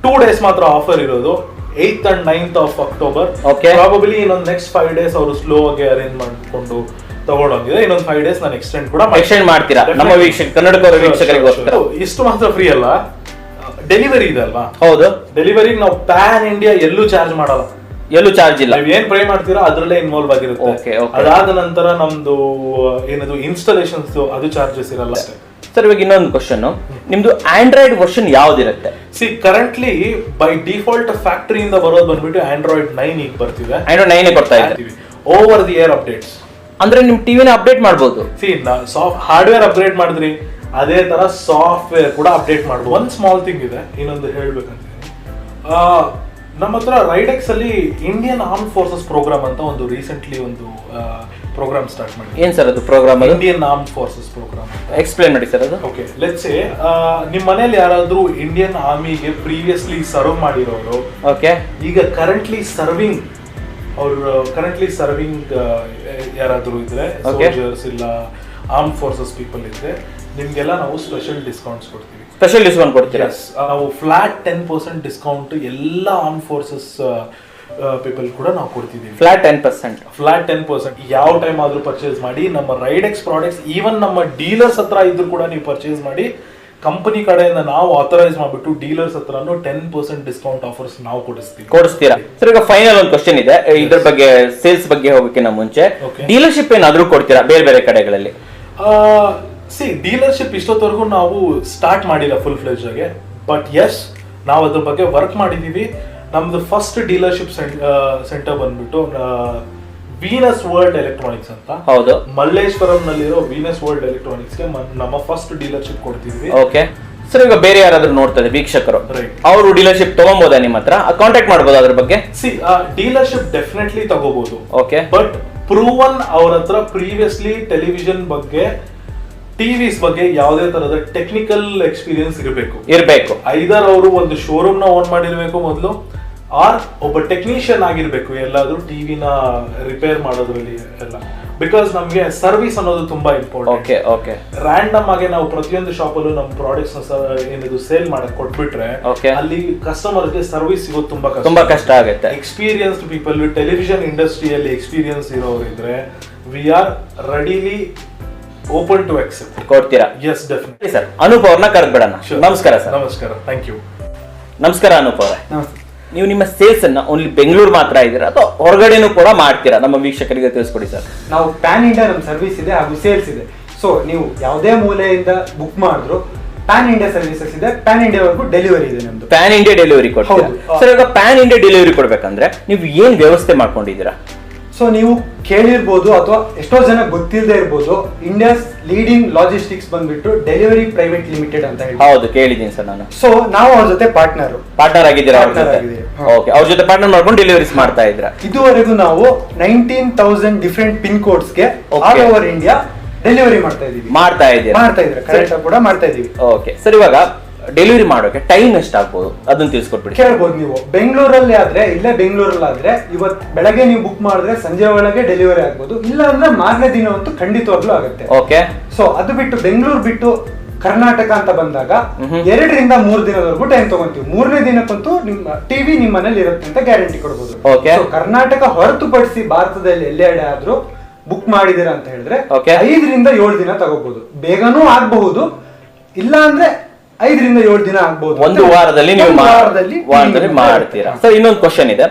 2 days ಮಾತ್ರ ಆಫರ್ ಇರೋದು, 8th and 9th of October. Probably ಇನ್ನೊಂದು ನೆಕ್ಸ್ಟ್ 5 days ಅವರು ಸ್ಲೋ ಆಗಿ ಅರೇಂಜ್ ಮಾಡ್ಕೊಂಡು ತಗೊಂಡೋಗಿದೆ. ಇನ್ನೊಂದು 5 days ನಾನು ಎಕ್ಸ್ಟೆಂಡ್ ಮಾಡ್ತೀರಾ ನಮ್ಮ ಕನ್ನಡಕರ ವೀಕ್ಷಕರಿಗೋಸ್ಕರ. ಇಷ್ಟು ಮಾತ್ರ ಫ್ರೀ ಅಲ್ಲ, ಡೆಲಿವರಿ ಇದೆ ಅಲ್ವಾ? ಹೌದು, ಡೆಲಿವರಿಗೆ ನಾವು ಪ್ಯಾನ್ ಇಂಡಿಯಾ ಎಲ್ಲೂ ಚಾರ್ಜ್ ಮಾಡಲ್ಲ, ಎಲ್ಲೂ ಚಾರ್ಜ್ ಇಲ್ಲ. ನೀವು ಏನ್ ಪ್ರೇ ಮಾಡ್ತೀರಾ ಅದ್ರಲ್ಲೇ ಇನ್ವಾಲ್ವ್ ಆಗಿರುತ್ತೆ. ಅದಾದ ನಂತರ ನಮ್ದು ಏನದು ಇನ್ಸ್ಟಾಲೇಷನ್ಸ್ ಅದು ಚಾರ್ಜಸ್ ಇರಲ್ಲ. ಸರ್, ಇವಾಗ ಇನ್ನೊಂದು ಕ್ವಶನ್, ನಿಮ್ದು ಆಂಡ್ರಾಯ್ಡ್ ವರ್ಷನ್ ಯಾವ್ದಿರುತ್ತೆ? ಕರೆಂಟ್ಲಿ ಬೈ ಡಿಫಾಲ್ಟ್ ಫ್ಯಾಕ್ಟರಿಯಿಂದ ಬರೋದು ಬಂದ್ಬಿಟ್ಟು Android 9 ಈಗ ಬರ್ತಿದೆ. Android 9 ಬರ್ತಾ ಇದೆ. ಓವರ್ ದಿ ಏರ್ ಅಪ್ಡೇಟ್ಸ್ ಅಂದ್ರೆ ನಿಮ್ ಟಿವಿನ ಅಪ್ಡೇಟ್ ಮಾಡಬಹುದು. ಹಾರ್ಡ್ವೇರ್ ಅಪ್ಗ್ರೇಡ್ ಮಾಡಿದ್ರಿ, ಅದೇ ತರ ಸಾಫ್ಟ್ವೇರ್ ಕೂಡ ಅಪ್ಡೇಟ್ ಮಾಡಬಹುದು. ಒಂದ್ ಸ್ಮಾಲ್ ಥಿಂಗ್ ಇದೆ, ಇನ್ನೊಂದು ಹೇಳ್ಬೇಕಂತೀನಿ. ನಮ್ಮ ಹತ್ರ ರೈಡೆಕ್ಸ್ ಅಲ್ಲಿ ಇಂಡಿಯನ್ ಆರ್ಮ್ ಫೋರ್ಸಸ್ ಪ್ರೋಗ್ರಾಮ್ ಅಂತ ಒಂದು ರೀಸೆಂಟ್ಲಿ ಒಂದು ಪ್ರೋಗ್ರಾಮ್ ಸ್ಟಾರ್ಟ್ ಮಾಡಿ. ಏನ್ ಸರ್ ಅದು program? Indian arm forces program. Explain ಮಾಡಿ ಸರ್ ಅದು. ಓಕೆ, ಲೆಟ್ಸ್ ಸೇ ನಿಮ್ಮ ಮನೇಲಿ ಯಾರಾದ್ರೂ ಇಂಡಿಯನ್ ಆರ್ಮಿಗೆ ಪ್ರೀವಿಯಸ್ಲಿ ಸರ್ವ್ ಮಾಡಿರೋರು, ಓಕೆ, ಈಗ ಕರೆಂಟ್ಲಿ ಸರ್ವಿಂಗ್ ಯಾರಾದ್ರೂ ಇದ್ರೆ, ಸೋಲ್ಜರ್ಸ್ ಇಲ್ಲ ಆರ್ಮ್ ಫೋರ್ಸಸ್ ಪೀಪಲ್ ಇದ್ರೆ, ನಿಮ್ಗೆಲ್ಲ ನಾವು ಸ್ಪೆಷಲ್ ಡಿಸ್ಕೌಂಟ್ಸ್ ಕೊಡ್ತೀವಿ. ಸ್ಪೆಷಲ್ ಡಿಸ್ಕೌಂಟ್ ಕೊಡ್ತೀರಾ? ನಾವು ಫ್ಲಾಟ್ 10% ಡಿಸ್ಕೌಂಟ್ ಎಲ್ಲ ಆರ್ಮ್ ಫೋರ್ಸಸ್ ಪೀಪಲ್ ಕೂಡ ನಾವು ಕೊಡ್ತಿದ್ದೀವಿ. ಫ್ಲಾಟ್ 10%. ಯಾವ ಟೈಮ್ ಆದ್ರೂ ಪರ್ಚೇಸ್ ಮಾಡಿ ನಮ್ಮ ರೈಡೆಕ್ಸ್ ಪ್ರಾಡಕ್ಟ್ಸ್, ಈವನ್ ನಮ್ಮ ಡೀಲರ್ಸ್ ಹತ್ರ ಇದ್ರು ಕೂಡ ನೀವು ಪರ್ಚೇಸ್ ಮಾಡಿ, ಕಂಪನಿ ಕಡೆಯಿಂದ ನಾವು ಆಥರೈಸ್ ಮಾಡ್ಬಿಟ್ಟು ಡೀಲರ್ಸ್ ಹತ್ರನು 10% ಡಿಸ್ಕೌಂಟ್ ಆಫರ್ಸ್ ನಾವು ಕೊಡಿಸ್ತೀರಾ. ಸರ್, ಈಗ ಫೈನಲ್ ಒಂದು ಕ್ವಶನ್ ಇದೆ ಇದ್ರ ಬಗ್ಗೆ, ಸೇಲ್ಸ್ ಬಗ್ಗೆ ಹೋಗೋಕ್ಕಿಂತ ಮುಂಚೆ ಡೀಲರ್ಶಿಪ್ ಏನಾದ್ರೂ ಕೊಡ್ತೀರಾ ಬೇರೆ ಬೇರೆ ಕಡೆಗಳಲ್ಲಿ? ಡೀಲರ್ಶಿಪ್ ಇಷ್ಟೊತ್ತವರೆಗೂ ನಾವು ಸ್ಟಾರ್ಟ್ ಮಾಡಿಲ್ಲ ಫುಲ್ ಫ್ಲೆಜ್ ಆಗಿ, ಬಟ್ ಎಸ್ ನಾವು ಅದ್ರ ಬಗ್ಗೆ ವರ್ಕ್ ಮಾಡಿದೀವಿ. ನಮ್ದು ಫಸ್ಟ್ ಡೀಲರ್ಶಿಪ್ ಸೆಂಟರ್ ಬಂದ್ಬಿಟ್ಟು ವೀನಸ್ ವರ್ಲ್ಡ್ ಎಲೆಕ್ಟ್ರಾನಿಕ್ಸ್ ಅಂತ. ಹೌದು, ಮಲ್ಲೇಶ್ವರಂ ನಲ್ಲಿರೋ ವೀನಸ್ ವರ್ಲ್ಡ್ ಎಲೆಕ್ಟ್ರಾನಿಕ್ಸ್ ಗೆ ನಮ್ಮ ಫಸ್ಟ್ ಡೀಲರ್ಶಿಪ್ ಕೊಡ್ತಿದ್ವಿ. ಓಕೆ ಸರ್, ಈಗ ಬೇರೆ ಯಾರಾದ್ರೂ ನೋಡ್ತಾರೆ ವೀಕ್ಷಕರು, ಅವರು ಡೀಲರ್ಶಿಪ್ ತಗೊಬೋದಾ ನಿಮ್ಮ ಹತ್ರ? ಕಾಂಟ್ಯಾಕ್ಟ್ ಮಾಡಬಹುದು ಅದ್ರ ಬಗ್ಗೆ? ಡೀಲರ್ಶಿಪ್ ಡೆಫಿನೆಟ್ಲಿ ತಗೋಬಹುದು. ಓಕೆ, ಬಟ್ ಪ್ರೂವನ್ ಅವ್ರ ಹತ್ರ ಪ್ರೀವಿಯಸ್ಲಿ ಟೆಲಿವಿಷನ್ ಬಗ್ಗೆ, ಟಿವಿಸ್ ಬಗ್ಗೆ ಯಾವುದೇ ತರದ ಟೆಕ್ನಿಕಲ್ ಎಕ್ಸ್ಪೀರಿಯನ್ಸ್ ಇರಬೇಕು. ಐದರ್ ಅವರು ಒಂದು ಶೋರೂಮ್ ನ ಓನ್ ಮಾಡಿರ್ಬೇಕು ಮೊದಲು, ಆರ್ ಒಬ್ಬ ಟೆಕ್ನಿಷಿಯನ್ ಆಗಿರ್ಬೇಕು ಎಲ್ಲಾದ್ರೂ ಟಿವಿನ ರಿಪೇರ್ ಮಾಡೋದ್ರಲ್ಲಿ ಎಲ್ಲ. ಬಿಕಾಸ್ ನಮ್ಗೆ ಸರ್ವಿಸ್ ಅನ್ನೋದು ತುಂಬಾ ಇಂಪಾರ್ಟೆಂಟ್. ರ್ಯಾಂಡಮ್ ಆಗಿ ನಾವು ಪ್ರತಿಯೊಂದು ಶಾಪ್ ಅಲ್ಲೂ ನಮ್ಮ ಪ್ರಾಡಕ್ಟ್ಸ್ ಏನಿದು ಸೇಲ್ ಮಾಡಕ್ ಕೊಟ್ಬಿಟ್ರೆ ಅಲ್ಲಿ ಕಸ್ಟಮರ್ಗೆ ಸರ್ವಿಸ್ ಸಿಗೋದು ತುಂಬಾ ಕಷ್ಟ ಆಗುತ್ತೆ. ಎಕ್ಸ್ಪೀರಿಯನ್ಸ್ಡ್ ಪೀಪಲ್, ಟೆಲಿವಿಷನ್ ಇಂಡಸ್ಟ್ರಿಯಲ್ಲಿ ಎಕ್ಸ್ಪೀರಿಯನ್ಸ್ ಇರೋರು ಇದ್ರೆ, we are readily open to accept. ಕೊಡ್ತೀರಾ? Yes, definitely sir. ಅನೂಪ್ ಅವ್ರನ್ನ ಕರೆದ್ಬಿಡೋಣ. ನಮಸ್ಕಾರ ಸರ್. ನಮಸ್ಕಾರ, ಥ್ಯಾಂಕ್ ಯು. ನಮಸ್ಕಾರ ಅನೂಪ್ ಅವರೇ. ನೀವು ನಿಮ್ಮ ಸೇಲ್ಸ್ ಅನ್ನ ಓನ್ಲಿ ಬೆಂಗಳೂರು ಮಾತ್ರ ಇದ್ದೀರಾ ಅಥವಾ ಹೊರಗಡೆನೂ ಕೂಡ ಮಾಡ್ತೀರಾ? ನಮ್ಮ ವೀಕ್ಷಕರಿಗೆ ತಿಳಿಸ್ಕೊಡಿ ಸರ್. ನಾವು ಪ್ಯಾನ್ ಇಂಡಿಯಾ ನಮ್ಮ ಸರ್ವಿಸ್ ಇದೆ ಹಾಗೂ ಸೇಲ್ಸ್ ಇದೆ. ಸೊ ನೀವು ಯಾವುದೇ ಮೂಲೆಯಿಂದ ಬುಕ್ ಮಾಡಿದ್ರು ಪ್ಯಾನ್ ಇಂಡಿಯಾ ಸರ್ವಿಸಸ್ ಇದೆ. ಪ್ಯಾನ್ ಇಂಡಿಯಾವರೆಗೂ ಡೆಲಿವರಿ ಇದೆ ನಮ್ದು. ಪ್ಯಾನ್ ಇಂಡಿಯಾ ಡೆಲಿವರಿ ಕೊಡ್ತೀರಾ ಸರ್? ಈಗ ಪ್ಯಾನ್ ಇಂಡಿಯಾ ಡೆಲಿವರಿ ಕೊಡ್ಬೇಕಂದ್ರೆ ನೀವು ಏನ್ ವ್ಯವಸ್ಥೆ ಮಾಡ್ಕೊಂಡಿದ್ದೀರಾ? ಸೊ ನೀವು ಕೇಳಿರ್ಬೋದು ಅಥವಾ ಎಷ್ಟೋ ಜನ ಗೊತ್ತಿಲ್ಲದೆ ಇರ್ಬೋದು, ಇಂಡಿಯಾಸ್ ಲೀಡಿಂಗ್ ಲಾಜಿಸ್ಟಿಕ್ಸ್ ಬಂದ್ಬಿಟ್ಟು ಡೆಲಿವರಿ ಪ್ರೈವೇಟ್ ಲಿಮಿಟೆಡ್ ಅಂತ ಹೇಳಿ. ಹೌದು, ಕೇಳಿದ್ದೀನಿ ಸರ್ ನಾನು. ಸೊ ನಾವು ಅವ್ರ ಜೊತೆ ಪಾರ್ಟ್ನರ್ ಆಗಿದ್ದೀರಾ? ಓಕೆ, ಅವ್ರ ಜೊತೆ ಪಾರ್ಟ್ನರ್ ಮಾಡ್ಕೊಂಡು ಡೆಲಿವರೀಸ್ ಮಾಡ್ತಾ ಇದ್ರ. ಇದುವರೆಗೂ ನಾವು 19,000 ಡಿಫರೆಂಟ್ ಪಿನ್ ಕೋಡ್ಸ್ ಗೆ ಆಲ್ ಓವರ್ ಇಂಡಿಯಾ ಡೆಲಿವರಿ ಮಾಡ್ತಾ ಇದ್ದೀರಾ. ಕರೆಕ್ಟ್ ಕೂಡ ಮಾಡ್ತಾ ಇದೀವಿ. ಓಕೆ ಸರ್, ಇವಾಗ ಡೆಲಿವರಿ ಮಾಡೋಕೆ ಟೈಮ್ ಎಷ್ಟಾಗ್ಬೋದು ಅದನ್ನ ತಿಳಿಸ್ಕೊಟ್ಬಿಡಿ. ಕೇಳ್ಬೋದು ನೀವು. ಬೆಂಗಳೂರಲ್ಲಿ ಆದ್ರೆ, ಇಲ್ಲೇ ಬೆಂಗಳೂರಲ್ಲಿ ಆದ್ರೆ ಇವತ್ತು ಬೆಳಗ್ಗೆ ನೀವು ಬುಕ್ ಮಾಡಿದ್ರೆ ಸಂಜೆ ಒಳಗೆ ಡೆಲಿವರಿ ಆಗ್ಬೋದು, ಇಲ್ಲ ಅಂದ್ರೆ ಮಾರನೇ ದಿನ ಅಂತೂ ಖಂಡಿತವಾಗ್ಲೂ ಆಗುತ್ತೆ. ಓಕೆ, ಸೊ ಅದು ಬಿಟ್ಟು ಬೆಂಗಳೂರು ಬಿಟ್ಟು ಕರ್ನಾಟಕ ಅಂತ ಬಂದಾಗ 2 ರಿಂದ 3 ದಿನದವರೆಗೂ ಟೈಮ್ ತಗೊಂತೀವಿ. 3ನೇ ದಿನಕ್ಕಂತೂ ನಿಮ್ಮ ಟಿವಿ ನಿಮ್ಮ ಮನೇಲಿ ಇರುತ್ತೆ ಅಂತ ಗ್ಯಾರಂಟಿ ಕೊಡಬಹುದು. ಕರ್ನಾಟಕ ಹೊರತುಪಡಿಸಿ ಭಾರತದಲ್ಲಿ ಎಲ್ಲೆಡೆ ಆದ್ರೂ ಬುಕ್ ಮಾಡಿದೀರಾ ಅಂತ ಹೇಳಿದ್ರೆ 5 ರಿಂದ 7 ದಿನ ತಗೋಬಹುದು. ಬೇಗನೂ ಆಗಬಹುದು, ಇಲ್ಲ ಅಂದ್ರೆ 5 ರಿಂದ 7 ದಿನ ಆಗ್ಬಹುದು. ಒಂದು ವಾರದಲ್ಲಿ ನೀವು ಮಾಡ್ತೀರಾ. ಸರ್ ಇನ್ನೊಂದು ಕ್ವಶನ್ ಇದೆ,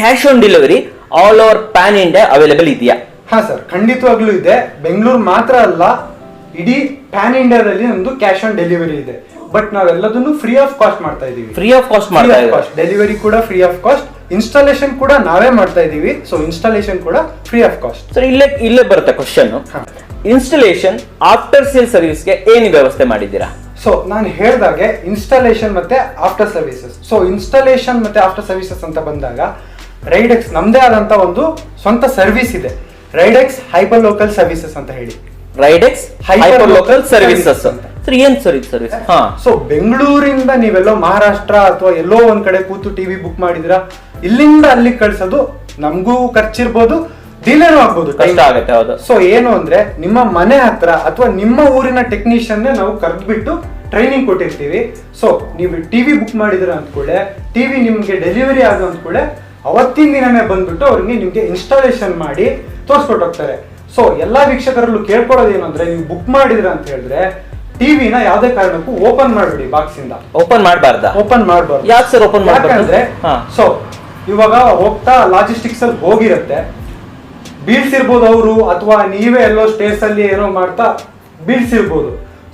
cash on delivery all over PAN India available ಇದೆಯಾ? ಹಾ ಸರ್, ಖಂಡಿತವಾಗ್ಲೂ ಇದೆ. ಬೆಂಗಳೂರು ಮಾತ್ರ ಅಲ್ಲ, ಇಡೀ ಪ್ಯಾನ್ ಇಂಡಿಯಾದಲ್ಲಿ ನಮ್ದು ಕ್ಯಾಶ್ ಆನ್ ಡೆಲಿವರಿ ಇದೆ. ಬಟ್ ನಾವೆಲ್ಲದನ್ನು ಫ್ರೀ ಆಫ್ ಕಾಸ್ಟ್ ಮಾಡ್ತಾ ಇದೀವಿ. ಫ್ರೀ ಆಫ್ ಕಾಸ್ಟ್ ಮಾಡ್ತಾ ಇದೀವಿ. ಡೆಲಿವರಿ ಕೂಡ ಫ್ರೀ ಆಫ್ ಕಾಸ್ಟ್, ಇನ್ಸ್ಟಾಲೇಷನ್ ಕೂಡ ನಾವೇ ಮಾಡ್ತಾ ಇದೀವಿ. ಸೊ ಇನ್ಸ್ಟಾಲೇಷನ್ ಕೂಡ ಫ್ರೀ ಆಫ್ ಕಾಸ್ಟ್. ಸರ್ ಇಲ್ಲೇ ಬರುತ್ತೆ question, installation after sale service ಗೆ ಏನು ವ್ಯವಸ್ಥೆ ಮಾಡಿದ್ದೀರಾ? ಸೊ ನಾನು ಹೇಳ್ದಾಗೆ ಇನ್ಸ್ಟಾಲೇಷನ್ ಮತ್ತೆ ಆಫ್ಟರ್ ಸರ್ವಿಸಸ್. ಸೊ ಇನ್ಸ್ಟಾಲೇಷನ್ ಮತ್ತೆ ಆಫ್ಟರ್ ಸರ್ವಿಸಸ್ ಅಂತ ಬಂದಾಗ ರೈಡೆಕ್ಸ್ ನಮ್ದೇ ಆದಂತ ಒಂದು ಸ್ವಂತ ಸರ್ವಿಸ್ ಇದೆ, ರೈಡೆಕ್ಸ್ ಹೈಪರ್ ಲೋಕಲ್ ಸರ್ವಿಸಸ್ ಅಂತ ಹೇಳಿ. ರೈಡೆಕ್ಸ್ ಹೈಪರ್ ಲೋಕಲ್ ಸರ್ವಿಸಸ್ ಸರ್ ಏನ್ ಸರ್ವಿಸ್? ಸೊ ಬೆಂಗಳೂರಿಂದ ನೀವೆಲ್ಲೋ ಮಹಾರಾಷ್ಟ್ರ ಅಥವಾ ಎಲ್ಲೋ ಒಂದ್ ಕಡೆ ಕೂತು ಟಿವಿ ಬುಕ್ ಮಾಡಿದಿರಾ, ಇಲ್ಲಿಂದ ಅಲ್ಲಿಗೆ ಕಳ್ಸೋದು ನಮಗೂ ಖರ್ಚಿರ್ಬೋದು, ಡಿಲೇನೂ ಆಗ್ಬೋದು, ಕಷ್ಟ ಆಗುತ್ತೆ. ಹೌದು. ಸೊ ಏನು ಅಂದ್ರೆ ನಿಮ್ಮ ಮನೆ ಹತ್ರ ಅಥವಾ ನಿಮ್ಮ ಊರಿನ ಟೆಕ್ನಿಷಿಯನ್ ನಾವು ಕರೆದ್ಬಿಟ್ಟು ಟ್ರೈನಿಂಗ್ ಕೊಟ್ಟಿರ್ತೀವಿ. ಸೊ ನೀವು ಟಿವಿ ಬುಕ್ ಮಾಡಿದ್ರ ಅಂದ್ಕೂಳೆ, ಟಿವಿ ನಿಮ್ಗೆ ಡೆಲಿವರಿ ಆಗೋ ಅಂದ್ಕೂಳೆ ಅವತ್ತಿನ ದಿನನೇ ಬಂದ್ಬಿಟ್ಟು ಅವ್ರಿಗೆ ನಿಮ್ಗೆ ಇನ್ಸ್ಟಾಲೇಷನ್ ಮಾಡಿ ತೋರಿಸ್ಕೊಟ್ಟು ಹೋಗ್ತಾರೆ. ಸೊ ಎಲ್ಲಾ ವೀಕ್ಷಕರಲ್ಲೂ ಕೇಳ್ಕೊಳ್ಳೋದು ಏನಂದ್ರೆ, ನೀವು ಬುಕ್ ಮಾಡಿದ್ರ ಅಂತ ಹೇಳಿದ್ರೆ ಟಿವಿನ ಯಾವ್ದೇ ಕಾರಣಕ್ಕೂ ಓಪನ್ ಮಾಡ್ಬಿಡಿ, ಬಾಕ್ಸ್ ಇಂದ ಓಪನ್ ಮಾಡಬಾರ್ದು. ಯಾಕೆ ಸರ್ ಓಪನ್ ಯಾಕಂದ್ರೆ ಸೊ ಇವಾಗ ಹೋಗ್ತಾ ಲಾಜಿಸ್ಟಿಕ್ಸ್ ಅಲ್ಲಿ ಹೋಗಿರತ್ತೆ, ಬೀಳ್ಸಿರ್ಬೋದು ಅವರು, ಅಥವಾ ನೀವೇ ಎಲ್ಲೋ ಸ್ಟೇಸ್ ಅಲ್ಲಿ ಏನೋ ಮಾಡ್ತಾ ಬೀಳ್ಸಿರ್ಬೋದು.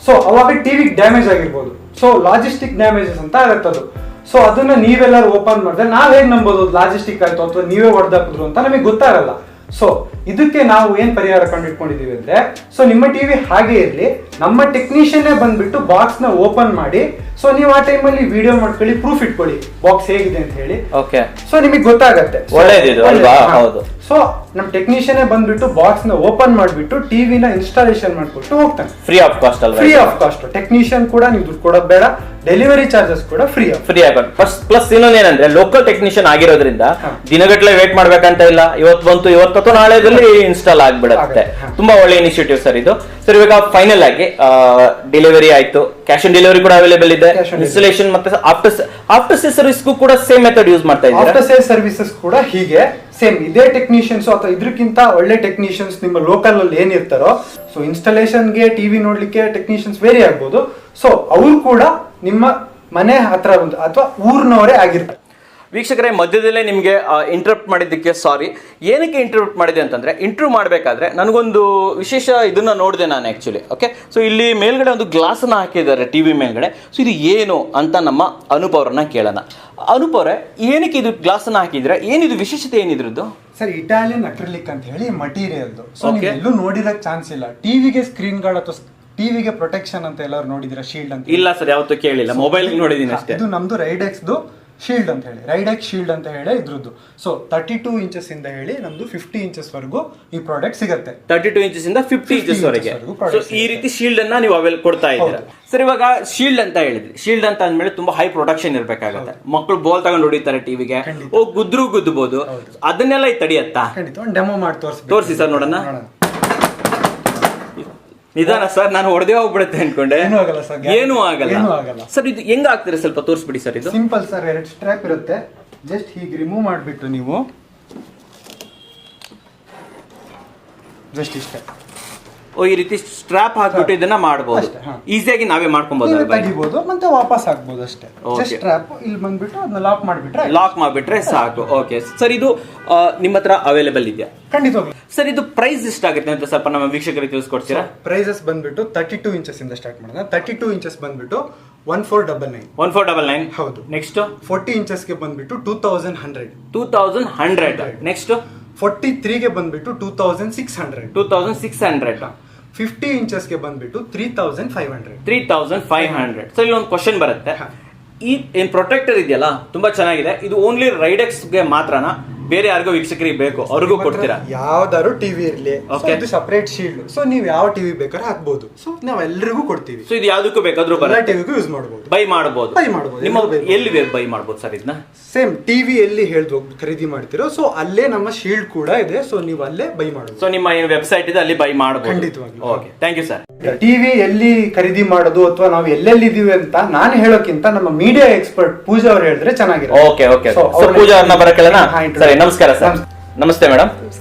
ಸೊ ಅವಾಗ ಟಿವಿ ಡ್ಯಾಮೇಜ್ ಆಗಿರ್ಬೋದು. ಸೊ ಲಾಜಿಸ್ಟಿಕ್ ಡ್ಯಾಮೇಜಸ್ ಅಂತ ಆಗತ್ತದು. ಸೊ ಅದನ್ನ ನೀವೆಲ್ಲರೂ ಓಪನ್ ಮಾಡಿದ್ರೆ ನಾವ್ ಹೇಗ್ ನಂಬೋದು ಲಾಜಿಸ್ಟಿಕ್ ಆಯ್ತು ಅಥವಾ ನೀವೇ ಹೊಡೆದಾಕಿದ್ರು ಅಂತ ನಮಗೆ ಗೊತ್ತಾಗಲ್ಲ. ಸೊ ಇದಕ್ಕೆ ನಾವು ಏನ್ ಪರಿಹಾರ ಕಂಡಿಟ್ಕೊಂಡಿದೀವಿ ಅಂದ್ರೆ, ಸೊ ನಿಮ್ಮ ಟಿವಿ ಹಾಗೆ ಇರ್ಲಿ, ನಮ್ಮ ಟೆಕ್ನಿಷಿಯನ್ ಬಂದ್ಬಿಟ್ಟು ಬಾಕ್ಸ್ ನ ಓಪನ್ ಮಾಡಿ, ಸೊ ನೀವು ಆ ಟೈಮಲ್ಲಿ ವಿಡಿಯೋ ಮಾಡ್ಕೊಳ್ಳಿ, ಪ್ರೂಫ್ ಇಟ್ಕೊಳ್ಳಿ ಬಾಕ್ಸ್ ಹೇಗಿದೆ ಅಂತ ಹೇಳಿ. ಓಕೆ. ಸೊ ನಿಮಗೆ ಗೊತ್ತಾಗತ್ತೆ. ಹೌದು. ಸೊ ನಮ್ ಟೆಕ್ನಿಷಿಯನ್ ಬಂದ್ಬಿಟ್ಟು ಬಾಕ್ಸ್ ನ ಓಪನ್ ಮಾಡ್ಬಿಟ್ಟು ಟಿವಿನ ಇನ್ಸ್ಟಾಲೇಷನ್ ಮಾಡ್ಕೊಟ್ಟು ಹೋಗ್ತಾನೆ, ಫ್ರೀ ಆಫ್ ಕಾಸ್ಟ್ ಅಲ್ವಾ? Free of cost. ಟೆಕ್ನಿಷಿಯನ್ ಕೂಡ ನೀವು ದುಡ್ಡು ಕೊಡೋದು ಬೇಡ, ಡೆಲಿವರಿ ಚಾರ್ಜಸ್ ಕೂಡ ಫ್ರೀ ಆಗುತ್ತೆ. ಪ್ಲಸ್ ಇನ್ನೊಂದೇನಂದ್ರೆ ಲೋಕಲ್ ಟೆಕ್ನಿಷಿಯನ್ ಆಗಿರೋದ್ರಿಂದ ದಿನಗಟ್ಟಲೆ ವೇಟ್ ಮಾಡ್ಬೇಕಂತ ಇಲ್ಲ, ಇವತ್ತು ಬಂತು ಇವತ್ತು ಅಥವಾ ನಾಳೆದಲ್ಲಿ ಇನ್ಸ್ಟಾಲ್ ಆಗ್ಬಿಡುತ್ತೆ. ತುಂಬಾ ಒಳ್ಳೆ ಇನಿಷಿಯೇಟಿವ್ ಸರ್ ಇದು. ಸರ್ ಇವಾಗ ಫೈನಲ್ ಆಗಿ ಡೆಲಿವರಿ ಆಯ್ತು, ಕ್ಯಾಶ್ ಆನ್ ಡೆಲಿವರಿ ಕೂಡ ಅವೈಲೇಬಲ್ ಇದೆ, ಇನ್ಸ್ಟಾಲೇಷನ್ ಮತ್ತೆ ಆಫ್ಟರ್ ಸೇಲ್ ಸರ್ವಿಸ್ಗೂ ಕೂಡ ಸೇಮ್ ಮೆಥಡ್ ಯೂಸ್ ಮಾಡ್ತಾ ಇದ್ದಾರೆ. ಆಫ್ಟರ್ ಸೇಲ್ ಸರ್ವಿಸಸ್ ಕೂಡ ಹೀಗೆ ಸೇಮ್ ಇದೇ ಟೆಕ್ನಿಷಿಯನ್ಸ್ ಅಥವಾ ಇದಕ್ಕಿಂತ ಒಳ್ಳೆ ಟೆಕ್ನಿಷಿಯನ್ಸ್ ನಿಮ್ಮ ಲೋಕಲ್ ಅಲ್ಲಿ ಏನಿರ್ತಾರೋ, ಸೊ ಇನ್ಸ್ಟಾಲೇಷನ್ಗೆ ಟಿವಿ ನೋಡ್ಲಿಕ್ಕೆ ಟೆಕ್ನಿಷಿಯನ್ಸ್ ವೇರಿ ಆಗ್ಬೋದು. ಸೊ ಅವ್ರು ಕೂಡ ನಿಮ್ಮ ಮನೆ ಹತ್ರ ಒಂದು ಅಥವಾ ಊರಿನವರೇ ಆಗಿರ್ತಾರೆ. ವೀಕ್ಷಕರೇ, ಮಧ್ಯದಲ್ಲೇ ನಿಮಗೆ ಇಂಟರಪ್ಟ್ ಮಾಡಿದ್ದಕ್ಕೆ ಸಾರಿ. ಏನಕ್ಕೆ ಇಂಟರಪ್ಟ್ ಮಾಡಿದೆ ಅಂತಂದ್ರೆ, ಇಂಟರ್ವ್ಯೂ ಮಾಡಬೇಕಾದ್ರೆ ನನಗೊಂದು ವಿಶೇಷ ಇದನ್ನ ನೋಡಿದೆ ನಾನು ಆಕ್ಚುಲಿ. ಓಕೆ, ಸೊ ಇಲ್ಲಿ ಮೇಲ್ಗಡೆ ಒಂದು ಗ್ಲಾಸ್ ಅನ್ನ ಹಾಕಿದ್ದಾರೆ ಟಿವಿ ಮೇಲ್ಗಡೆ. ಸೊ ಇದು ಏನು ಅಂತ ನಮ್ಮ ಅನೂಪ್ ಅವರನ್ನ ಕೇಳೋಣ. ಅನೂಪ್ ಅವರೇ, ಏನಕ್ಕೆ ಇದು ಗ್ಲಾಸ್ ಅನ್ನ ಹಾಕಿದ್ರೆ, ಏನಿದು ವಿಶೇಷತೆ ಏನಿದ್ರದ್ದು? ಸರ್, ಇಟಾಲಿಯನ್ ಅಕ್ರಿಲಿಕ್ ಅಂತ ಹೇಳಿ ಮಟೀರಿಯಲ್. ಸೊ ನೀವು ಎಲ್ಲೂ ನೋಡಿರಕ್ ಚಾನ್ಸ್ ಇಲ್ಲ. ಟಿವಿಗೆ ಸ್ಕ್ರೀನ್ ಗಾರ್ಡ್ ಅಥವಾ ಟಿವಿಗೆ ಪ್ರೊಟೆಕ್ಷನ್ ಅಂತ ಎಲ್ಲರೂ ನೋಡಿದಿರ, ಶೀಲ್ಡ್ ಅಂತ? ಇಲ್ಲ ಸರ್, ಯಾವತ್ತೂ ಕೇಳಿಲ್ಲ, ಮೊಬೈಲ್ ನೋಡಿದೀನಿ ಅಷ್ಟೇ. ಇದು ನಮ್ದು ರೈಡೆಕ್ಸ್ದು ಶೀಲ್ಡ್ ಅಂತ ಹೇಳಿ, ರೈಡೆಕ್ಸ್ ಶೀಲ್ಡ್ ಅಂತ ಹೇಳಿ ಇದ್ರದ್ದು. ಸೊ 32 ಇಂಚಸ್ ಇಂದ ಹೇಳಿ ನಮ್ದು 50 ಇಂಚಸ್ ವರೆಗೂ ಈ ಪ್ರಾಡಕ್ಟ್ ಸಿಗುತ್ತೆ. 32 ಇಂಚಸ್ ಇಂದ 50 ಇಂಚಸ್ ವರೆಗೆ ಈ ರೀತಿ ಶೀಲ್ಡ್ ಅನ್ನ ನೀವು ಅವೆಲ್ಲ ಕೊಡ್ತಾ ಇದ್ದೀರಾ. ಸರ್, ಇವಾಗ ಶೀಲ್ಡ್ ಅಂತ ಹೇಳಿದ್ರಿ, ಶೀಲ್ಡ್ ಅಂತ ಅಂದ್ಮೇಲೆ ತುಂಬಾ ಹೈ ಪ್ರೊಡಕ್ಷನ್ ಇರ್ಬೇಕಾಗುತ್ತೆ. ಮಕ್ಕಳು ಬೋಲ್ ತಗೊಂಡು ಹೊಡಿತಾರೆ ಟಿವಿಗೆ, ಗುದ್ದುಬಹುದು, ಅದನ್ನೆಲ್ಲ ತಡೆಯತ್ತಾ? ಡೆಮೋ ಮಾಡಿ ತೋರಿಸಿ ಸರ್, ನೋಡೋಣ. ನಿಧಾನ ಸರ್, ನಾನು ಹೊಡೆದೇ ಹೋಗ್ಬಿಡುತ್ತೆ ಅನ್ಕೊಂಡೆ. ಏನೂ ಆಗಲ್ಲ ಸರ್. ಇದು ಹೆಂಗ ಆಗ್ತೀರಾ ಸ್ವಲ್ಪ ತೋರಿಸ್ಬಿಡಿ ಸರ್. ಇದು ಸಿಂಪಲ್ ಸರ್, 2 ಸ್ಟ್ರಾಪ್ ಇರುತ್ತೆ. ಜಸ್ಟ್ ಹೀಗೆ ರಿಮೂವ್ ಮಾಡಿಬಿಟ್ಟು ನೀವು ಜಸ್ಟ್ ಇಷ್ಟೇ ಈ ರೀತಿ ಸ್ಟ್ರಾಪ್ ಹಾಕ್ಬಿಟ್ಟು ಇದನ್ನ ಮಾಡಬಹುದು. ಈಸಿಯಾಗಿ ನಾವೇ ಮಾಡ್ಕೊಬಹುದು, ತೆಗಿಬಹುದು ಮತ್ತೆ ವಾಪಸ್ ಹಾಕ್ಬಹುದು ಅಷ್ಟೇ. ಜಸ್ಟ್ ಸ್ಟ್ರಾಪ್ ಇಲ್ಲಿ ಬಂದ್ಬಿಟ್ಟು ಅದನ್ನ ಲಾಕ್ ಮಾಡಿಬಿಟ್ರೆ ಸಾಕು. ಓಕೆ ಸರ್, ಇದು ನಿಮ್ಮ ಹತ್ರ ಅವೈಲೇಬಲ್ ಇದೆಯಾ? ಖಂಡಿತವಾಗ್ಲೂ ಸರ್. ಇದು ಪ್ರೈಸ್ ಎಷ್ಟಾಗುತ್ತೆ ಅಂತ ಸ್ವಲ್ಪ ನಮ್ಮ ವೀಕ್ಷಕರಿಗೆ ತಿಳಿಸ್ಕೊಡ್ತೀರಾ? ಪ್ರೈಸಸ್ ಬಂದ್ಬಿಟ್ಟು 32 ಇಂಚಸ್ ಇಂದ ಸ್ಟಾರ್ಟ್ ಮಾಡೋಣ. 32 ಇಂಚಸ್ ಬಂದ್ಬಿಟ್ಟು 1499. 1499. ಹೌದು. ನೆಕ್ಸ್ಟ್ 40 ಇಂಚಸ್ಗೆ ಬಂದ್ಬಿಟ್ಟು 2100. 2100. ನೆಕ್ಸ್ಟ್ 43 ಗೆ ಬಂದ್ಬಿಟ್ಟು 2600. 2600. 50 ಇಂಚಸ್ಗೆ ಬಂದ್ಬಿಟ್ಟು 3500. 3500. ಸೊ ಇಲ್ಲಿ ಒಂದು ಕ್ವಶನ್ ಬರುತ್ತೆ, ಈ ಏನ್ ಪ್ರೊಟೆಕ್ಟರ್ ಇದೆಯಲ್ಲ ತುಂಬಾ ಚೆನ್ನಾಗಿದೆ, ಇದು ಓನ್ಲಿ ರೈಡೆಕ್ಸ್ ಗೆ ಮಾತ್ರನಾ, ಬೇರೆ ಯಾರಿಗೂ ವೀಕ್ಷಕರಿಗೆ ಬೇಕು ಅವ್ರಿಗೂ ಕೊಡ್ತೀರಾ? ಯಾವ್ದಾದ್ರು ಟಿವಿ ಇರ್ಲಿ, ಇದು ಸಪರೇಟ್ ಶೀಲ್ಡ್. ಸೊ ನೀವು ಯಾವ ಟಿವಿ ಬೇಕಾದ್ರೆ ಹಾಕ್ಬಹುದು. ಸೊ ನಾವು ಎಲ್ಲರಿಗೂ ಕೊಡ್ತೀವಿ. ಸೊ ಇದು ಯಾವ್ದಕ್ಕೂ ಬೇಕಾದ್ರೂ ಟಿವಿಗೂ ಯೂಸ್ ಮಾಡಬಹುದು, ಬೈ ಮಾಡಬಹುದು. ನಿಮ್ಮ ಎಲ್ಲಿ ಬೈ ಮಾಡಬಹುದು ಸರ್ ಇದನ್ನ? ಸೇಮ್ ಟಿವಿ ಎಲ್ಲಿ ಹೇಳ್ದು ಖರೀದಿ ಮಾಡ್ತಿರೋ, ಸೊ ಅಲ್ಲೇ ನಮ್ಮ ಶೀಲ್ಡ್ ಕೂಡ ಇದೆ. ಸೊ ನೀವು ಅಲ್ಲೇ ಬೈ ಮಾಡಬಹುದು. ಸೊ ನಿಮ್ಮ ವೆಬ್ಸೈಟ್ ಇದೆ, ಅಲ್ಲಿ ಬೈ ಮಾಡಬಹುದು. ಖಂಡಿತವಾಗಿ. Okay, thank you sir. TV ಎಲ್ಲಿ ಖರೀದಿ ಮಾಡೋದು ಅಥವಾ ನಾವು ಎಲ್ಲೆಲ್ಲಿದೀವಿ ಅಂತ ನಾನು ಹೇಳೋಕ್ಕಿಂತ ನಮ್ಮ ಮೀಡಿಯಾ ಎಕ್ಸ್ಪರ್ಟ್ ಪೂಜಾ ಅವ್ರು ಹೇಳಿದ್ರೆ ಚೆನ್ನಾಗಿರುತ್ತೆ. ಓಕೆ ಓಕೆ, ಸೊ ಪೂಜಾ ಅವ್ರನ್ನ ಬರಕೇಳೋಣ. ಸರಿ, ನಮಸ್ಕಾರ ಸರ್. ನಮಸ್ತೆ ಮೇಡಮ್.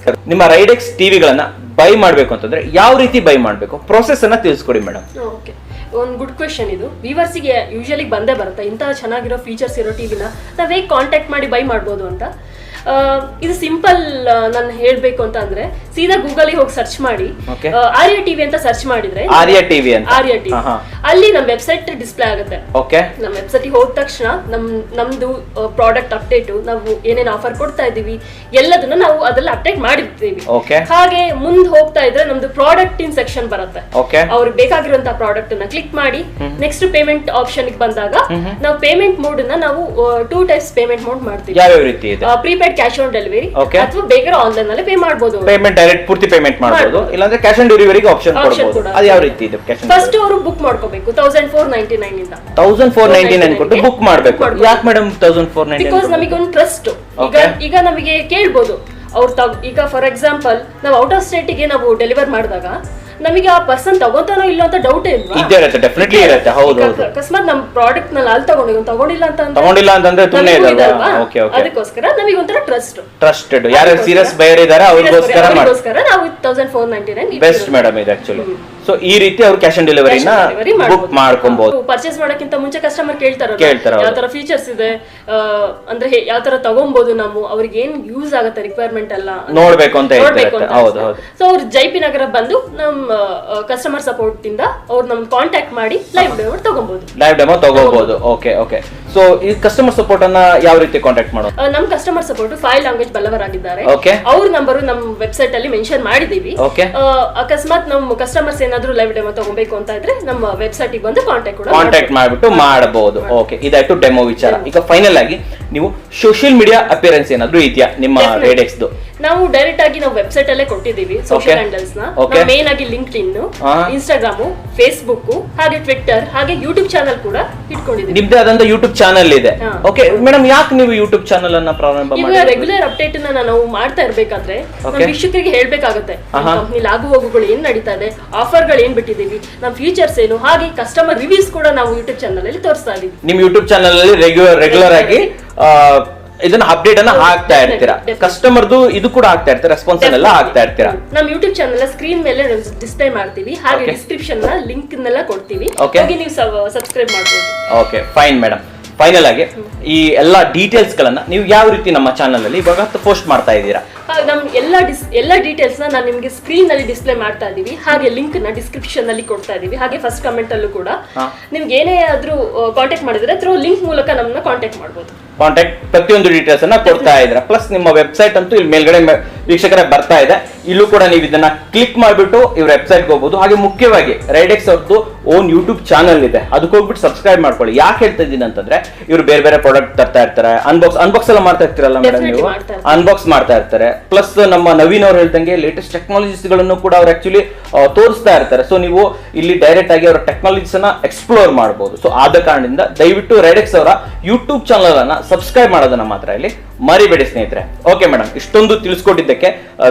ನಿಮ್ಮ ರೈಡೆಕ್ಸ್ ಟಿವಿಗಳನ್ನ ಬೈ ಮಾಡ್ಬೇಕು ಅಂತಂದ್ರೆ ಯಾವ ರೀತಿ ಬೈ ಮಾಡ್ಬೇಕು, ಪ್ರೋಸೆಸ್ ಅನ್ನ ತಿಳಿಸ್ಕೊಡಿ ಮೇಡಮ್. ಓಕೆ, ಒಂದು ಗುಡ್ ಕ್ವೆಶನ್ ಇದು. ವ್ಯೂವರ್ಸಿಗೆ ಯೂಶಲಿ ಬಂದೇ ಬರುತ್ತೆ ಇಂತಹ ಚೆನ್ನಾಗಿರೋ ಫೀಚರ್ಸ್ ಇರೋ ಟಿವಿನ ನಾವ್ ಹೇಗೆ ಕಾಂಟ್ಯಾಕ್ಟ್ ಮಾಡಿ ಬೈ ಮಾಡ್ಬೋದು ಅಂತ. ಇದು ಸಿಂಪಲ್. ನಾನು ಹೇಳ್ಬೇಕು ಅಂತ ಅಂದ್ರೆ ಸೀದಾ ಗೂಗಲ್ ಹೋಗಿ ಸರ್ಚ್ ಮಾಡಿ ಆರ್ಯ ಟಿವಿ ಅಂತ ಸರ್ಚ್ ಮಾಡಿದ್ರೆ ಆರ್ಯ ಟಿವಿ ಅಲ್ಲಿ ನಮ್ ವೆಬ್ಸೈಟ್ ಡಿಸ್ಪ್ಲೇ ಆಗುತ್ತೆ. ನಮ್ ವೆಬ್ಸೈಟ್ ಹೋದ ತಕ್ಷಣ ನಮ್ದು ಪ್ರಾಡಕ್ಟ್ ಅಪ್ಡೇಟ್, ನಾವು ಏನೇನ್ ಆಫರ್ ಕೊಡ್ತಾ ಇದೀವಿ ಎಲ್ಲದನ್ನ ನಾವು ಅದ್ರಲ್ಲಿ ಅಪ್ಡೇಟ್ ಮಾಡಿರ್ತೀವಿ. ಹಾಗೆ ಮುಂದ್ ಹೋಗ್ತಾ ಇದ್ರೆ ನಮ್ದು ಪ್ರಾಡಕ್ಟ್ ಇನ್ ಸೆಕ್ಷನ್ ಬರುತ್ತೆ. ಅವ್ರಿಗೆ ಬೇಕಾಗಿರುವಂತಹ ಪ್ರಾಡಕ್ಟ್ ನ ಕ್ಲಿಕ್ ಮಾಡಿ ನೆಕ್ಸ್ಟ್ ಪೇಮೆಂಟ್ ಆಪ್ಷನ್ ಬಂದಾಗ ನಾವು ಪೇಮೆಂಟ್ ಮೋಡ್ ನ ನಾವು 2 ಟೈಪ್ಸ್ ಪೇಮೆಂಟ್ ಮೋಡ್ ಮಾಡ್ತೀವಿ. ಯಾವ ರೀತಿ ಇದೆ? ಪ್ರೀಪೇಡ್ ಕ್ಯಾಶ್ ಆನ್ ಡೆಲಿವರಿ ಅಥವಾ ಬೇಕಾದ್ರೆ ಆನ್ಲೈನ್ ಅಲ್ಲಿ ಪೇ ಮಾಡಬಹುದು. ಪೇಮೆಂಟ್ ಡೈರೆಕ್ಟ್ ಪೂರ್ತಿ ಪೇಮೆಂಟ್ ಮಾಡಬಹುದು, ಇಲ್ಲಾಂದ್ರೆ ಕ್ಯಾಶ್ ಆನ್ ಡೆಲಿವರಿಗೆ ಆಪ್ಷನ್ ಕೊಡಬಹುದು. ಅದು ಯಾವ ರೀತಿ ಇದೆ? ಫಸ್ಟ್ ಅವರು ಬುಕ್ ಮಾಡ್ಕೋಬೇಕು 1499 ಇಂದ 1499 ಕೊಟ್ಟು ಬುಕ್ ಮಾಡಬೇಕು. ಯಾಕೆ ಮೇಡಂ 1499? ಬಿಕಾಸ್ ನಮಗೆ ಒಂದು ಟ್ರಸ್ಟ್. ಈಗ ನಮಗೆ ಕೇಳಬಹುದು ಅವ್ರು ಈಗ ಫಾರ್ ಎಕ್ಸಾಂಪಲ್ ನಾವು ಔಟ್ ಆಫ್ ಸ್ಟೇಟ್ ಗೆ ನಾವು ಡೆಲಿವರ್ ಮಾಡಿದಾಗ ನಮಗೆ ಆ ಪರ್ಸನ್ ತಗೋತಾನೋ ಇಲ್ಲ ಅಂತ ಡೌಟ್ ಇಲ್ವಾ? ಇರುತ್ತೆ, ಡೆಫಿನೆಟ್ಲಿ ಇರುತ್ತೆ. ಹೌದು, ಅಕಸ್ಮಾತ್ ನಮ್ಮ ಪ್ರಾಡಕ್ಟ್ ನಲ್ಲಿ ಅಲ್ಲಿ ತಗೊಂಡಿಲ್ಲ ಅಂತಂದ್ರೆ ತುಂಬಾ ಇದಲ್ವಾ? Okay okay. ಅದಕ್ಕೋಸ್ಕರ ನಮಗೆ ಒಂಥರ ಟ್ರಸ್ಟೆಡ್ ಯಾರು ಸೀರಿಯಸ್ ಬಯರ್ ಇದ್ದಾರೆ ಅವ್ರಿಗೋಸ್ಕರ ನಾವು 1499 ಬೆಸ್ಟ್ ಮೇಡಂ ಇದು ಆಕ್ಚುಲಿ. ಸೊ ಈ ರೀತಿ ಅವ್ರು ಕ್ಯಾಶ್ ಆನ್ ಡೆಲಿವರಿನ ಬುಕ್ ಮಾಡ್ಕೊಬಹುದು. ಪರ್ಚೇಸ್ ಮಾಡಕ್ಕಿಂತ ಮುಂಚೆ ಕಸ್ಟಮರ್ ಕೇಳ್ತಾರ ಯಾವ ತರ ಫೀಚರ್ಸ್ ಇದೆ, ಅಂದ್ರೆ ಯಾವ ತರ ತಗೊಬಹುದು, ನಾವು ಅವ್ರಿಗೆ ಏನ್ ಯೂಸ್ ಆಗುತ್ತೆ ರಿಕ್ವೈರ್ಮೆಂಟ್ ಎಲ್ಲ ನೋಡ್ಬೇಕು ಅಂತ ಹೇಳ್ತಾರೆ. ಹೌದು ಹೌದು. ಸೊ ಅವ್ರು JP ನಗರ ಬಂದು ನಮ್ಮ ಕಸ್ಟಮರ್ ಸಪೋರ್ಟ್ ಇಂದ ಅವ್ರು ನಮ್ಗೆ ಕಾಂಟ್ಯಾಕ್ಟ್ ಮಾಡಿ ಲೈವ್ ಡೆಮೋ ತಗೋಬಹುದು. Okay okay. ಸೊ ಈ ಕಸ್ಟಮರ್ ಸಪೋರ್ಟ್ ಅನ್ನ ಯಾವ ರೀತಿ ಕಾಂಟ್ಯಾಕ್ಟ್ ಮಾಡೋದು? ನಮ್ ಕಸ್ಟಮರ್ ಸಪೋರ್ಟ್ 5 ಲ್ಯಾಂಗ್ವೇಜ್ ಬಲ್ಲವರಾಗಿದ್ದಾರೆ. ಅವ್ರ ನಂಬರ್ ನಮ್ ವೆಬ್ಸೈಟ್ ಅಲ್ಲಿ ಮೆನ್ಷನ್ ಮಾಡಿದೀವಿ. ಅಕಸ್ಮಾತ್ ನಮ್ ಕಸ್ಟಮರ್ಸ್ ಏನಾದ್ರು ಲೈವ್ ಡೆಮೋ ತಗೋಬೇಕು ಅಂತ ಇದ್ರೆ ನಮ್ಮ ವೆಬ್ಸೈಟ್ ಬಂದು ಕಾಂಟ್ಯಾಕ್ಟ್ ಮಾಡ್ಬಿಟ್ಟು ಮಾಡಬಹುದು. ಓಕೆ, ಇದಾಯ್ತು ಡೆಮೋ ವಿಚಾರ. ಈಗ ಫೈನಲ್ ಆಗಿ ನೀವು ಸೋಷಿಯಲ್ ಮೀಡಿಯಾ ಅಪಿಯರೆನ್ಸ್ ಏನಾದ್ರು ಇದೆಯಾ ನಿಮ್ಮ ರೇಡೆಕ್ಸ್? ನಾವು ಡೈರೆಕ್ಟ್ ಆಗಿ ನಾವು ವೆಬ್ಸೈಟ್ ಅಲ್ಲೇ ಕೊಟ್ಟಿದ್ದೀವಿ ಸೋಷಿಯಲ್ ಹ್ಯಾಂಡಲ್ಸ್ ನ. ಮೇನ್ ಆಗಿ ಲಿಂಕ್ಡ್ಇನ್, ಇನ್ಸ್ಟಾಗ್ರಾಮ್, ಫೇಸ್ಬುಕ್, ಹಾಗೆ ಟ್ವಿಟರ್, ಹಾಗೆ ಯೂಟ್ಯೂಬ್ ಚಾನಲ್ ಕೂಡ ಇಟ್ಕೊಂಡಿದ್ದೀವಿ. ನಿಮ್ದೇ ಆದಂತ ಯೂಟ್ಯೂಬ್ ಚಾನಲ್ ಇದೆ. ಓಕೆ ಮೇಡಮ್, ಯಾಕೆ ನೀವು ಯೂಟ್ಯೂಬ್ ಚಾನಲ್ ಅನ್ನ ಪ್ರಾರಂಭ ಮಾಡಿದ್ರಿ? ಈಗ ರೆಗ್ಯುಲರ್ ಅಪ್ಡೇಟ್ ನಾವು ಮಾಡ್ತಾ ಇರ್ಬೇಕಾದ್ರೆ ನಮ್ಮ ವೀಕ್ಷಕರಿಗೆ ಹೇಳ್ಬೇಕಾಗುತ್ತೆ ಕಂಪನಿಲಿ ಆಗು ಹೋಗುಗಳು ಏನ್ ನಡೀತಾ ಇದೆ, ಆಫರ್ ಗಳು ಏನ್ ಬಿಟ್ಟಿದೀವಿ, ನಮ್ಮ ಫೀಚರ್ಸ್ ಏನು, ಹಾಗೆ ಕಸ್ಟಮರ್ ರಿವ್ಯೂಸ್ ಕೂಡ ನಾವು ಯೂಟ್ಯೂಬ್ ಚಾನಲ್ ಅಲ್ಲಿ ತೋರಿಸ್ತಾ ಇದೀವಿ. ನಿಮ್ ಯೂಟ್ಯೂಬ್ ಚಾನಲ್ ಅಲ್ಲಿ ರೆಗ್ಯುಲರ್ ಆಗಿ ಇದನ್ನ ಅಪ್ಡೇಟ್ ಅನ್ನ ಹಾಕ್ತಾ ಇರ್ತೀರಾ, ಕಸ್ಟಮರ್ದು ಇದು ಕೂಡ ಹಾಕ್ತಾ ಇರ್ತೀರಾ, ರೆಸ್ಪಾನ್ಸ್ ಎಲ್ಲ ಹಾಕ್ತಾ ಇರ್ತೀರಾ. ನಮ್ಮ ಯೂಟ್ಯೂಬ್ ಚಾನಲ್ ಸ್ಕ್ರೀನ್ ಮೇಲೆ ಡಿಸ್ಪ್ಲೇ ಮಾಡ್ತೀವಿ, ಹಾಗೆ ಡಿಸ್ಕ್ರಿಪ್ಷನ್ ನ ಲಿಂಕ್ ನೆಲ್ಲ ಕೊಡ್ತೀವಿ, ಹೋಗಿ ನೀವು ಸಬ್ಸ್ಕ್ರೈಬ್ ಮಾಡಬಹುದು. Okay fine madam. ಫೈನಲ್ ಆಗಿ ಈ ಎಲ್ಲಾ ಡೀಟೇಲ್ಸ್ ಗಳನ್ನ ನೀವು ಯಾವ ರೀತಿ ನಮ್ಮ ಚಾನಲ್ ಅಲ್ಲಿ ಇವಾಗ ಪೋಸ್ಟ್ ಮಾಡ್ತಾ ಇದ್ದೀರಾ? ನಮ್ ಎಲ್ಲ ಡೀಟೇಲ್ಸ್ ನ ನಾನು ನಿಮ್ಗೆ ಸ್ಕ್ರೀನ್ ನಲ್ಲಿ ಡಿಸ್ಪ್ಲೇ ಮಾಡ್ತಾ ಇದೀವಿ, ಹಾಗೆ ಲಿಂಕ್ ನ ಡಿಸ್ಕ್ರಿಪ್ಷನ್ ನಲ್ಲಿ ಕೊಡ್ತಾ ಇದೀವಿ, ಹಾಗೆ ಫಸ್ಟ್ ಕಮೆಂಟ್ ಅಲ್ಲೂ ಕೂಡ ನಿಮ್ಗೆ ಏನೇ ಆದ್ರೂ ಕಾಂಟ್ಯಾಕ್ಟ್ ಮಾಡಿದ್ರೆ ಥ್ರೂ ಲಿಂಕ್ ಮೂಲಕ ನಮ್ಮನ್ನ ಕಾಂಟ್ಯಾಕ್ಟ್ ಮಾಡಬಹುದು. ಕಾಂಟ್ಯಾಕ್ಟ್ ಪ್ರತಿಯೊಂದು ಡೀಟೇಲ್ಸ್ ಅನ್ನ ಕೊಡ್ತಾ ಇದ್ದೀರಾ. ಪ್ಲಸ್ ನಿಮ್ಮ ವೆಬ್ಸೈಟ್ ಅಂತೂ ಇಲ್ಲಿ ಮೇಲ್ಗಡೆ ವೀಕ್ಷಕರೇ ಬರ್ತಾ ಇದೆ, ಇಲ್ಲೂ ಕೂಡ ನೀವು ಇದನ್ನ ಕ್ಲಿಕ್ ಮಾಡಿಬಿಟ್ಟು ಇವ್ರ ವೆಬ್ಸೈಟ್ಗೆ ಹೋಗ್ಬೋದು. ಹಾಗೆ ಮುಖ್ಯವಾಗಿ ರೈಡೆಕ್ಸ್ ಅವ್ರದ್ದು ಓನ್ ಯೂಟ್ಯೂಬ್ ಚಾನಲ್ ಇದೆ, ಅದಕ್ಕೆ ಹೋಗ್ಬಿಟ್ಟು ಸಬ್ಸ್ಕ್ರೈಬ್ ಮಾಡ್ಕೊಳ್ಳಿ. ಯಾಕೆ ಹೇಳ್ತಾ ಇದ್ದೀನಿ ಅಂತಂದ್ರೆ ಇವ್ರು ಬೇರೆ ಬೇರೆ ಪ್ರಾಡಕ್ಟ್ ತರ್ತಾ ಇರ್ತಾರೆ, ಅನ್ಬಾಕ್ಸ್ ಎಲ್ಲ ಮಾಡ್ತಾ ಇರ್ತೀರಲ್ಲ ಮೇಡಮ್, ನೀವು ಅನ್ಬಾಕ್ಸ್ ಮಾಡ್ತಾ ಇರ್ತಾರೆ. ಪ್ಲಸ್ ನಮ್ಮ ನವೀನ್ ಅವ್ರು ಹೇಳ್ದಂಗೆ ಲೇಟೆಸ್ಟ್ ಟೆಕ್ನಾಲಜೀಸ್ ಗಳನ್ನು ಕೂಡ ಅವ್ರು ಆಕ್ಚುಲಿ ತೋರಿಸ್ತಾ ಇರ್ತಾರೆ. ಸೊ ನೀವು ಇಲ್ಲಿ ಡೈರೆಕ್ಟ್ ಆಗಿ ಅವರ ಟೆಕ್ನಾಲಜೀಸ್ ಅನ್ನ ಎಕ್ಸ್ಪ್ಲೋರ್ ಮಾಡಬಹುದು. ಸೊ ಆದ ಕಾರಣದಿಂದ ದಯವಿಟ್ಟು ರೈಡೆಕ್ಸ್ ಅವರ ಯೂಟ್ಯೂಬ್ ಚಾನಲ್ ಅನ್ನ ಸಬ್ಸ್ಕ್ರೈಬ್ ಮಾಡೋದನ್ನ ಮಾತ್ರ ಇಲ್ಲಿ ಮರಿಬೇಡಿ ಸ್ನೇಹಿತರೆ. ಓಕೆ ಮೇಡಮ್, ಇಷ್ಟೊಂದು ತಿಳಿಸ್ಕೊಟ್ಟಿದ್ದಕ್ಕೆ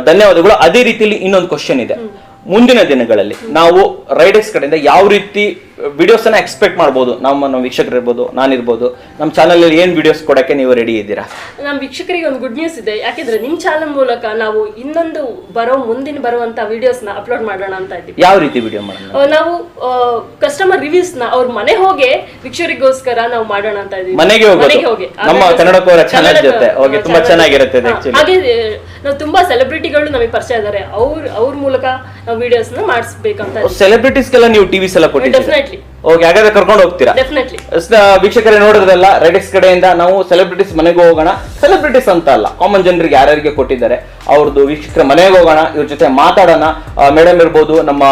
ಧನ್ಯವಾದಗಳು. ಅದೇ ರೀತಿಯಲ್ಲಿ ಇನ್ನೊಂದು ಕ್ವಶನ್ ಇದೆ, ಮುಂದಿನ ದಿನಗಳಲ್ಲಿ ನಾವು ರೈಡೆಕ್ಸ್ ಕಡೆಯಿಂದ ಯಾವ ರೀತಿ ವಿಡಿಯೋಸ್ ಅನ್ನ ಎಕ್ಸ್ಪೆಕ್ಟ್ ಮಾಡಬಹುದು? ನಮ್ಮ ವೀಕ್ಷಕರು ಇರ್ಬೋದು, ನಾನಿರ್ಬೋದು, ನಮ್ಮ ಚಾನಲ್ ಅಲ್ಲಿ ಏನ್ ವಿಡಿಯೋಸ್ ಕೊಡಕ್ಕೆ ನೀವು ರೆಡಿ ಇದ್ದೀರಾ? ನಮ್ಮ ವೀಕ್ಷಕರಿಗೆ ಒಂದು ಗುಡ್ ನ್ಯೂಸ್ ಇದೆ. ಯಾಕೆಂದ್ರೆ ನಿಮ್ ಚಾನಲ್ ಮೂಲಕ ನಾವು ಇನ್ನೊಂದು ಮುಂದಿನ ಬರುವಂತ ವಿಡಿಯೋಸ್ ನ ಅಪ್ಲೋಡ್ ಮಾಡೋಣ ಅಂತ ಇದ್ದೀವಿ. ಯಾವ ರೀತಿ ವಿಡಿಯೋ ಮಾಡೋಣ? ನಾವು ಕಸ್ಟಮರ್ ರಿವ್ಯೂಸ್ ನ ಅವ್ರ ಮನೆ ಹೋಗಿ ವೀಕ್ಷಕರಿಗೋಸ್ಕರ ನಾವು ಮಾಡೋಣ ಅಂತ ಇದ್ದೀವಿ. ಮನೆಗೆ ಹೋಗಿ ನಮ್ಮ ಕನ್ನಡಕರ ಚಾನಲ್ ಜೊತೆ ಹೋಗಿ ತುಂಬಾ ಚೆನ್ನಾಗಿರುತ್ತೆ. ಹಾಗೆ ನಾವು ತುಂಬಾ ಸೆಲೆಬ್ರಿಟಿಗಳು ನಮಗೆ ಪರಿಚಯ ಇದ್ದಾರೆ, ಅವ್ರ ಮೂಲಕ ನಾವು ವಿಡಿಯೋಸ್ ನ ಮಾಡಿಸ್ಬೇಕಂತ. ಸೆಲೆಬ್ರಿಟೀಸ್ಗೆಲ್ಲ ನೀವು ಟಿವಿ ಎಲ್ಲ ಕೊಟ್ಟಿದ್ದೀರಾ? ಓಕೆ, ಹಾಗಾದ್ರೆ ಕರ್ಕೊಂಡು ಹೋಗ್ತೀರಾ? ವೀಕ್ಷಕರೇ ನೋಡಿದ್ರಲ್ಲ, ರೈಡೆಕ್ಸ್ ಕಡೆಯಿಂದ ನಾವು ಸೆಲೆಬ್ರಿಟೀಸ್ ಮನೆಗೆ ಹೋಗೋಣ, ಸೆಲೆಬ್ರಿಟೀಸ್ ಅಂತ ಅಲ್ಲ, ಕಾಮನ್ ಜನರಿಗೆ ಯಾರ್ಯಾರಿಗೆ ಕೊಟ್ಟಿದ್ದಾರೆ ಅವ್ರದ್ದು ವೀಕ್ಷಕರ ಮನೆಗೆ ಹೋಗೋಣ, ಇವ್ರ ಜೊತೆ ಮಾತಾಡೋಣ. ಮೇಡಮ್ ಇರ್ಬೋದು, ನಮ್ಮ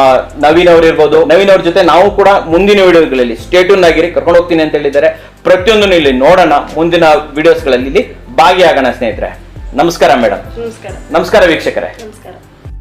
ನವೀನ್ ಅವ್ರು ಇರ್ಬೋದು, ನವೀನ್ ಅವ್ರ ಜೊತೆ ನಾವು ಕೂಡ ಮುಂದಿನ ವಿಡಿಯೋಗಳಲ್ಲಿ ಸ್ಟೇಟ್ಯೂನ್ ಆಗಿರಿ, ಕರ್ಕೊಂಡು ಹೋಗ್ತೀನಿ ಅಂತ ಹೇಳಿದ್ದಾರೆ. ಪ್ರತಿಯೊಂದನ್ನು ಇಲ್ಲಿ ನೋಡೋಣ, ಮುಂದಿನ ವಿಡಿಯೋಸ್ಗಳಲ್ಲಿ ಇಲ್ಲಿ ಭಾಗಿಯಾಗೋಣ ಸ್ನೇಹಿತರೆ. ನಮಸ್ಕಾರ ಮೇಡಮ್. ನಮಸ್ಕಾರ. ನಮಸ್ಕಾರ ವೀಕ್ಷಕರೇ. ನಮಸ್ಕಾರ.